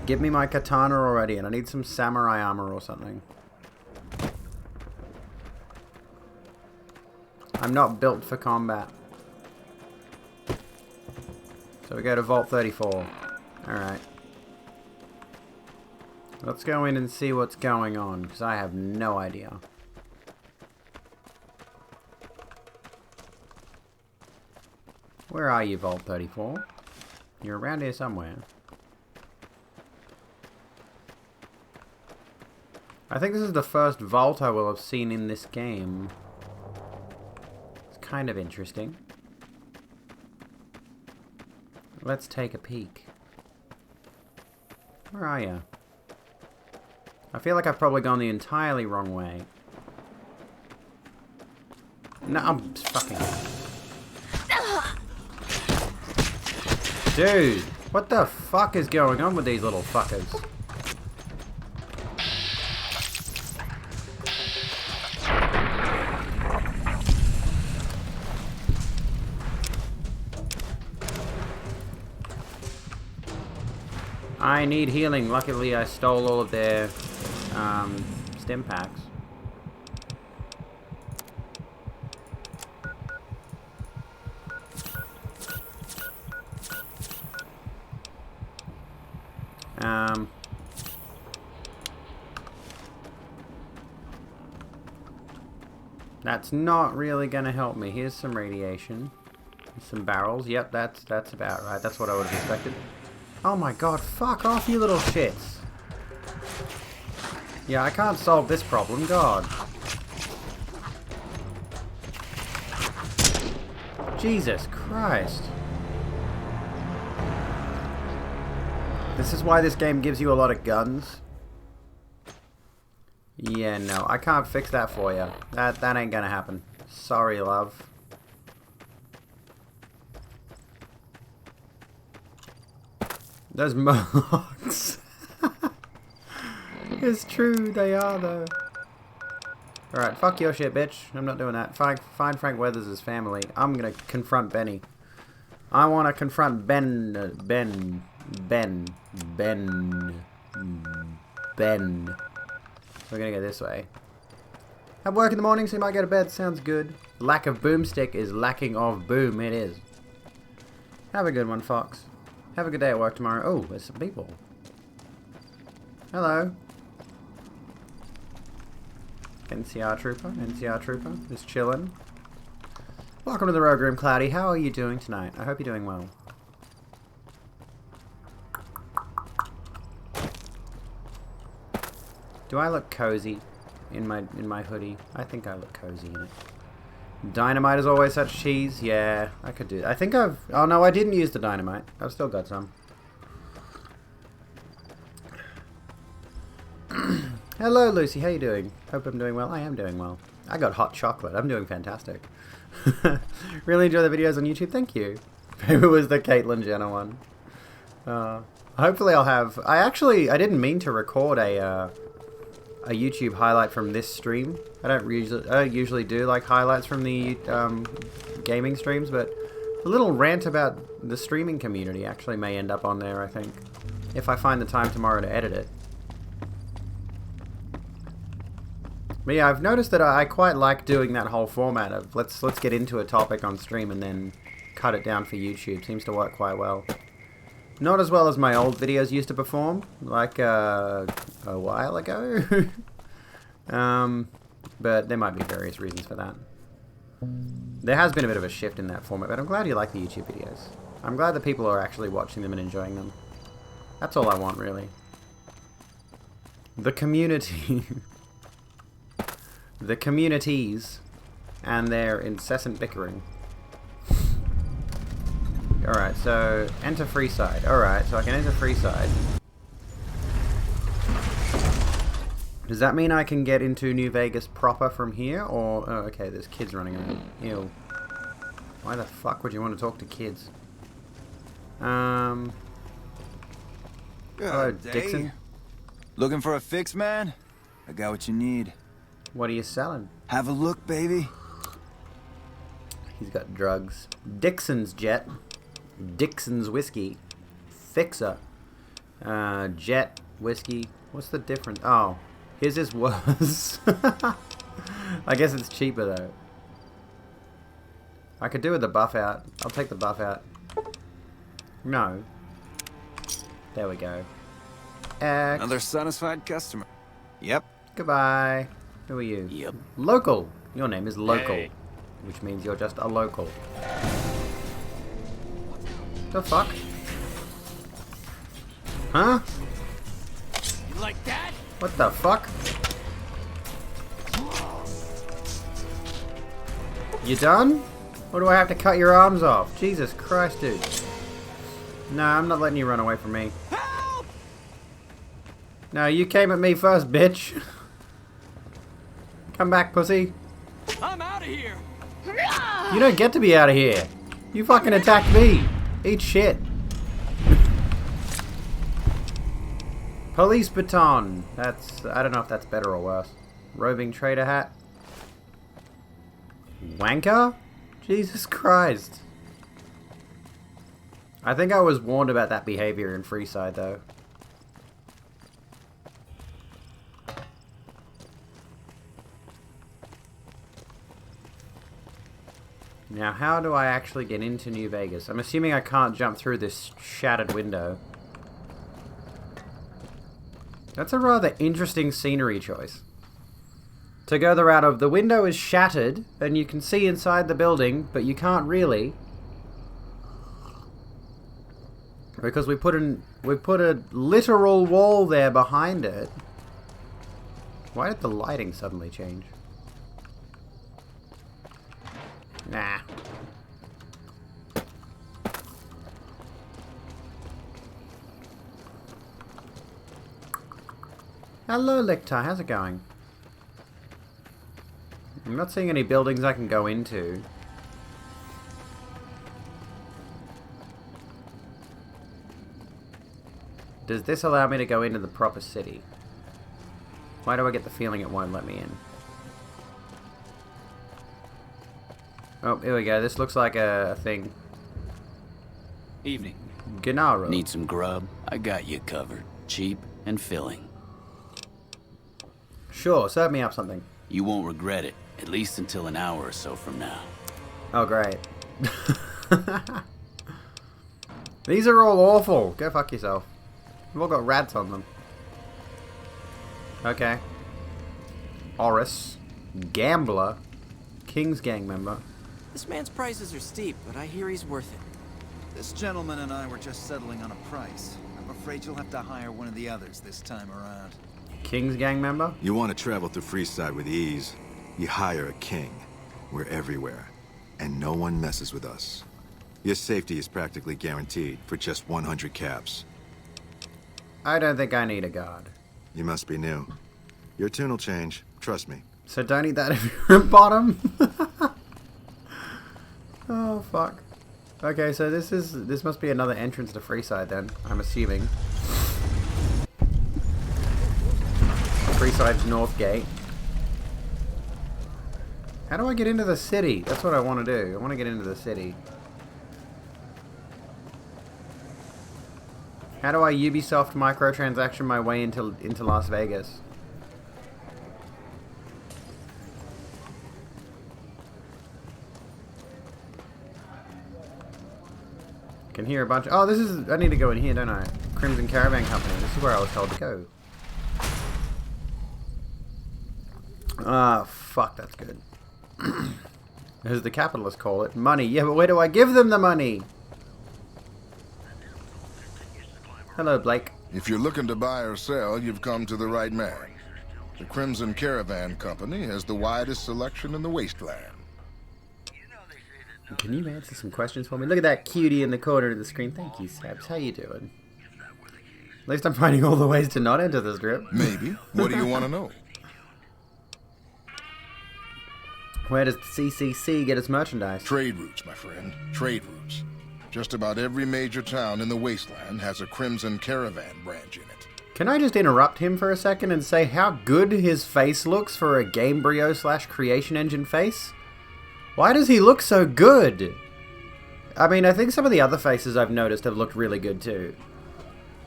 Give me my katana already, and I need some samurai armor or something. I'm not built for combat. So we go to Vault 34. Alright. Let's go in and see what's going on, because I have no idea. Where are you, Vault 34? You're around here somewhere. I think this is the first vault I will have seen in this game. It's kind of interesting. Let's take a peek. Where are you? I feel like I've probably gone the entirely wrong way. No, I'm fucking... Dude, what the fuck is going on with these little fuckers? I need healing. Luckily, I stole all of their stim packs. That's not really gonna help me. Here's some radiation. Some barrels. Yep, that's about right. That's what I would have expected. Oh my god, fuck off, you little shits. Yeah, I can't solve this problem, god. Jesus Christ. This is why this game gives you a lot of guns. Yeah, no, I can't fix that for you. That ain't gonna happen. Sorry, love. Those mohawks. It's true, they are though. Alright, fuck your shit, bitch. I'm not doing that. Find Frank Weathers' family. I'm gonna confront Benny. I wanna confront Ben. We're gonna go this way. Have work in the morning, so you might go to bed. Sounds good. Lack of boomstick is lacking of boom. It is. Have a good one, Fox. Have a good day at work tomorrow. Oh, there's some people. Hello. NCR Trooper. Just chilling. Welcome to the Rogue Room, Cloudy. How are you doing tonight? I hope you're doing well. Do I look cozy in my hoodie? I think I look cozy in it. Dynamite is always such cheese. Yeah, I could do that. I think I've... Oh no, I didn't use the dynamite. I've still got some. Hello, Lucy. How you doing? Hope I'm doing well. I am doing well. I got hot chocolate. I'm doing fantastic. Really enjoy the videos on YouTube. Thank you. Maybe it was the Caitlyn Jenner one. Hopefully I'll have... I didn't mean to record a YouTube highlight from this stream. I don't usually do like highlights from the gaming streams, but a little rant about the streaming community actually may end up on there, I think, if I find the time tomorrow to edit it. But yeah, I've noticed that I quite like doing that whole format of let's get into a topic on stream and then cut it down for YouTube. Seems to work quite well. Not as well as my old videos used to perform, like a while ago. But there might be various reasons for that. There has been a bit of a shift in that format, but I'm glad you like the YouTube videos. I'm glad that people are actually watching them and enjoying them. That's all I want, really. The community. The communities and their incessant bickering. Alright, so enter Freeside. Alright, so I can enter Freeside. Does that mean I can get into New Vegas proper from here? Or... Oh, okay, there's kids running around. Ew. Why the fuck would you want to talk to kids? Hello, Dixon. Looking for a fix, man? I got what you need. What are you selling? Have a look, baby. He's got drugs. Dixon's Jet. Dixon's Whiskey. Fixer. Jet Whiskey. What's the difference? Oh. His is worse. I guess it's cheaper, though. I could do with the buff out. I'll take the buff out. No. There we go. Another satisfied customer. Yep. Goodbye. Who are you? Yep. Local. Your name is Local. Hey. Which means you're just a local. The fuck? Huh? You like that? What the fuck? You done? Or do I have to cut your arms off? Jesus Christ, dude. No, I'm not letting you run away from me. Help! No, you came at me first, bitch. Come back, pussy. I'm out of here. You don't get to be out of here. You fucking attacked me. Eat shit. Police baton. That's... I don't know if that's better or worse. Roving trader hat. Wanker? Jesus Christ. I think I was warned about that behavior in Freeside, though. Now, how do I actually get into New Vegas? I'm assuming I can't jump through this shattered window. That's a rather interesting scenery choice. To go the route of the window is shattered, and you can see inside the building, but you can't really. Because we put a literal wall there behind it. Why did the lighting suddenly change? Nah. Hello, Lictor. How's it going? I'm not seeing any buildings I can go into. Does this allow me to go into the proper city? Why do I get the feeling it won't let me in? Oh, here we go. This looks like a thing. Evening. Gennaro. Need some grub? I got you covered. Cheap and filling. Sure, serve me up something. You won't regret it, at least until an hour or so from now. Oh, great. These are all awful. Go fuck yourself. They've all got rats on them. Okay. Oris. Gambler. King's gang member. This man's prices are steep, but I hear he's worth it. This gentleman and I were just settling on a price. I'm afraid you'll have to hire one of the others this time around. King's gang member? You want to travel through Freeside with ease, you hire a king. We're everywhere, and no one messes with us. Your safety is practically guaranteed for just 100 caps. I don't think I need a guard. You must be new. Your tune will change, trust me. So don't eat that if you're at bottom. Oh, fuck. Okay, so this must be another entrance to Freeside then, I'm assuming. Freeside's north gate. How do I get into the city? That's what I want to do. I want to get into the city. How do I Ubisoft microtransaction my way into Las Vegas? I can hear a bunch of... Oh, this is... I need to go in here, don't I? Crimson Caravan Company. This is where I was told to go. Ah, fuck, that's good. As the capitalists call it, money. Yeah, but where do I give them the money? Hello, Blake. If you're looking to buy or sell, you've come to the right man. The Crimson Caravan Company has the widest selection in the wasteland. Can you answer some questions for me? Look at that cutie in the corner of the screen. Thank you, Sabs. How you doing? At least I'm finding all the ways to not enter the strip. Maybe. What do you want to know? Where does the CCC get its merchandise? Trade routes, my friend. Trade routes. Just about every major town in the wasteland has a Crimson Caravan branch in it. Can I just interrupt him for a second and say how good his face looks for a Gamebryo / Creation Engine face? Why does he look so good? I mean, I think some of the other faces I've noticed have looked really good too.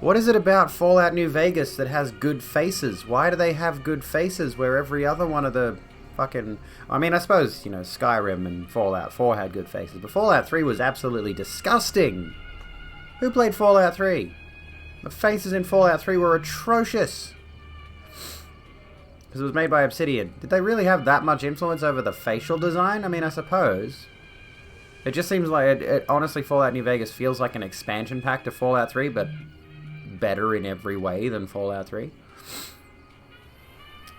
What is it about Fallout New Vegas that has good faces? Why do they have good faces where every other one of the fucking... I mean, I suppose, you know, Skyrim and Fallout 4 had good faces, but Fallout 3 was absolutely disgusting. Who played Fallout 3? The faces in Fallout 3 were atrocious. Because it was made by Obsidian. Did they really have that much influence over the facial design? I mean, I suppose. It just seems like, honestly, Fallout New Vegas feels like an expansion pack to Fallout 3, but better in every way than Fallout 3.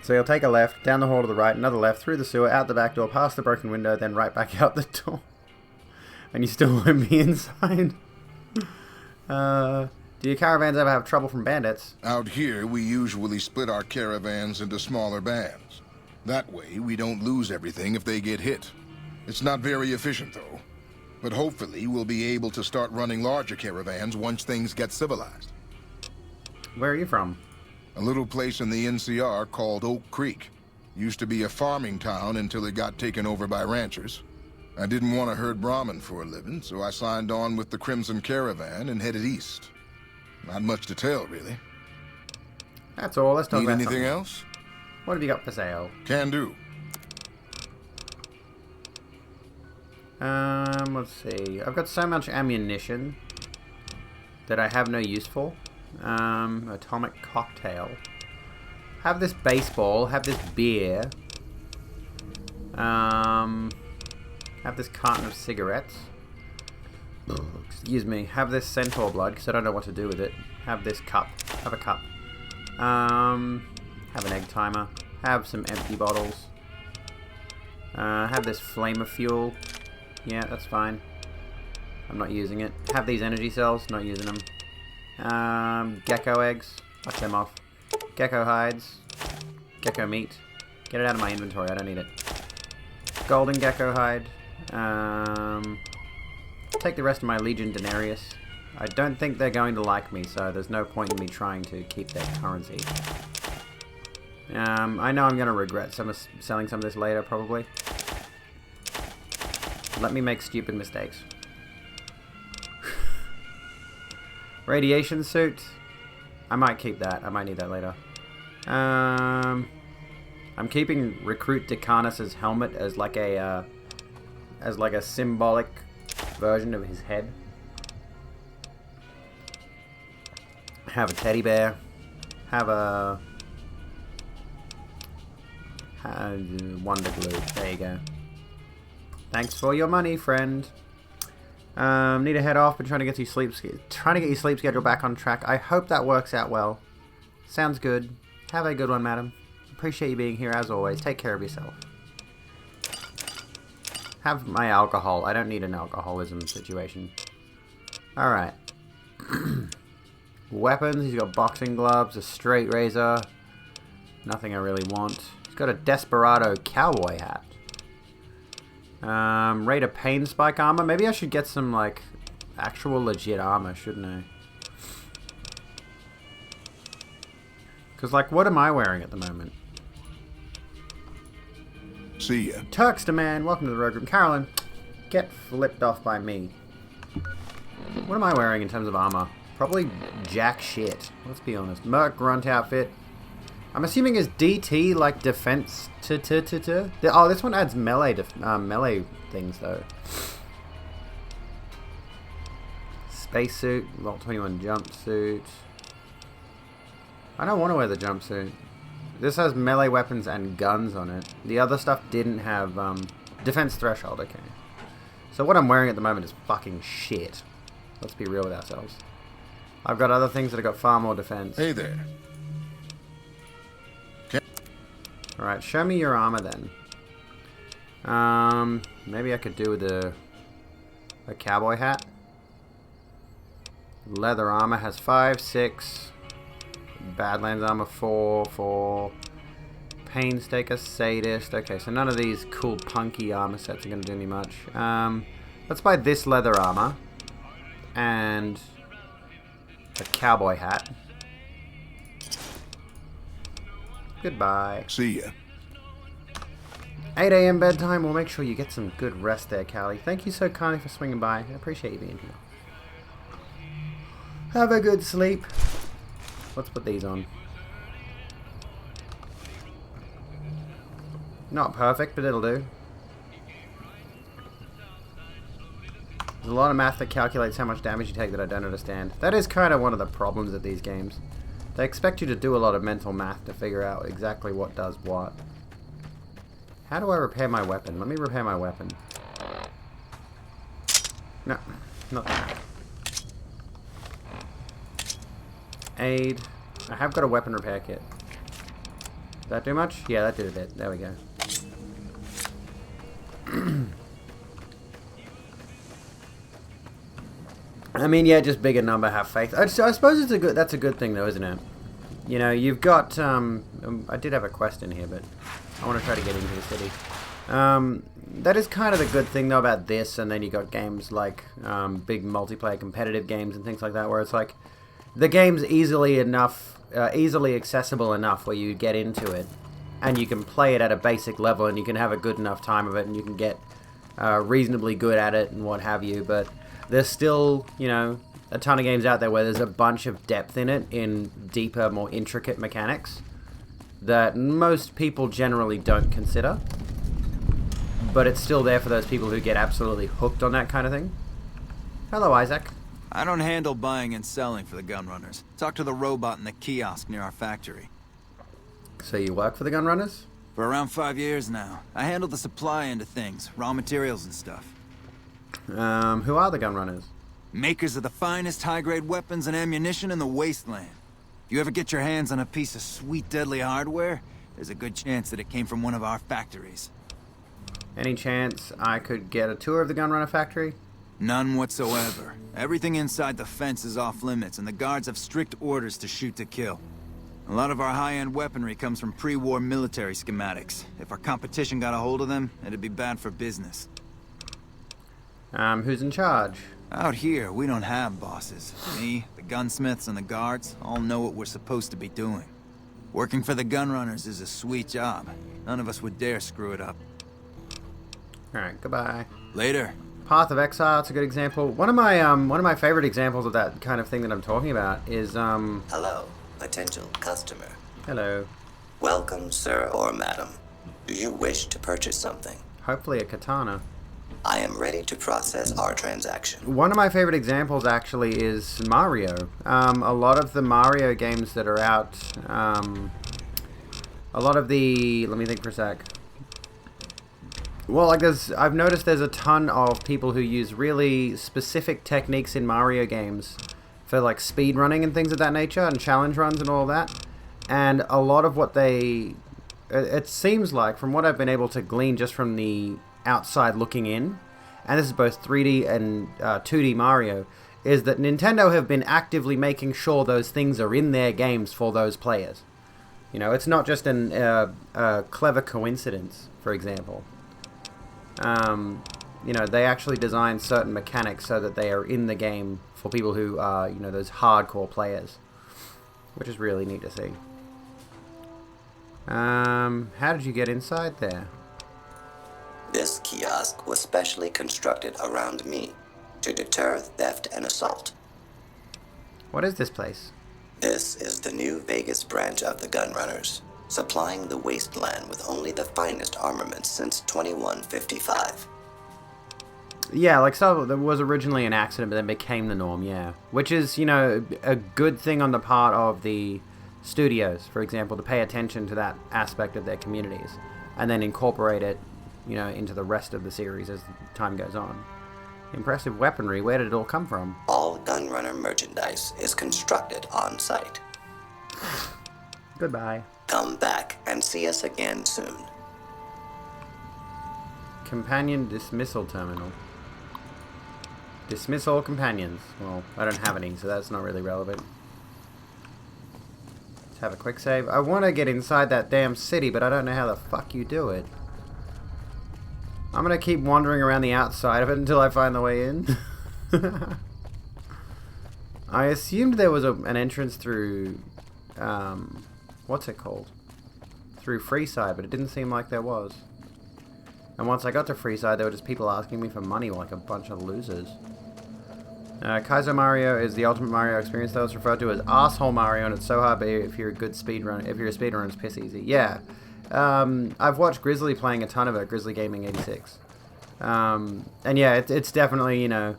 So you'll take a left, down the hall to the right, another left, through the sewer, out the back door, past the broken window, then right back out the door. And you still won't be inside. Do your caravans ever have trouble from bandits? Out here, we usually split our caravans into smaller bands. That way, we don't lose everything if they get hit. It's not very efficient, though. But hopefully, we'll be able to start running larger caravans once things get civilized. Where are you from? A little place in the NCR called Oak Creek. Used to be a farming town until it got taken over by ranchers. I didn't want to herd Brahmin for a living, so I signed on with the Crimson Caravan and headed east. Not much to tell, really. That's all. Let's talk Need about anything something. else? What have you got for sale? Can do. Let's see. I've got so much ammunition that I have no use for. Atomic cocktail. Have this baseball. Have this beer. Have this carton of cigarettes. Excuse me. Have this centaur blood because I don't know what to do with it. Have this cup. Have a cup. Have an egg timer. Have some empty bottles. Have this flame of fuel. Yeah, that's fine. I'm not using it. Have these energy cells. Not using them. Gecko eggs. Fuck them off. Gecko hides. Gecko meat. Get it out of my inventory. I don't need it. Golden gecko hide. Take the rest of my Legion Denarius. I don't think they're going to like me, so there's no point in me trying to keep their currency. I know I'm going to regret selling some of this later, probably. Let me make stupid mistakes. Radiation suit. I might keep that. I might need that later. I'm keeping Recruit Decanus's helmet as like a symbolic version of his head. Have a teddy bear. Have a Wonder Glue. There you go. Thanks for your money, friend. Need to head off, but trying to get your sleep schedule back on track. I hope that works out well. Sounds good. Have a good one, madam. Appreciate you being here as always. Take care of yourself. Have my alcohol. I don't need an alcoholism situation. Alright. Weapons. He's got boxing gloves, a straight razor. Nothing I really want. He's got a Desperado cowboy hat. Raider pain spike armor. Maybe I should get some, like, actual legit armor, shouldn't I? Because, like, what am I wearing at the moment? See ya. Turkster man, welcome to the Rogue Room. Carolyn, get flipped off by me. What am I wearing in terms of armor? Probably jack shit. Let's be honest. Merc grunt outfit. I'm assuming is DT like defense Oh, this one adds melee melee things though. Spacesuit, Vault 21 jumpsuit. I don't want to wear the jumpsuit. This has melee weapons and guns on it. The other stuff didn't have defense threshold. Okay. So what I'm wearing at the moment is fucking shit. Let's be real with ourselves. I've got other things that have got far more defense. Hey there. Alright, show me your armor then. Maybe I could do with a cowboy hat. Leather armor has 5, 6. Badlands armor 4. Painstaker, Sadist. Okay, so none of these cool punky armor sets are going to do me much. Let's buy this leather armor. And a cowboy hat. Goodbye. See ya. 8 a.m. bedtime. We'll make sure you get some good rest there, Callie. Thank you so kindly for swinging by. I appreciate you being here. Have a good sleep. Let's put these on. Not perfect, but it'll do. There's a lot of math that calculates how much damage you take that I don't understand. That is kind of one of the problems of these games. They expect you to do a lot of mental math to figure out exactly what does what. How do I repair my weapon? Let me repair my weapon. No, not that. Aid. I have got a weapon repair kit. Did that do much? Yeah, that did a bit. There we go. I mean, yeah, just bigger number, have faith. I suppose that's a good thing, though, isn't it? You know, you've got, I did have a quest in here, but I want to try to get into the city. That is kind of the good thing, though, about this, and then you got games like, big multiplayer competitive games and things like that, where it's like, the game's easily accessible enough where you get into it, and you can play it at a basic level, and you can have a good enough time of it, and you can get, reasonably good at it, and what have you, but there's still, you know, a ton of games out there where there's a bunch of depth in it, in deeper, more intricate mechanics, that most people generally don't consider. But it's still there for those people who get absolutely hooked on that kind of thing. Hello, Isaac. I don't handle buying and selling for the gunrunners. Talk to the robot in the kiosk near our factory. So you work for the gunrunners? For around 5 years now. I handle the supply end of things, raw materials and stuff. Who are the gunrunners? Makers of the finest high-grade weapons and ammunition in the wasteland. If you ever get your hands on a piece of sweet, deadly hardware, there's a good chance that it came from one of our factories. Any chance I could get a tour of the gunrunner factory? None whatsoever. Everything inside the fence is off limits, and the guards have strict orders to shoot to kill. A lot of our high-end weaponry comes from pre-war military schematics. If our competition got a hold of them, it'd be bad for business. Who's in charge? Out here, we don't have bosses. Me, the gunsmiths, and the guards all know what we're supposed to be doing. Working for the gunrunners is a sweet job. None of us would dare screw it up. Alright, goodbye. Later. Path of Exile, it's a good example. One of my favorite examples of that kind of thing that I'm talking about is Hello, potential customer. Hello. Welcome, sir or madam. Do you wish to purchase something? Hopefully a katana. I am ready to process our transaction. One of my favorite examples actually is Mario. A lot of the Mario games that are out, a lot of the, let me think for a sec. Well, like I've noticed there's a ton of people who use really specific techniques in Mario games for like speed running and things of that nature, and challenge runs and all that. And a lot of what it seems like, from what I've been able to glean just from the outside looking in, and this is both 3D and 2D Mario, is that Nintendo have been actively making sure those things are in their games for those players. You know, it's not just a clever coincidence, for example. You know, they actually design certain mechanics so that they are in the game for people who are, you know, those hardcore players, which is really neat to see. How did you get inside there? This kiosk was specially constructed around me to deter theft and assault. What is this place? This is the new Vegas branch of the Gunrunners, supplying the wasteland with only the finest armaments since 2155. Yeah, like, so there was originally an accident, but then became the norm, yeah. Which is, you know, a good thing on the part of the studios, for example, to pay attention to that aspect of their communities, and then incorporate it, you know, into the rest of the series as time goes on. Impressive weaponry, where did it all come from? All Gunrunner merchandise is constructed on site. Goodbye. Come back and see us again soon. Companion dismissal terminal. Dismiss all companions. Well, I don't have any, so that's not really relevant. Let's have a quick save. I want to get inside that damn city, but I don't know how the fuck you do it. I'm going to keep wandering around the outside of it until I find the way in. I assumed there was an entrance through... what's it called? Through Freeside, but it didn't seem like there was. And once I got to Freeside, there were just people asking me for money like a bunch of losers. Kaizo Mario is the ultimate Mario experience that was referred to as asshole Mario, and it's so hard, but if you're a good speedrunner, if you're a speedrunner, it's piss easy. Yeah. I've watched Grizzly playing a ton of it, Grizzly Gaming 86. And yeah, it's definitely, you know,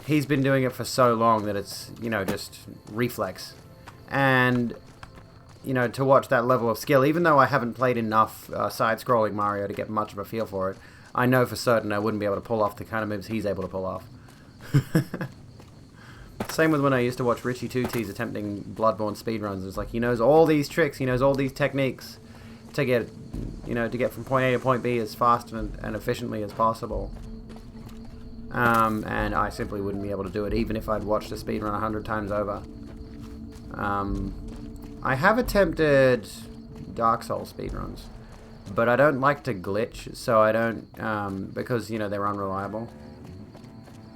he's been doing it for so long that it's, you know, just reflex. And, you know, to watch that level of skill, even though I haven't played enough side-scrolling Mario to get much of a feel for it, I know for certain I wouldn't be able to pull off the kind of moves he's able to pull off. Same with when I used to watch Richie Tooties attempting Bloodborne speedruns. It's like, he knows all these tricks, he knows all these techniques to get, you know, to get from point A to point B as fast and efficiently as possible. and I simply wouldn't be able to do it, even if I'd watched a speedrun 100 times over. I have attempted Dark Souls speedruns, but I don't like to glitch, so I don't, because, you know, they're unreliable.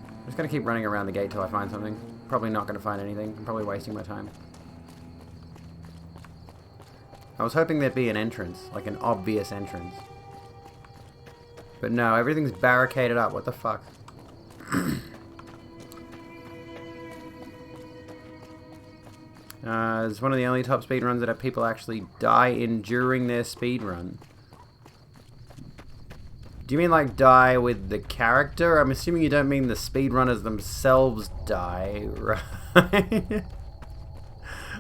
I'm just going to keep running around the gate till I find something. Probably not going to find anything. I'm probably wasting my time. I was hoping there'd be an entrance, like an obvious entrance. But no, everything's barricaded up. What the fuck? It's one of the only top speedruns that have people actually die in during their speedrun. Do you mean like die with the character? I'm assuming you don't mean the speedrunners themselves die, right?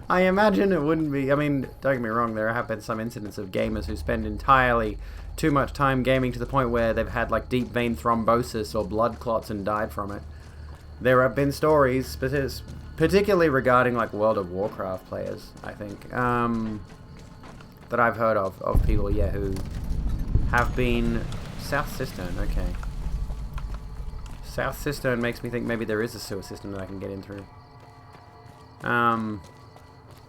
I imagine it wouldn't be. I mean, don't get me wrong, there have been some incidents of gamers who spend entirely too much time gaming to the point where they've had like deep vein thrombosis or blood clots and died from it. There have been stories, particularly regarding like World of Warcraft players, I think, that I've heard of people, yeah, who have been... South Cistern, okay. South Cistern makes me think maybe there is a sewer system that I can get in through. But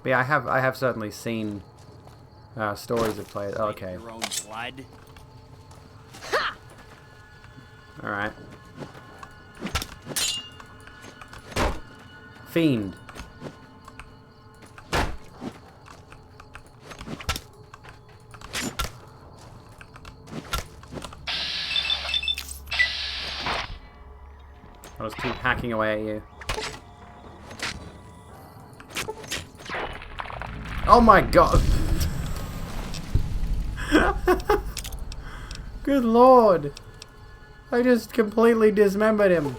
yeah, I have certainly seen stories of players. Oh, okay. Your own blood. All right. Fiend. I'll just keep hacking away at you. Oh my god! Good lord! I just completely dismembered him.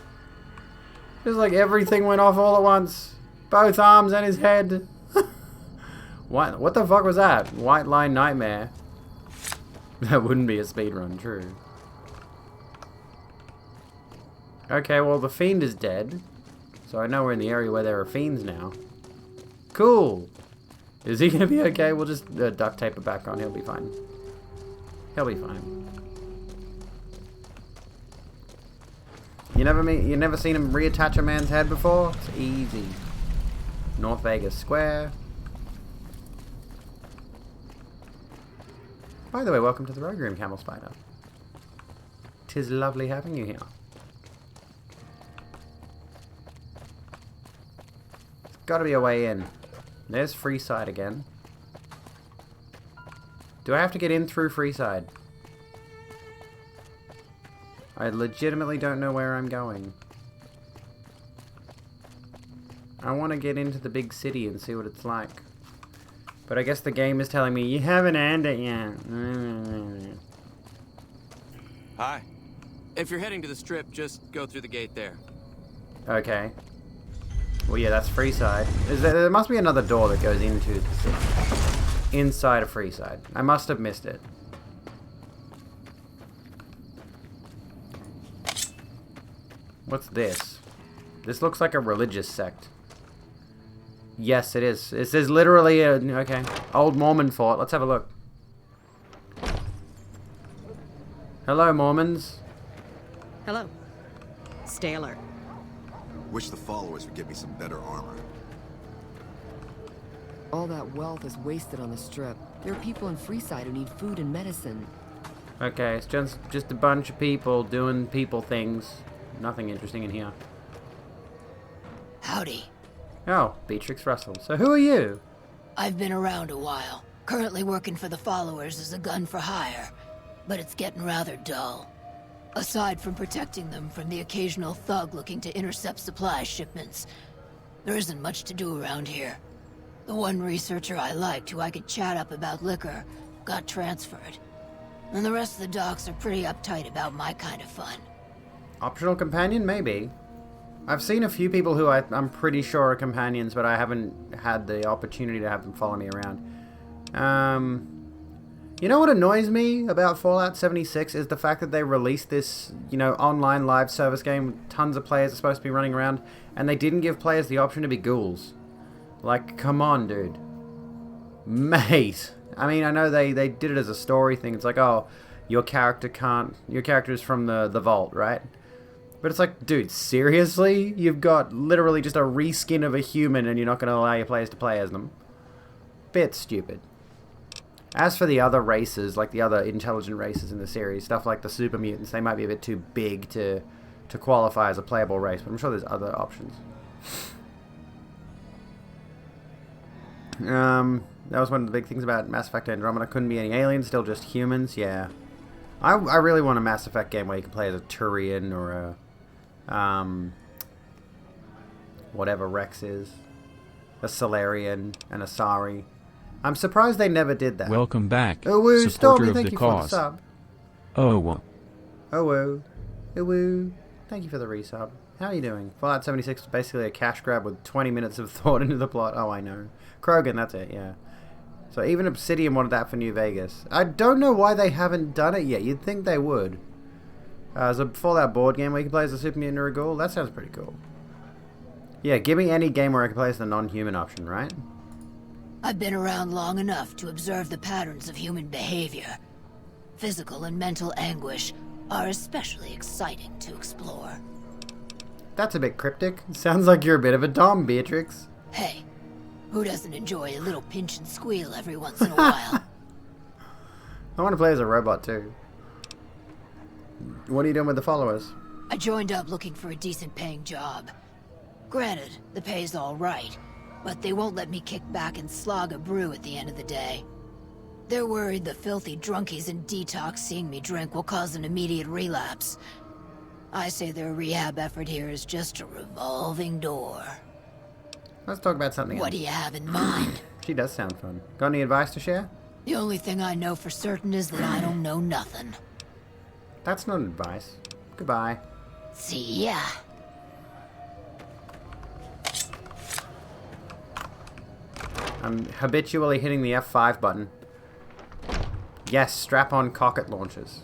Just like everything went off all at once. Both arms and his head. What the fuck was that? White Line Nightmare. That wouldn't be a speedrun, true. Okay, well the fiend is dead. So I know we're in the area where there are fiends now. Cool! Is he gonna be okay? We'll just duct tape it back on, he'll be fine. He'll be fine. You never seen him reattach a man's head before? It's easy. North Vegas Square. By the way, welcome to the Rogue Room, Camel Spider. 'Tis lovely having you here. There's gotta be a way in. There's Freeside again. Do I have to get in through Freeside? I legitimately don't know where I'm going. I want to get into the big city and see what it's like. But I guess the game is telling me, you haven't earned it yet. Hi. If you're heading to the Strip, just go through the gate there. Okay. Well, yeah, that's Freeside. There must be another door that goes into the city. Inside of Freeside. I must have missed it. What's this? This looks like a religious sect. Yes, it is. This is literally a... Okay. Old Mormon fort. Let's have a look. Hello, Mormons. Hello. Stay alert. Wish the followers would get me some better armor. All that wealth is wasted on the Strip. There are people in Freeside who need food and medicine. Okay, it's just a bunch of people doing people things. Nothing interesting in here. Howdy. Oh, Beatrix Russell. So who are you? I've been around a while. Currently working for the followers as a gun for hire. But it's getting rather dull. Aside from protecting them from the occasional thug looking to intercept supply shipments, there isn't much to do around here. The one researcher I liked, who I could chat up about liquor, got transferred. And the rest of the docs are pretty uptight about my kind of fun. Optional companion? Maybe. I've seen a few people who I'm pretty sure are companions, but I haven't had the opportunity to have them follow me around. You know what annoys me about Fallout 76 is the fact that they released this, you know, online live service game. Tons of players are supposed to be running around, and they didn't give players the option to be ghouls. Like, come on, dude. Mate. I mean, I know they did it as a story thing. It's like, oh, your character is from the vault, right? But it's like, dude, seriously? You've got literally just a reskin of a human and you're not going to allow your players to play as them? Bit stupid. As for the other races, like the other intelligent races in the series, stuff like the super mutants, they might be a bit too big to qualify as a playable race, but I'm sure there's other options. That was one of the big things about Mass Effect Andromeda. Couldn't be any aliens, still just humans. Yeah. I really want a Mass Effect game where you can play as a Turian or a... whatever Rex is. A Solarian, an Asari. I'm surprised they never did that. Welcome back, Oh, woo, supporter Stormy, of thank the you for the cause. sub. Oh, well. Oh, woo. Oh, woo. Thank you for the resub. How are you doing? Fallout 76 is basically a cash grab with 20 minutes of thought into the plot. Oh, I know. Krogan, that's it, yeah. So even Obsidian wanted that for New Vegas. I don't know why they haven't done it yet. You'd think they would. There's a Fallout board game where you can play as a Super Mutant or a Ghoul. That sounds pretty cool. Yeah, give me any game where I can play as the non-human option, right? I've been around long enough to observe the patterns of human behavior. Physical and mental anguish are especially exciting to explore. That's a bit cryptic. Sounds like you're a bit of a dom, Beatrix. Hey, who doesn't enjoy a little pinch and squeal every once in a while? I want to play as a robot, too. What are you doing with the followers? I joined up looking for a decent paying job. Granted, the pay's all right, but they won't let me kick back and slog a brew at the end of the day. They're worried the filthy drunkies in detox seeing me drink will cause an immediate relapse. I say their rehab effort here is just a revolving door. Let's talk about something else. What do you have in mind? She does sound fun. Got any advice to share? The only thing I know for certain is that I don't know nothing. That's not advice. Goodbye. See ya. I'm habitually hitting the F5 button. Yes, strap-on cocket launchers.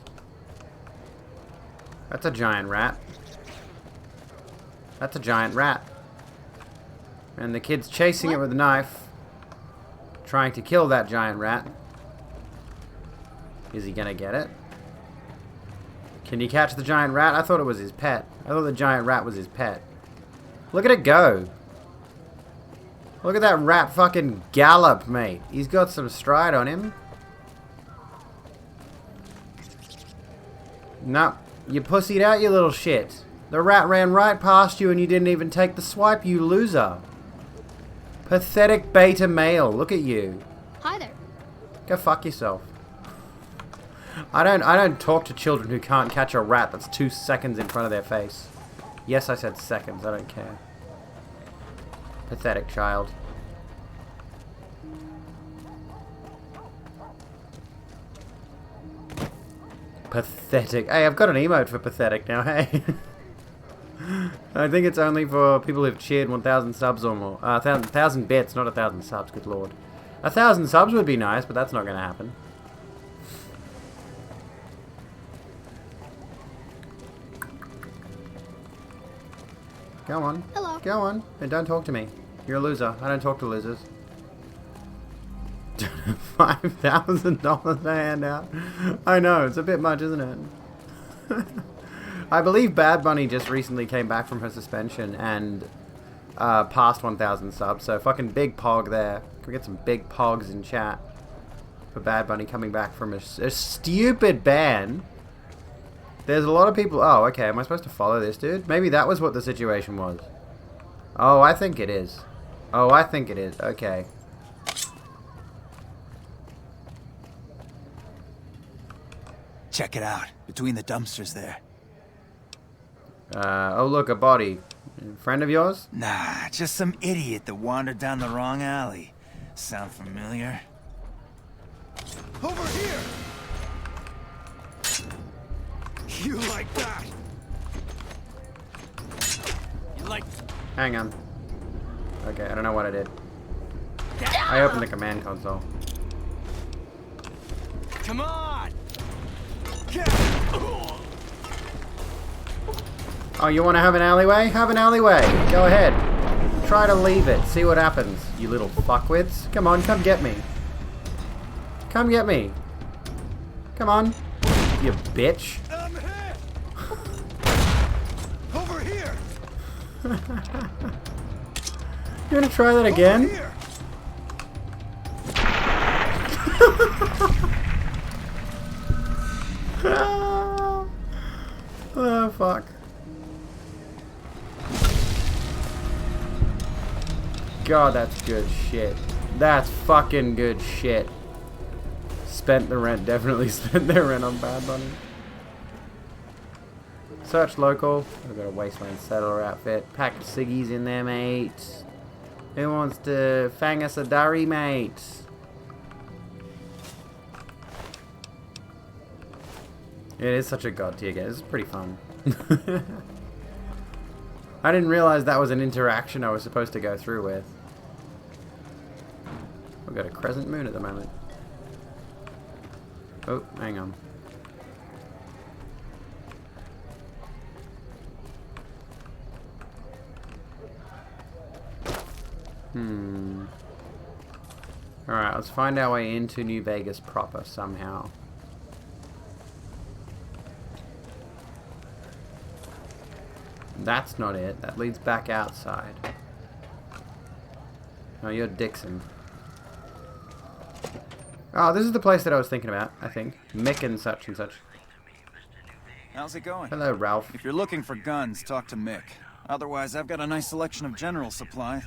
That's a giant rat. That's a giant rat. And the kid's chasing it with a knife. Trying to kill that giant rat. Is he gonna get it? Can you catch the giant rat? I thought it was his pet. I thought the giant rat was his pet. Look at it go. Look at that rat fucking gallop, mate. He's got some stride on him. Nope. You pussied out, you little shit. The rat ran right past you and you didn't even take the swipe, you loser. Pathetic beta male. Look at you. Hi there. Go fuck yourself. I don't talk to children who can't catch a rat that's 2 seconds in front of their face. Yes, I said seconds. I don't care. Pathetic child. Pathetic. Hey, I've got an emote for pathetic now, hey. I think it's only for people who've cheered 1,000 subs or more. 1,000 bits, not 1,000 subs, good lord. 1,000 subs would be nice, but that's not going to happen. Go on. Hello. Go on. And don't talk to me. You're a loser. I don't talk to losers. $5,000 to hand out. I know, it's a bit much, isn't it? I believe Bad Bunny just recently came back from her suspension and passed 1,000 subs. So fucking big pog there. Can we get some big pogs in chat for Bad Bunny coming back from a stupid ban? There's a lot of people... Oh, okay. Am I supposed to follow this dude? Maybe that was what the situation was. Oh, I think it is. Oh, I think it is. Okay. Check it out. Between the dumpsters there. Oh, look, a body. Friend of yours? Nah, just some idiot that wandered down the wrong alley. Sound familiar? Over here! You like that? You like... Hang on. Okay, I don't know what I did. I opened the command console. Come on! Oh, you want to have an alleyway? Have an alleyway. Go ahead. Try to leave it. See what happens, you little fuckwits. Come on, come get me. Come get me. Come on. You bitch. You gonna try that again? Oh, fuck. God, that's good shit. That's fucking good shit. Spent the rent. Definitely spent their rent on Bad Bunny. Search local. We've got a Wasteland Settler outfit. Pack of ciggies in there, mate. Who wants to fang us a durry, mate? It is such a god tier game. This is pretty fun. I didn't realize that was an interaction I was supposed to go through with. We've got a crescent moon at the moment. Oh, hang on. Alright, let's find our way into New Vegas proper somehow. That's not it. That leads back outside. Oh, you're Dixon. Oh, this is the place that I was thinking about, I think. Mick and such and such. How's it going? Hello, Ralph. If you're looking for guns, talk to Mick. Otherwise, I've got a nice selection of general supplies.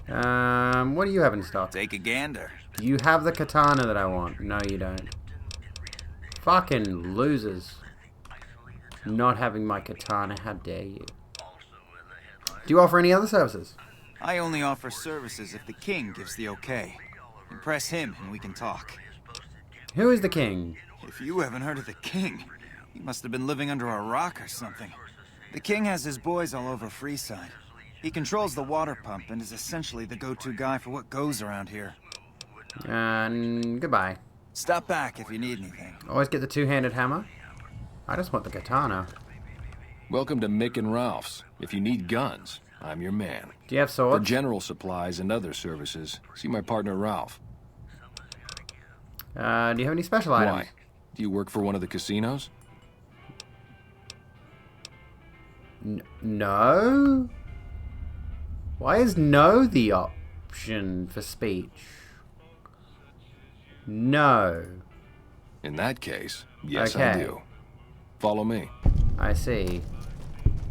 What do you have in stock? Take a gander. You have the katana that I want. No, you don't. Fucking losers. Not having my katana, how dare you. Do you offer any other services? I only offer services if the king gives the okay. Impress him and we can talk. Who is the king? If you haven't heard of the king, you must have been living under a rock or something. The king has his boys all over Freeside. He controls the water pump and is essentially the go-to guy for what goes around here. Goodbye. Stop back if you need anything. Always get the two-handed hammer? I just want the katana. Welcome to Mick and Ralph's. If you need guns, I'm your man. Do you have swords? For general supplies and other services, see my partner Ralph. Do you have any special items? Why? Do you work for one of the casinos? No? Why is no the option for speech? No. In that case, yes, okay. I do. Follow me. I see.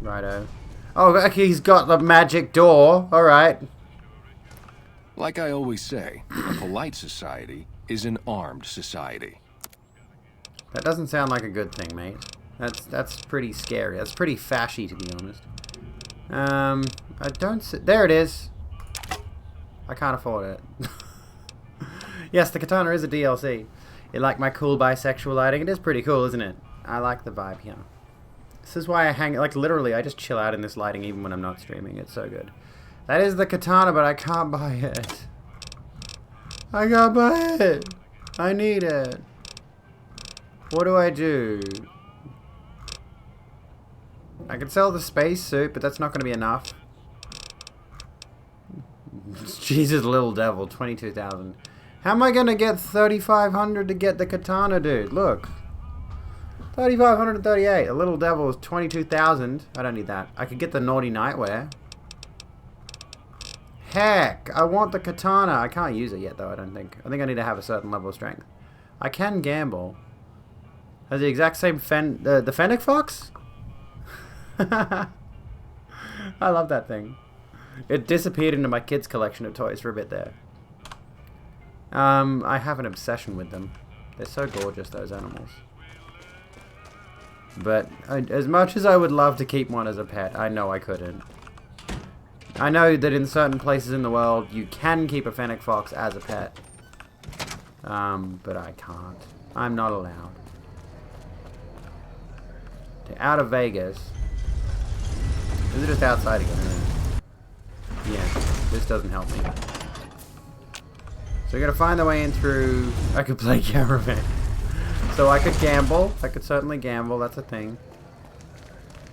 Righto. Oh, okay, he's got the magic door. Alright. Like I always say, a polite society is an armed society. That doesn't sound like a good thing, mate. That's pretty scary. That's pretty fashy, to be honest. I don't see... There it is. I can't afford it. Yes, the katana is a DLC. You like my cool bisexual lighting? It is pretty cool, isn't it? I like the vibe here. This is why I hang... Like, literally, I just chill out in this lighting even when I'm not streaming. It's so good. That is the katana, but I can't buy it. I can't buy it. I need it. What do I do? I could sell the spacesuit, but that's not going to be enough. Jesus, little devil, 22,000. How am I going to get 3,500 to get the katana, dude? Look. 3,538. A little devil is 22,000. I don't need that. I could get the naughty nightwear. Heck, I want the katana. I can't use it yet, though, I don't think. I think I need to have a certain level of strength. I can gamble. Has the exact same the Fennec Fox? I love that thing. It disappeared into my kids' collection of toys for a bit there. I have an obsession with them. They're so gorgeous, those animals. But as much as I would love to keep one as a pet, I know I couldn't. I know that in certain places in the world, you can keep a Fennec Fox as a pet. But I can't. I'm not allowed. Out of Vegas. Is it just outside again? Yeah, this doesn't help me. So we gotta find the way in through... I could play Caravan. So I could gamble. I could certainly gamble. That's a thing.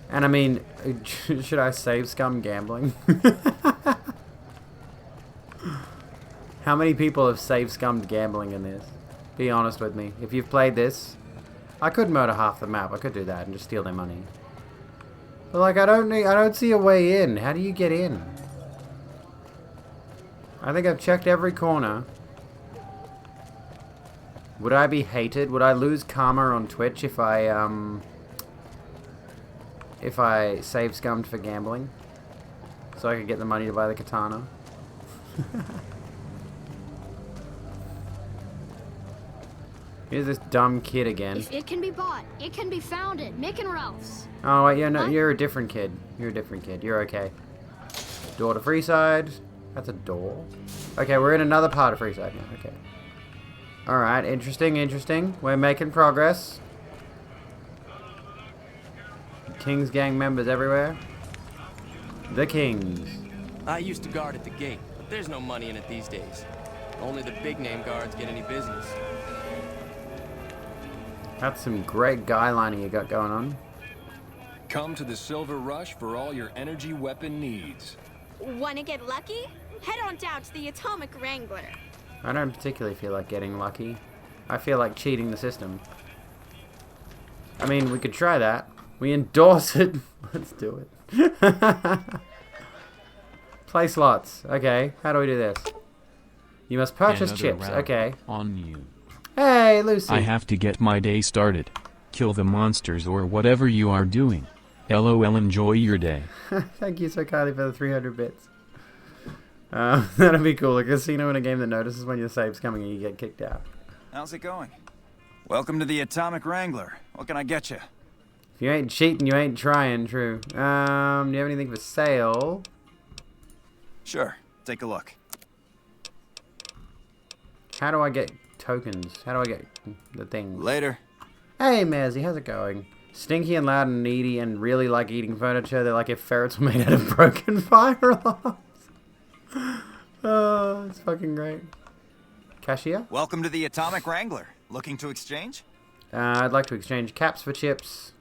And I mean, should I save scum gambling? How many people have save scummed gambling in this? Be honest with me. If you've played this, I could murder half the map. I could do that and just steal their money. But like, I don't see a way in. How do you get in? I think I've checked every corner. Would I be hated? Would I lose karma on Twitch if I save scummed for gambling? So I could get the money to buy the katana? Here's this dumb kid again. If it can be bought, it can be found at Mick and Ralph's. Oh, wait, yeah, no, you're a different kid. You're a different kid. You're okay. Door to Freeside. That's a door. Okay, we're in another part of Freeside now. Okay. Alright, interesting, interesting. We're making progress. King's gang members everywhere. The Kings. I used to guard at the gate, but there's no money in it these days. Only the big name guards get any business. That's some great guy lining you got going on. Come to the Silver Rush for all your energy weapon needs. Wanna get lucky? Head on down to the Atomic Wrangler. I don't particularly feel like getting lucky. I feel like cheating the system. I mean, we could try that. We endorse it. Let's do it. Play slots. Okay, how do we do this? You must purchase Another chips. round Okay. On you. Hey, Lucy. I have to get my day started. Kill the monsters or whatever you are doing. LOL, enjoy your day. Thank you so kindly for the 300 bits. That'd be cool. A casino in a game that notices when your save's coming and you get kicked out. How's it going? Welcome to the Atomic Wrangler. What can I get you? If you ain't cheating, you ain't trying. True. Do you have anything for sale? Sure. Take a look. How do I get tokens? How do I get the thing? Later. Hey, Mazzy, how's it going? Stinky and loud and needy and really like eating furniture. They're like if ferrets were made out of broken fire alarms. Oh, it's fucking great. Cashier? Welcome to the Atomic Wrangler. Looking to exchange? I'd like to exchange caps for chips.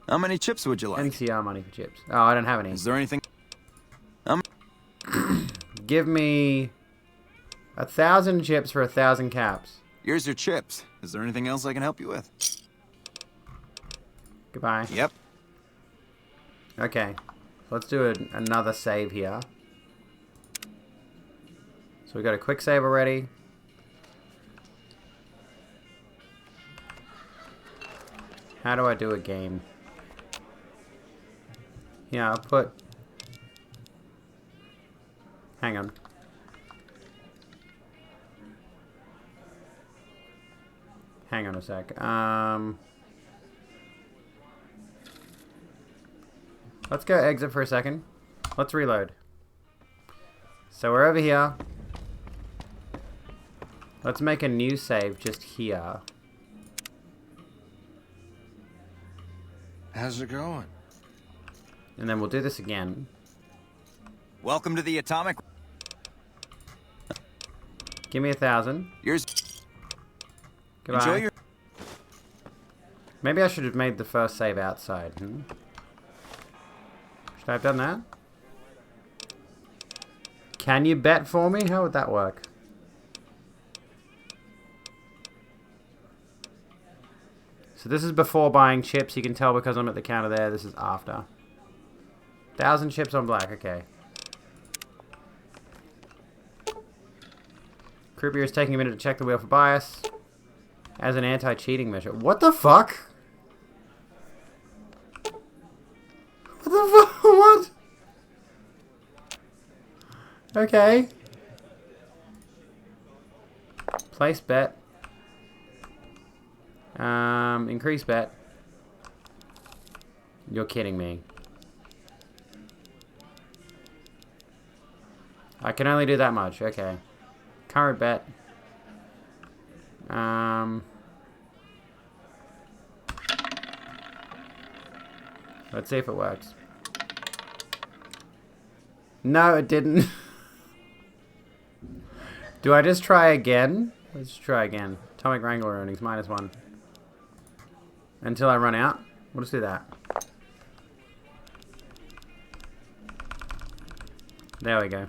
How many chips would you like? NCR money for chips. Oh, I don't have any. Is there anything? Give me 1,000 chips for 1,000 caps. Here's your chips. Is there anything else I can help you with? Goodbye. Yep. Okay. Let's do another save here. So we got a quick save already. How do I do a game? Yeah, I'll put... Hang on. Hang on a sec. Let's go exit for a second. Let's reload. So we're over here. Let's make a new save just here. How's it going? And then we'll do this again. Welcome to the Atomic... Give me 1,000. Yours. Goodbye. Enjoy your... Maybe I should have made the first save outside. Should I have done that? Can you bet for me? How would that work? So this is before buying chips. You can tell because I'm at the counter there. This is after. 1,000 chips on black. Okay. Croupier is taking a minute to check the wheel for bias. As an anti-cheating measure. What the fuck? What the fuck? What? Okay. Place bet. Increase bet. You're kidding me. I can only do that much. Okay. Current bet. Let's see if it works. No, it didn't. Do I just try again? Let's try again. Atomic Wrangler earnings, -1. Until I run out. We'll just do that. There we go.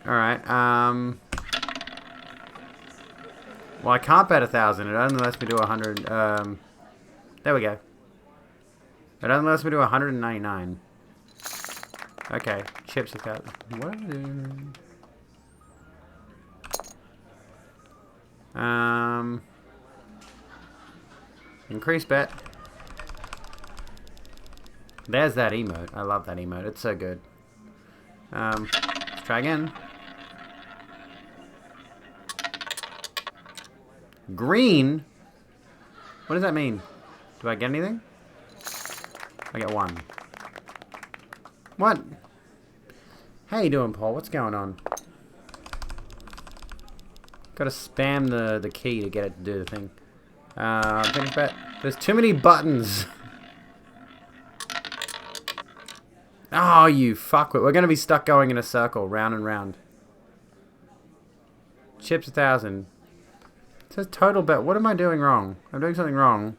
Alright, well, I can't bet 1,000. It only lets me do 100. There we go. It only lets me do 199. Okay, chips have got. What am I doing? Increase bet. There's that emote. I love that emote. It's so good. Let's try again. Green? What does that mean? Do I get anything? I get 1. What? How you doing, Paul? What's going on? Gotta spam the key to get it to do the thing. Finish bet. There's too many buttons. Oh, you fuckwit. We're gonna be stuck going in a circle, round and round. Chips 1,000. It says total bet. What am I doing wrong? I'm doing something wrong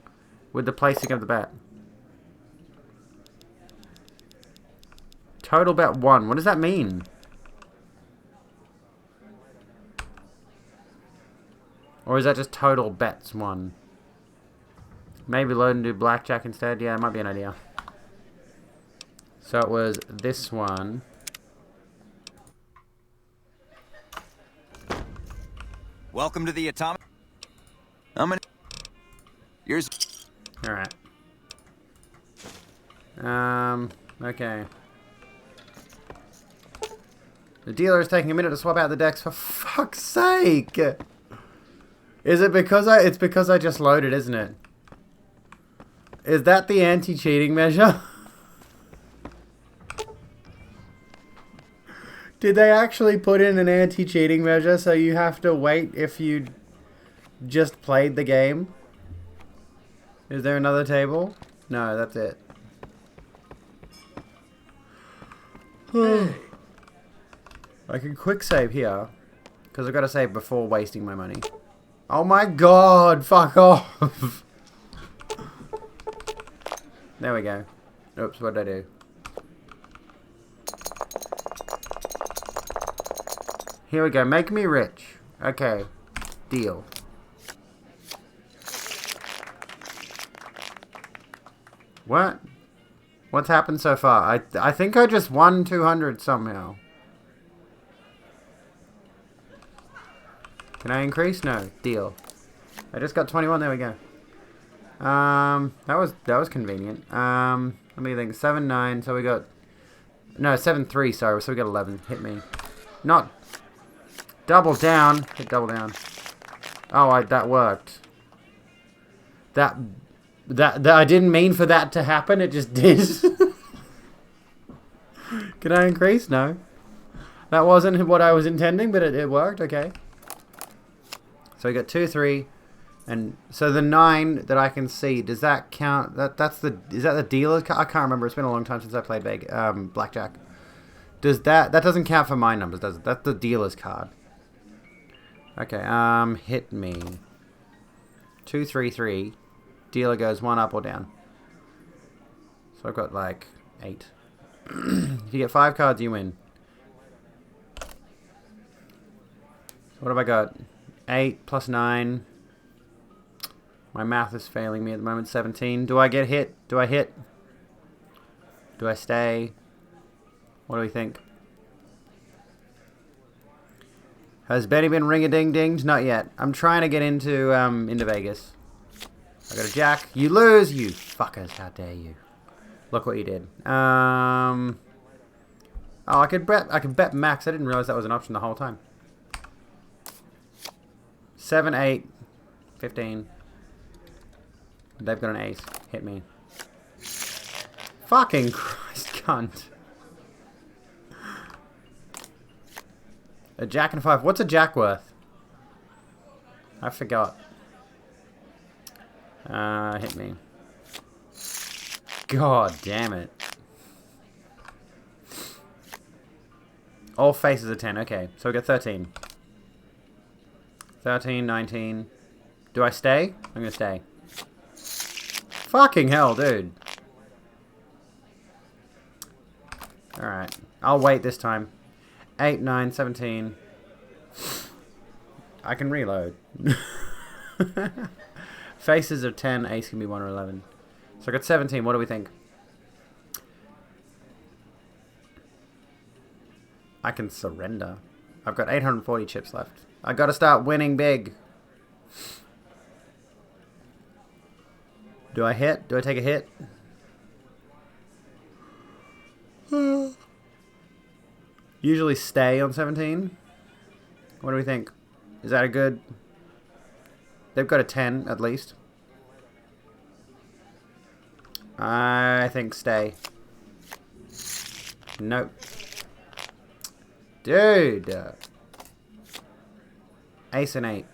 with the placing of the bet. Total bet 1. What does that mean? Or is that just total bets 1? Maybe load and do blackjack instead. Yeah, it might be an idea. So it was this one. Welcome to the atomic. I'm gonna. Yours. All right. Okay. The dealer is taking a minute to swap out the decks. For fuck's sake! Is it because it's because I just loaded, isn't it? Is that the anti-cheating measure? Did they actually put in an anti-cheating measure so you have to wait if you just played the game? Is there another table? No, that's it. I can quick save here because I've got to save before wasting my money. Oh my god, fuck off. There we go. Oops, what did I do? Here we go. Make me rich. Okay. Deal. What? What's happened so far? I think I just won 200 somehow. Can I increase? No. Deal. I just got 21. There we go. That was convenient. Let me think. 7, 9. So we got... No, 7, 3. Sorry. So we got 11. Hit me. Not... Double down. Hit double down. Oh, that worked. That I didn't mean for that to happen. It just did. Can I increase? No. That wasn't what I was intending, but it worked. Okay. So we got 2, 3, and so the 9 that I can see, does that count? Is that the dealer's card? I can't remember. It's been a long time since I played blackjack. Does that doesn't count for my numbers, does it? That's the dealer's card. Okay. Hit me. 2, 3, 3. Dealer goes 1 up or down. So I've got like 8. If you get 5 cards, you win. So what have I got? 8 plus 9. My math is failing me at the moment. 17. Do I get hit? Do I hit? Do I stay? What do we think? Has Benny been ring-a-ding-dinged? Not yet. I'm trying to get into Vegas. I got a jack. You lose, you fuckers. How dare you? Look what you did. Oh, I could bet max. I didn't realize that was an option the whole time. 7, 8, 15. They've got an ace. Hit me. Fucking Christ, cunt. A jack and a 5. What's a jack worth? I forgot. Hit me. God damn it. All faces are 10. Okay, so we got 13. 13, 19. Do I stay? I'm gonna stay. Fucking hell, dude. Alright. I'll wait this time. 8, 9, 17. I can reload. Faces of 10. Ace can be 1 or 11. So I got 17. What do we think? I can surrender. I've got 840 chips left. I gotta start winning big. Do I hit? Do I take a hit? Usually stay on 17. What do we think? Is that a good... They've got a 10, at least. I think stay. Nope. Dude! Ace and 8.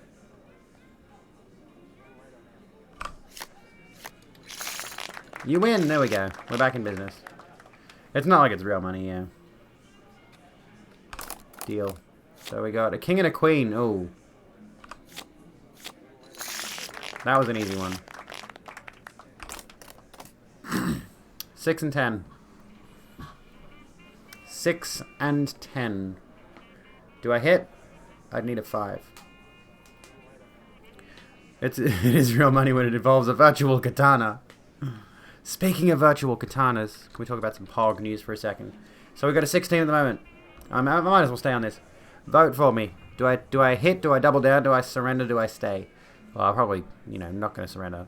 You win! There we go. We're back in business. It's not like it's real money, yeah. Deal. So we got a king and a queen. Ooh. That was an easy one. 6 and 10. 6 and 10. Do I hit? I'd need a 5. It is real money when it involves a virtual katana. Speaking of virtual katanas, can we talk about some Pog news for a second? So we've got a 16 at the moment. I might as well stay on this. Vote for me. Do I hit? Do I double down? Do I surrender? Do I stay? Well, I'll probably, not going to surrender.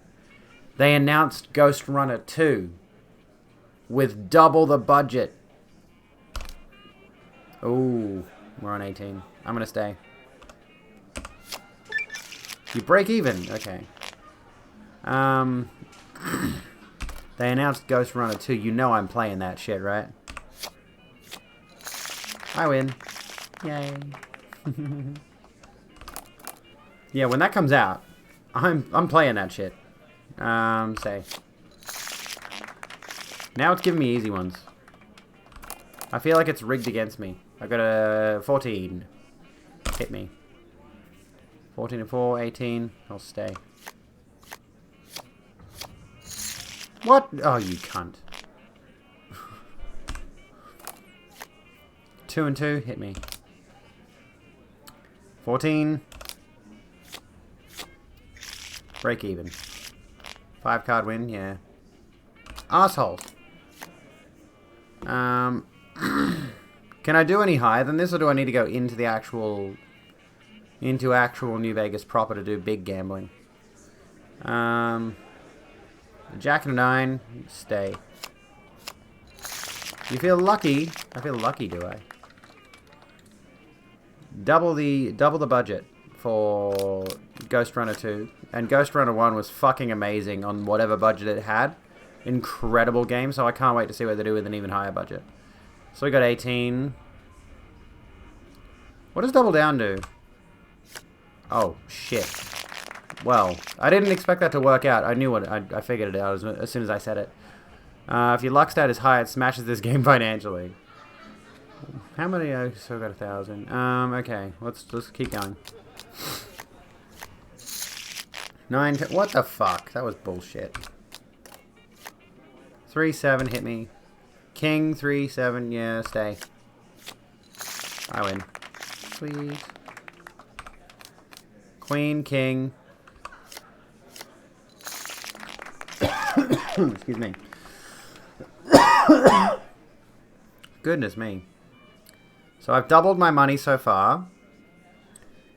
They announced Ghost Runner 2 with double the budget. Ooh, we're on 18. I'm going to stay. You break even? Okay. They announced Ghost Runner 2. You know I'm playing that shit, right? I win. Yay. Yeah, when that comes out, I'm playing that shit. Say. Now it's giving me easy ones. I feel like it's rigged against me. I got a 14. Hit me. 14 and 4, 18. I'll stay. What? Oh, you cunt. 2 and 2, hit me. 14. Break even. 5 card win, yeah. Assholes. Can I do any higher than this, or do I need to go into the actual... into actual New Vegas proper to do big gambling? Jack and a 9, stay. You feel lucky? I feel lucky, do I? Double the budget for Ghost Runner 2. And Ghost Runner 1 was fucking amazing on whatever budget it had. Incredible game, so I can't wait to see what they do with an even higher budget. So we got 18. What does Double Down do? Oh, shit. Well, I didn't expect that to work out. I knew what... I figured it out as soon as I said it. If your luck stat is high, it smashes this game financially. How many? I still got 1,000. Okay. Let's keep going. 9... What the fuck? That was bullshit. 3, 7, hit me. King, 3, 7, yeah, stay. I win. Sweet. Queen, king. Excuse me. Goodness me. So I've doubled my money so far.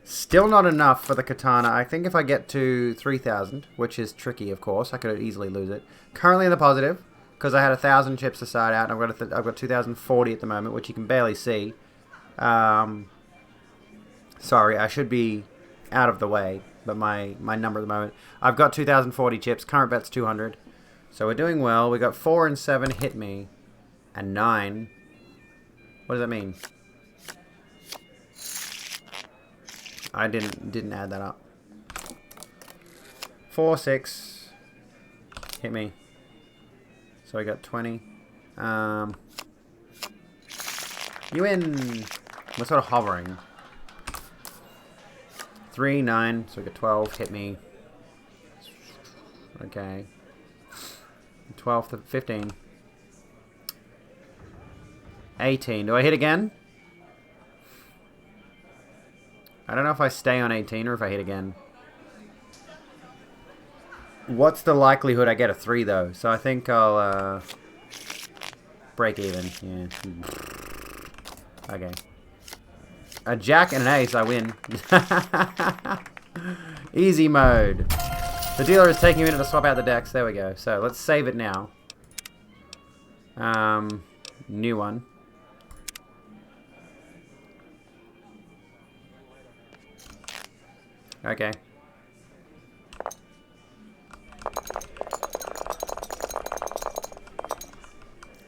Still not enough for the katana. I think if I get to 3,000, which is tricky, of course, I could easily lose it. Currently in the positive, because I had 1,000 chips to start out, and I've got 2,040 at the moment, which you can barely see. Sorry, I should be out of the way, but my number at the moment. I've got 2,040 chips. Current bet's 200. So we're doing well. We got 4 and 7 hit me, and 9. What does that mean? I didn't add that up. 4, 6 hit me. So I got 20. You win. We're sort of hovering. 3, 9. So we got 12 hit me. Okay. 12 to 15. 18. Do I hit again? I don't know if I stay on 18 or if I hit again. What's the likelihood I get a 3 though? So I think I'll break even. Yeah. Okay. a jack and an ace, I win. Easy mode. The dealer is taking a minute to swap out the decks. There we go. So let's save it now. New one. Okay.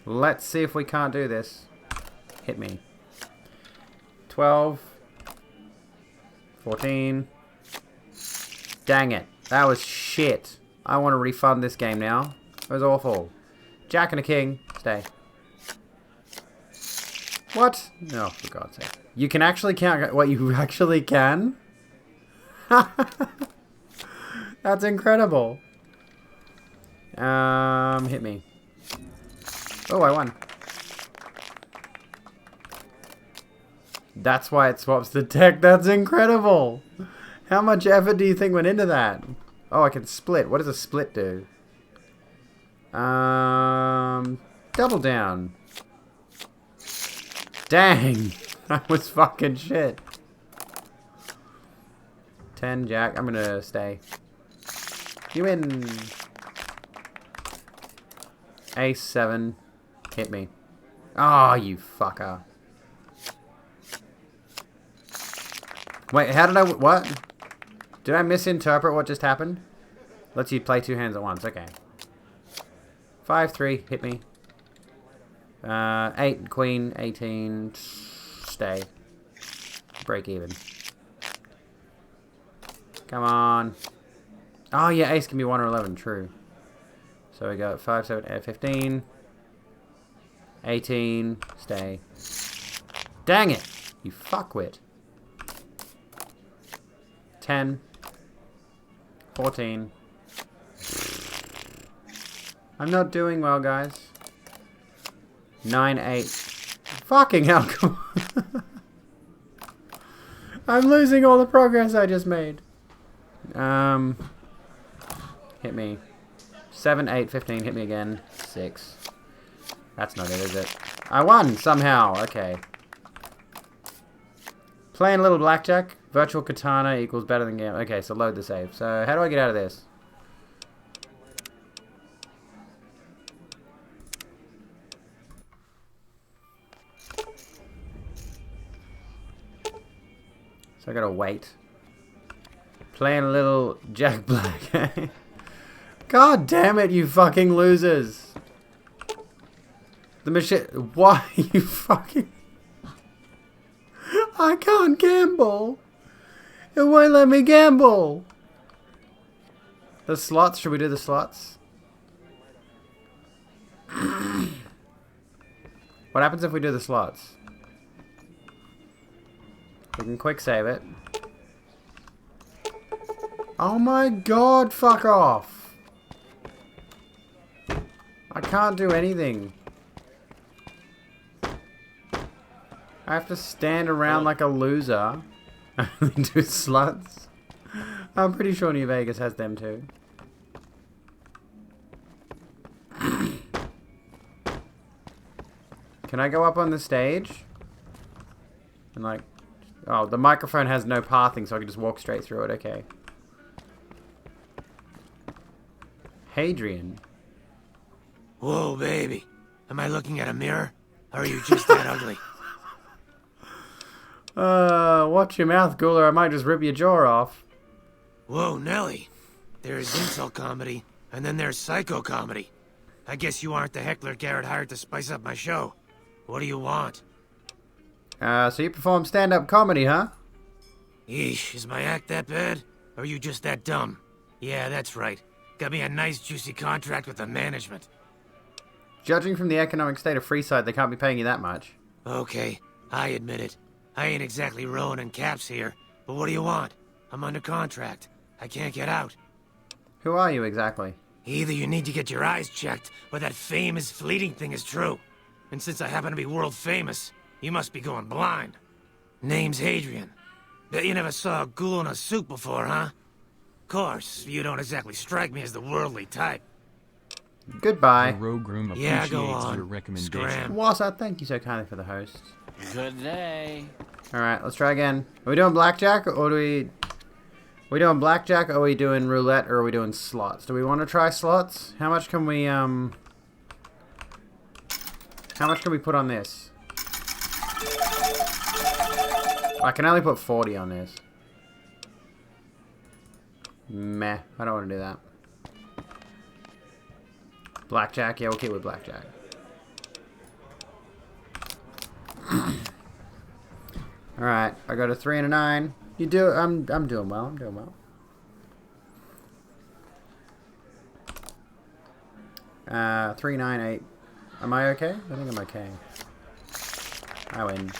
Let's see if we can't do this. Hit me. 12. 14. Dang it. That was shit. I want to refund this game now. It was awful. Jack and a king. Stay. What? No, for God's sake. You can actually count... What, you actually can? That's incredible. Hit me. Oh, I won. That's why it swaps the deck. That's incredible. How much effort do you think went into that? Oh, I can split. What does a split do? Double down. Dang. That was fucking shit. 10, jack. I'm gonna stay. You win. Ace 7. Hit me. Oh, you fucker. Wait, how did I... What? Did I misinterpret what just happened? Lets you play 2 hands at once. Okay. 5-3. Hit me. 8, queen, 18. Stay. Break even. Come on. Oh, yeah, ace can be 1 or 11. True. So we got 5, 7, 15. 18. Stay. Dang it! You fuckwit. 10. 14. I'm not doing well, guys. 9, 8. Fucking hell, come on. I'm losing all the progress I just made. Hit me. 7, 8, 15. Hit me again. 6. That's not it, is it? I won somehow. Okay. Playing a little blackjack. Virtual katana equals better than game. Okay, so load the save. So how do I get out of this? So I gotta wait. Playing a little Jack Black. God damn it, you fucking losers. The machine. Why you fucking... I can't gamble. It won't let me gamble. The slots. Should we do the slots? What happens if we do the slots? We can quick save it. Oh my god, fuck off. I can't do anything. I have to stand around like a loser. And do sluts. I'm pretty sure New Vegas has them too. Can I go up on the stage? And like... Oh, the microphone has no pathing, so I can just walk straight through it. Okay. Hadrian. Whoa, baby. Am I looking at a mirror? Or are you just that ugly? Watch your mouth, Ghouler. I might just rip your jaw off. Whoa, Nelly. There's insult comedy, and then there's psycho comedy. I guess you aren't the heckler Garrett hired to spice up my show. What do you want? So you perform stand-up comedy, huh? Yeesh, is my act that bad? Or are you just that dumb? Yeah, that's right. Got me a nice juicy contract with the management. Judging from the economic state of Freeside, they can't be paying you that much. Okay, I admit it. I ain't exactly rowing in caps here, but what do you want? I'm under contract. I can't get out. Who are you exactly? Either you need to get your eyes checked, or that fame is fleeting thing is true. And since I happen to be world famous, you must be going blind. Name's Hadrian. Bet you never saw a ghoul in a suit before, huh? Course, you don't exactly strike me as the worldly type. Goodbye. The rogue room Yeah, appreciates go on. your recommendation. Scram. Wassa, thank you so kindly for the host. Good day. Alright, let's try again. Are we doing blackjack or are we doing blackjack or are we doing roulette or are we doing slots? Do we want to try slots? How much can we put on this? I can only put 40 on this. Meh, I don't want to do that. Blackjack, yeah, we'll keep with blackjack. Alright, I got a 3 and a 9. You do I'm doing well, I'm doing well. Uh, 3, 9, 8. Am I okay? I think I'm okay. I win.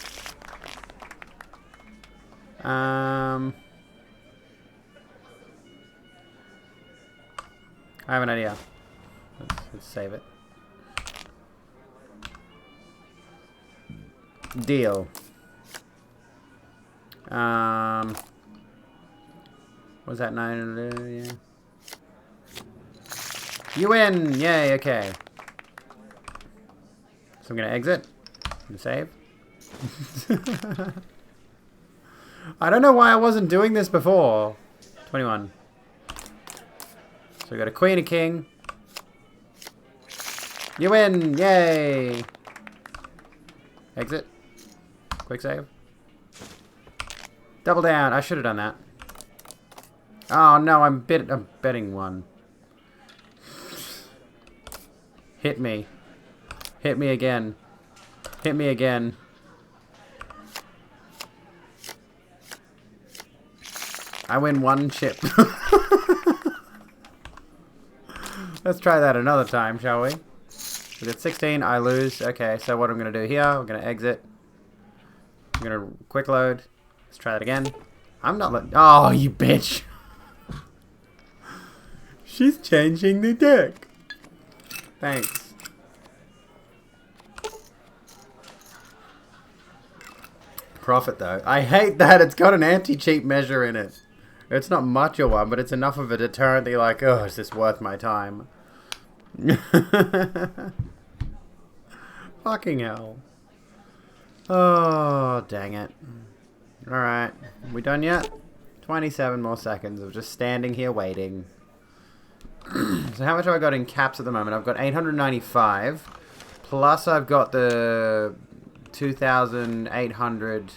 I have an idea. Let's save it. Deal. Was that 9? Yeah. You win! Yay, okay. So I'm gonna exit. And save. I don't know why I wasn't doing this before. 21. So we got a queen, a king. You win! Yay! Exit. Quick save. Double down. I should have done that. Oh no, I'm betting one. Hit me. Hit me again. Hit me again. I win 1 chip. Let's try that another time, shall we? We got 16, I lose. Okay, so what I'm going to do here, I'm going to exit. I'm going to quick load. Let's try that again. I'm not letting... Oh, you bitch! She's changing the deck. Thanks. Profit, though. I hate that it's got an anti-cheat measure in it. It's not much of one, but it's enough of a deterrent that you're like, oh, is this worth my time? Fucking hell. Oh, dang it. Alright. We done yet? 27 more seconds of just standing here waiting. So how much have I got in caps at the moment? I've got 895. Plus I've got the 2,800.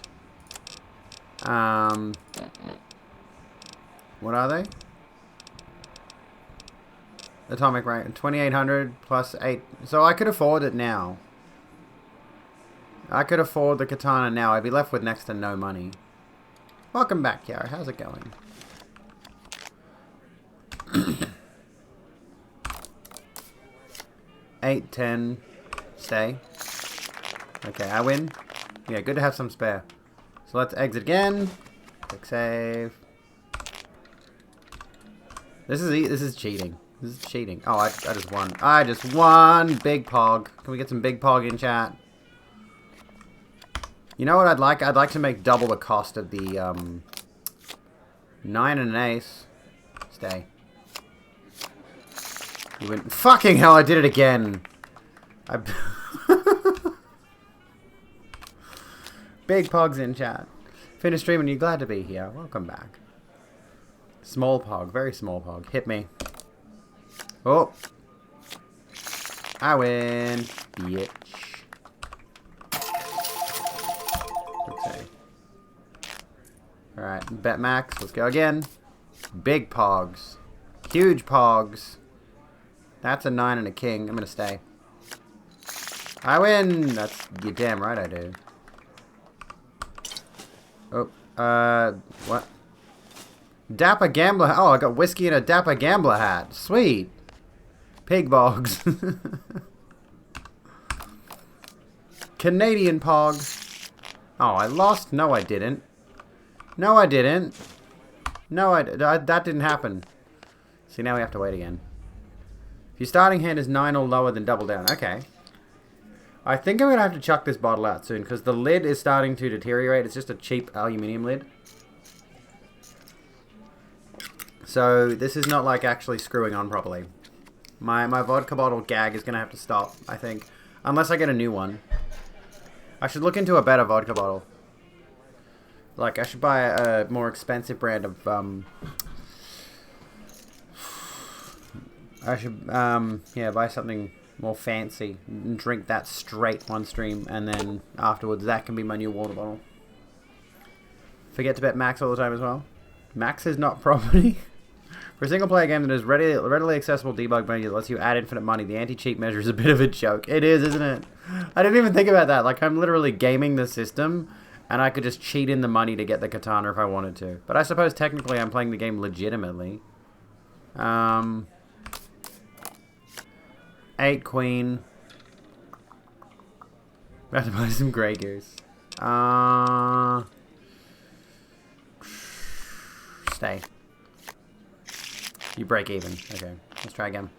What are they? Atomic rank. 2,800 plus 8. So I could afford it now. I could afford the katana now. I'd be left with next to no money. Welcome back, Kiara. How's it going? Eight, 10. Stay. Okay, I win. Yeah, good to have some spare. So let's exit again. Quick save. This is cheating. This is cheating. Oh, I just won. I just won! Big Pog. Can we get some Big Pog in chat? You know what I'd like? I'd like to make double the cost of the, 9 and an ace. Stay. You went. Fucking hell, I did it again! Big Pog's in chat. Finish streaming, you glad to be here. Welcome back. Small Pog, very small Pog. Hit me. Oh. I win. Bitch. Okay. Alright, bet max. Let's go again. Big Pogs. Huge Pogs. That's a 9 and a king. I'm gonna stay. I win! That's... You're damn right I do. Oh, what? Dapper Gambler... Oh, I got whiskey and a Dapper Gambler hat. Sweet. Pig Bogs. Canadian Pog. Oh, I lost? No, I didn't. No, I didn't. No, that didn't happen. See, now we have to wait again. If your starting hand is 9 or lower, then double down. Okay. I think I'm going to have to chuck this bottle out soon, because the lid is starting to deteriorate. It's just a cheap aluminium lid. So, this is not, like, actually screwing on properly. My vodka bottle gag is going to have to stop, I think. Unless I get a new one. I should look into a better vodka bottle. Like, I should buy a more expensive brand of, I should, yeah, buy something more fancy and drink that straight one stream, and then afterwards that can be my new water bottle. Forget to bet Max all the time as well. Max is not property. For a single-player game that is readily accessible debug menu that lets you add infinite money, the anti-cheat measure is a bit of a joke. It is, isn't it? I didn't even think about that. Like, I'm literally gaming the system, and I could just cheat in the money to get the katana if I wanted to. But I suppose technically I'm playing the game legitimately. 8 queen. We have to buy some Grey Goose. Stay. You break even. Okay, let's try again.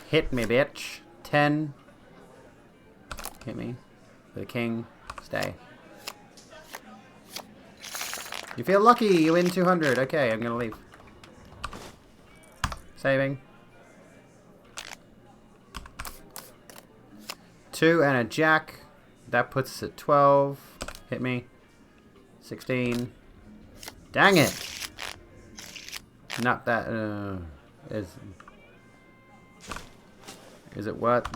Hit me, bitch. 10. Hit me. The king. Stay. You feel lucky. You win 200. Okay, I'm gonna leave. Saving. 2 and a jack. That puts us at 12. Hit me. 16. Dang it. Not that, is it what?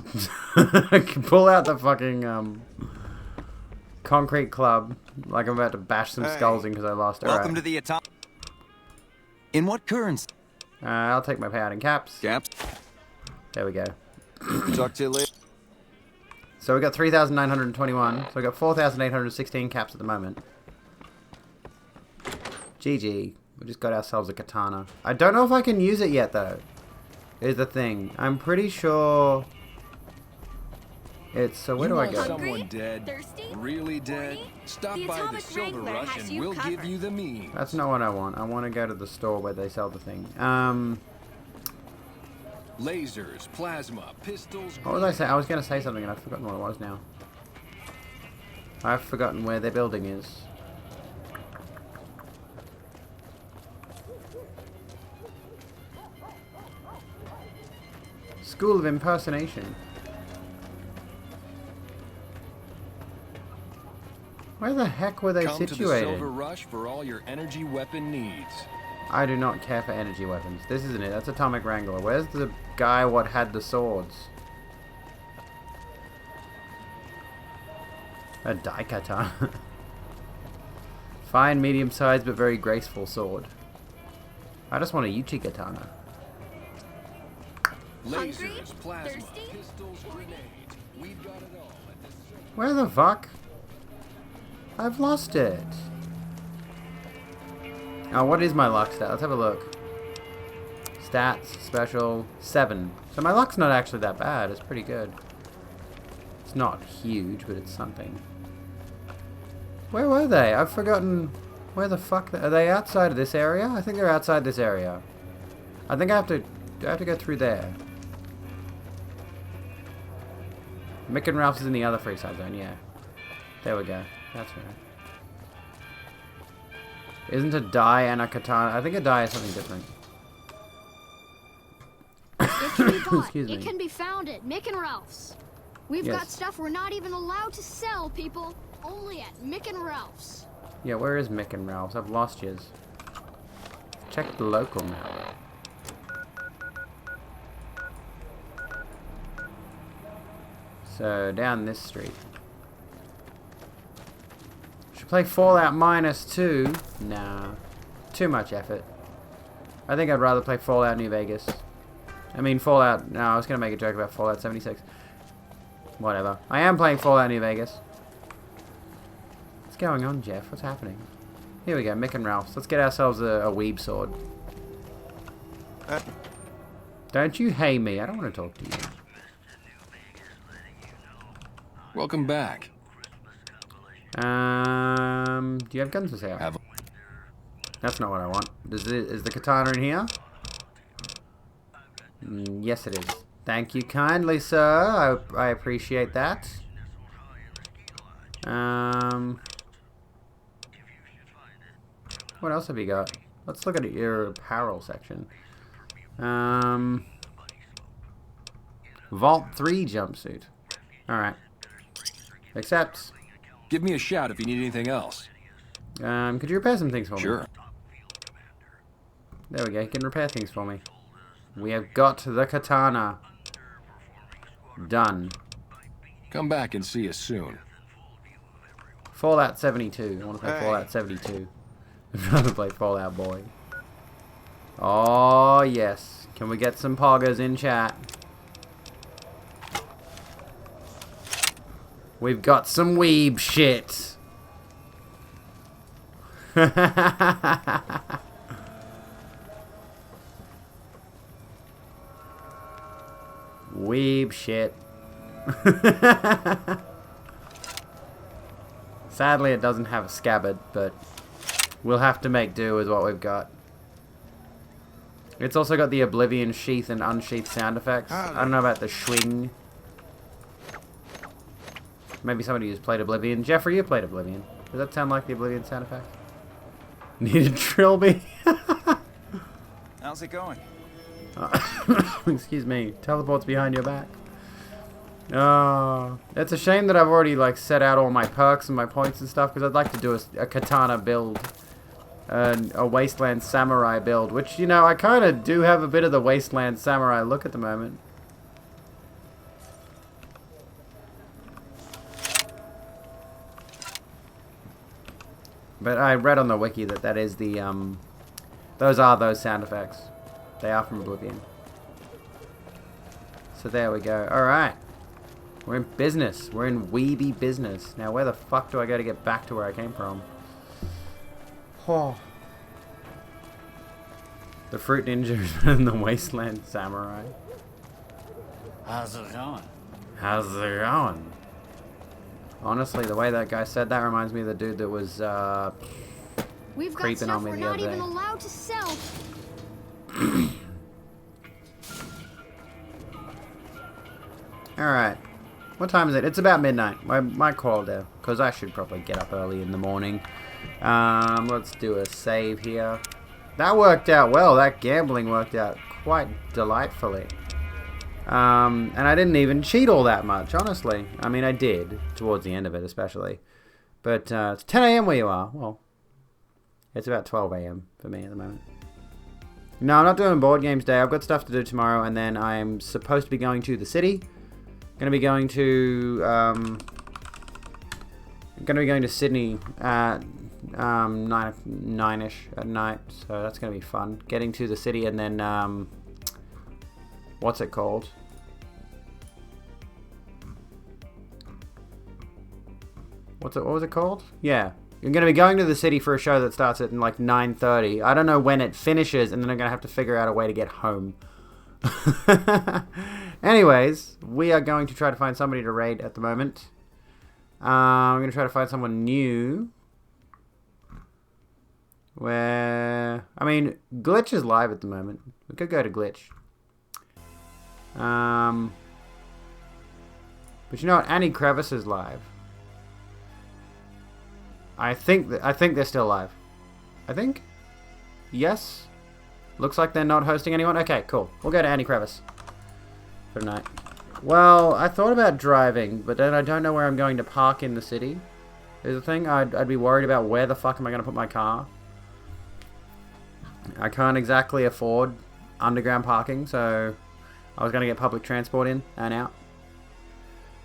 I can pull out the fucking, concrete club. Like I'm about to bash some skulls in because I lost. Welcome to the atomic. In what currency? I'll take my payout in caps. Caps. There we go. Talk to you later. So we got 3,921. So we got 4,816 caps at the moment. GG. We just got ourselves a katana. I don't know if I can use it yet, though. Is the thing. I'm pretty sure it's... So where do I go? Someone dead? Thirsty? Really dead? Stop by the Silver Rush and we'll give you the means. That's not what I want. I want to go to the store where they sell the thing. Lasers, plasma, pistols... What was I saying? I was going to say something and I've forgotten what it was now. I've forgotten where their building is. School of Impersonation. Where the heck were they situated? Come to the Silver Rush for all your energy weapon needs. I do not care for energy weapons. This isn't it. That's Atomic Wrangler. Where's the guy what had the swords? A Daikatana. Fine, medium-sized, but very graceful sword. I just want a Uchi Katana. Lasers, plasma, pistols, grenades. We've got it all at this. Where the fuck? I've lost it. Oh, what is my luck stat? Let's have a look. Stats, special, 7. So my luck's not actually that bad. It's pretty good. It's not huge, but it's something. Where were they? I've forgotten where the fuck are they. Outside of this area? I think they're outside this area. I think I have to. Do I have to go through there? Mick and Ralph's is in the other Freeside zone, yeah. There we go. That's right. Isn't a die and a katana? I think a die is something different. It can be bought. Excuse me. It can be found at Mick and Ralph's. We've got stuff we're not even allowed to sell, people. Only at Mick and Ralph's. Yeah, where is Mick and Ralph's? I've lost yous. Check the local map. So, down this street. Should play Fallout -2. Nah. Too much effort. I think I'd rather play Fallout New Vegas. I mean, Fallout... No, I was going to make a joke about Fallout 76. Whatever. I am playing Fallout New Vegas. What's going on, Jeff? What's happening? Here we go, Mick and Ralph's. Let's get ourselves a weeb sword. Don't you hate me. I don't want to talk to you. Welcome back. Do you have guns for sale? That's not what I want. Is the katana in here? Yes, it is. Thank you kindly, sir. I appreciate that. What else have you got? Let's look at your apparel section. Vault 3 jumpsuit. Alright. Accept. Give me a shout if you need anything else. Could you repair some things for me? Sure. There we go, you can repair things for me. We have got the katana. Done. Come back and see us soon. Fallout 72. I want to play Fallout 72. I'd rather play Fallout Boy. Oh, yes. Can we get some poggers in chat? We've got some weeb shit. Weeb shit. Sadly, it doesn't have a scabbard, but we'll have to make do with what we've got. It's also got the Oblivion sheath and unsheath sound effects. I don't know about the swing. Maybe somebody who's played Oblivion. Jeffrey, you played Oblivion. Does that sound like the Oblivion sound effect? Need a trilby? How's it going? Excuse me. Teleport's behind your back. It's a shame that I've already like set out all my perks and my points and stuff, because I'd like to do a katana build. A Wasteland Samurai build, which, you know, I kind of do have a bit of the Wasteland Samurai look at the moment. But I read on the wiki that that is the, those are those sound effects. They are from Oblivion. So there we go. Alright. We're in business. We're in weeby business. Now, where the fuck do I go to get back to where I came from? Oh. The Fruit Ninja is better than the Wasteland Samurai. How's it going? How's it going? Honestly, the way that guy said that reminds me of the dude that was We've got creeping stuff on me we're the not other even day. allowed to sell. Alright. What time is it? It's about midnight. My call there. Because I should probably get up early in the morning. Let's do a save here. That worked out well. That gambling worked out quite delightfully. And I didn't even cheat all that much, honestly. I mean, I did. Towards the end of it, especially. But it's 10 a.m. where you are. Well, it's about 12 a.m. for me at the moment. No, I'm not doing board games day. I've got stuff to do tomorrow. And then I'm supposed to be going to the city. Going to be going to Sydney at 9ish at night, so that's going to be fun. Getting to the city and then what's it called? What was it called? Yeah, you're going to be going to the city for a show that starts at like 9:30. I don't know when it finishes, and then I'm going to have to figure out a way to get home. Anyways, we are going to try to find somebody to raid at the moment. I'm going to try to find someone new. I mean, Glitch is live at the moment. We could go to Glitch. But you know what? Annie Crevice is live. I think they're still live. I think? Yes? Looks like they're not hosting anyone. Okay, cool. We'll go to Annie Crevice for tonight. Well, I thought about driving, but then I don't know where I'm going to park in the city. Is the thing. I'd be worried about where the fuck am I going to put my car. I can't exactly afford underground parking, so I was going to get public transport in and out.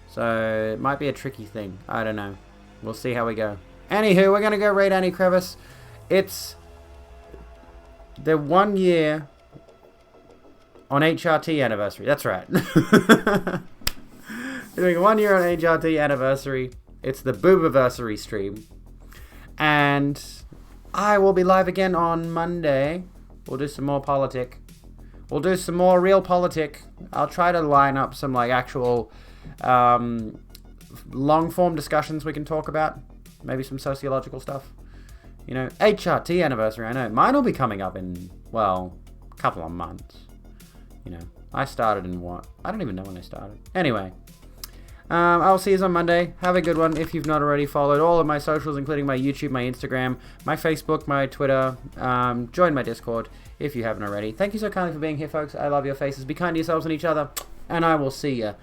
So it might be a tricky thing. I don't know. We'll see how we go. Anywho, we're going to go raid Annie Crevice. It's the 1 year on HRT anniversary. That's right. We're doing 1 year on HRT anniversary. It's the Boobiversary stream. And I will be live again on Monday. We'll do some more politic. We'll do some more real politic. I'll try to line up some like actual long form discussions we can talk about. Maybe some sociological stuff. You know, HRT anniversary, I know. Mine will be coming up in, well, a couple of months. You know, I started in what? I don't even know when I started. Anyway, I'll see you on Monday. Have a good one. If you've not already followed all of my socials, including my YouTube, my Instagram, my Facebook, my Twitter, join my Discord if you haven't already. Thank you so kindly for being here, folks. I love your faces. Be kind to yourselves and each other. And I will see you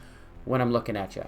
when I'm looking at you.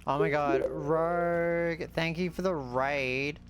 Oh my god, Rogue, thank you for the raid.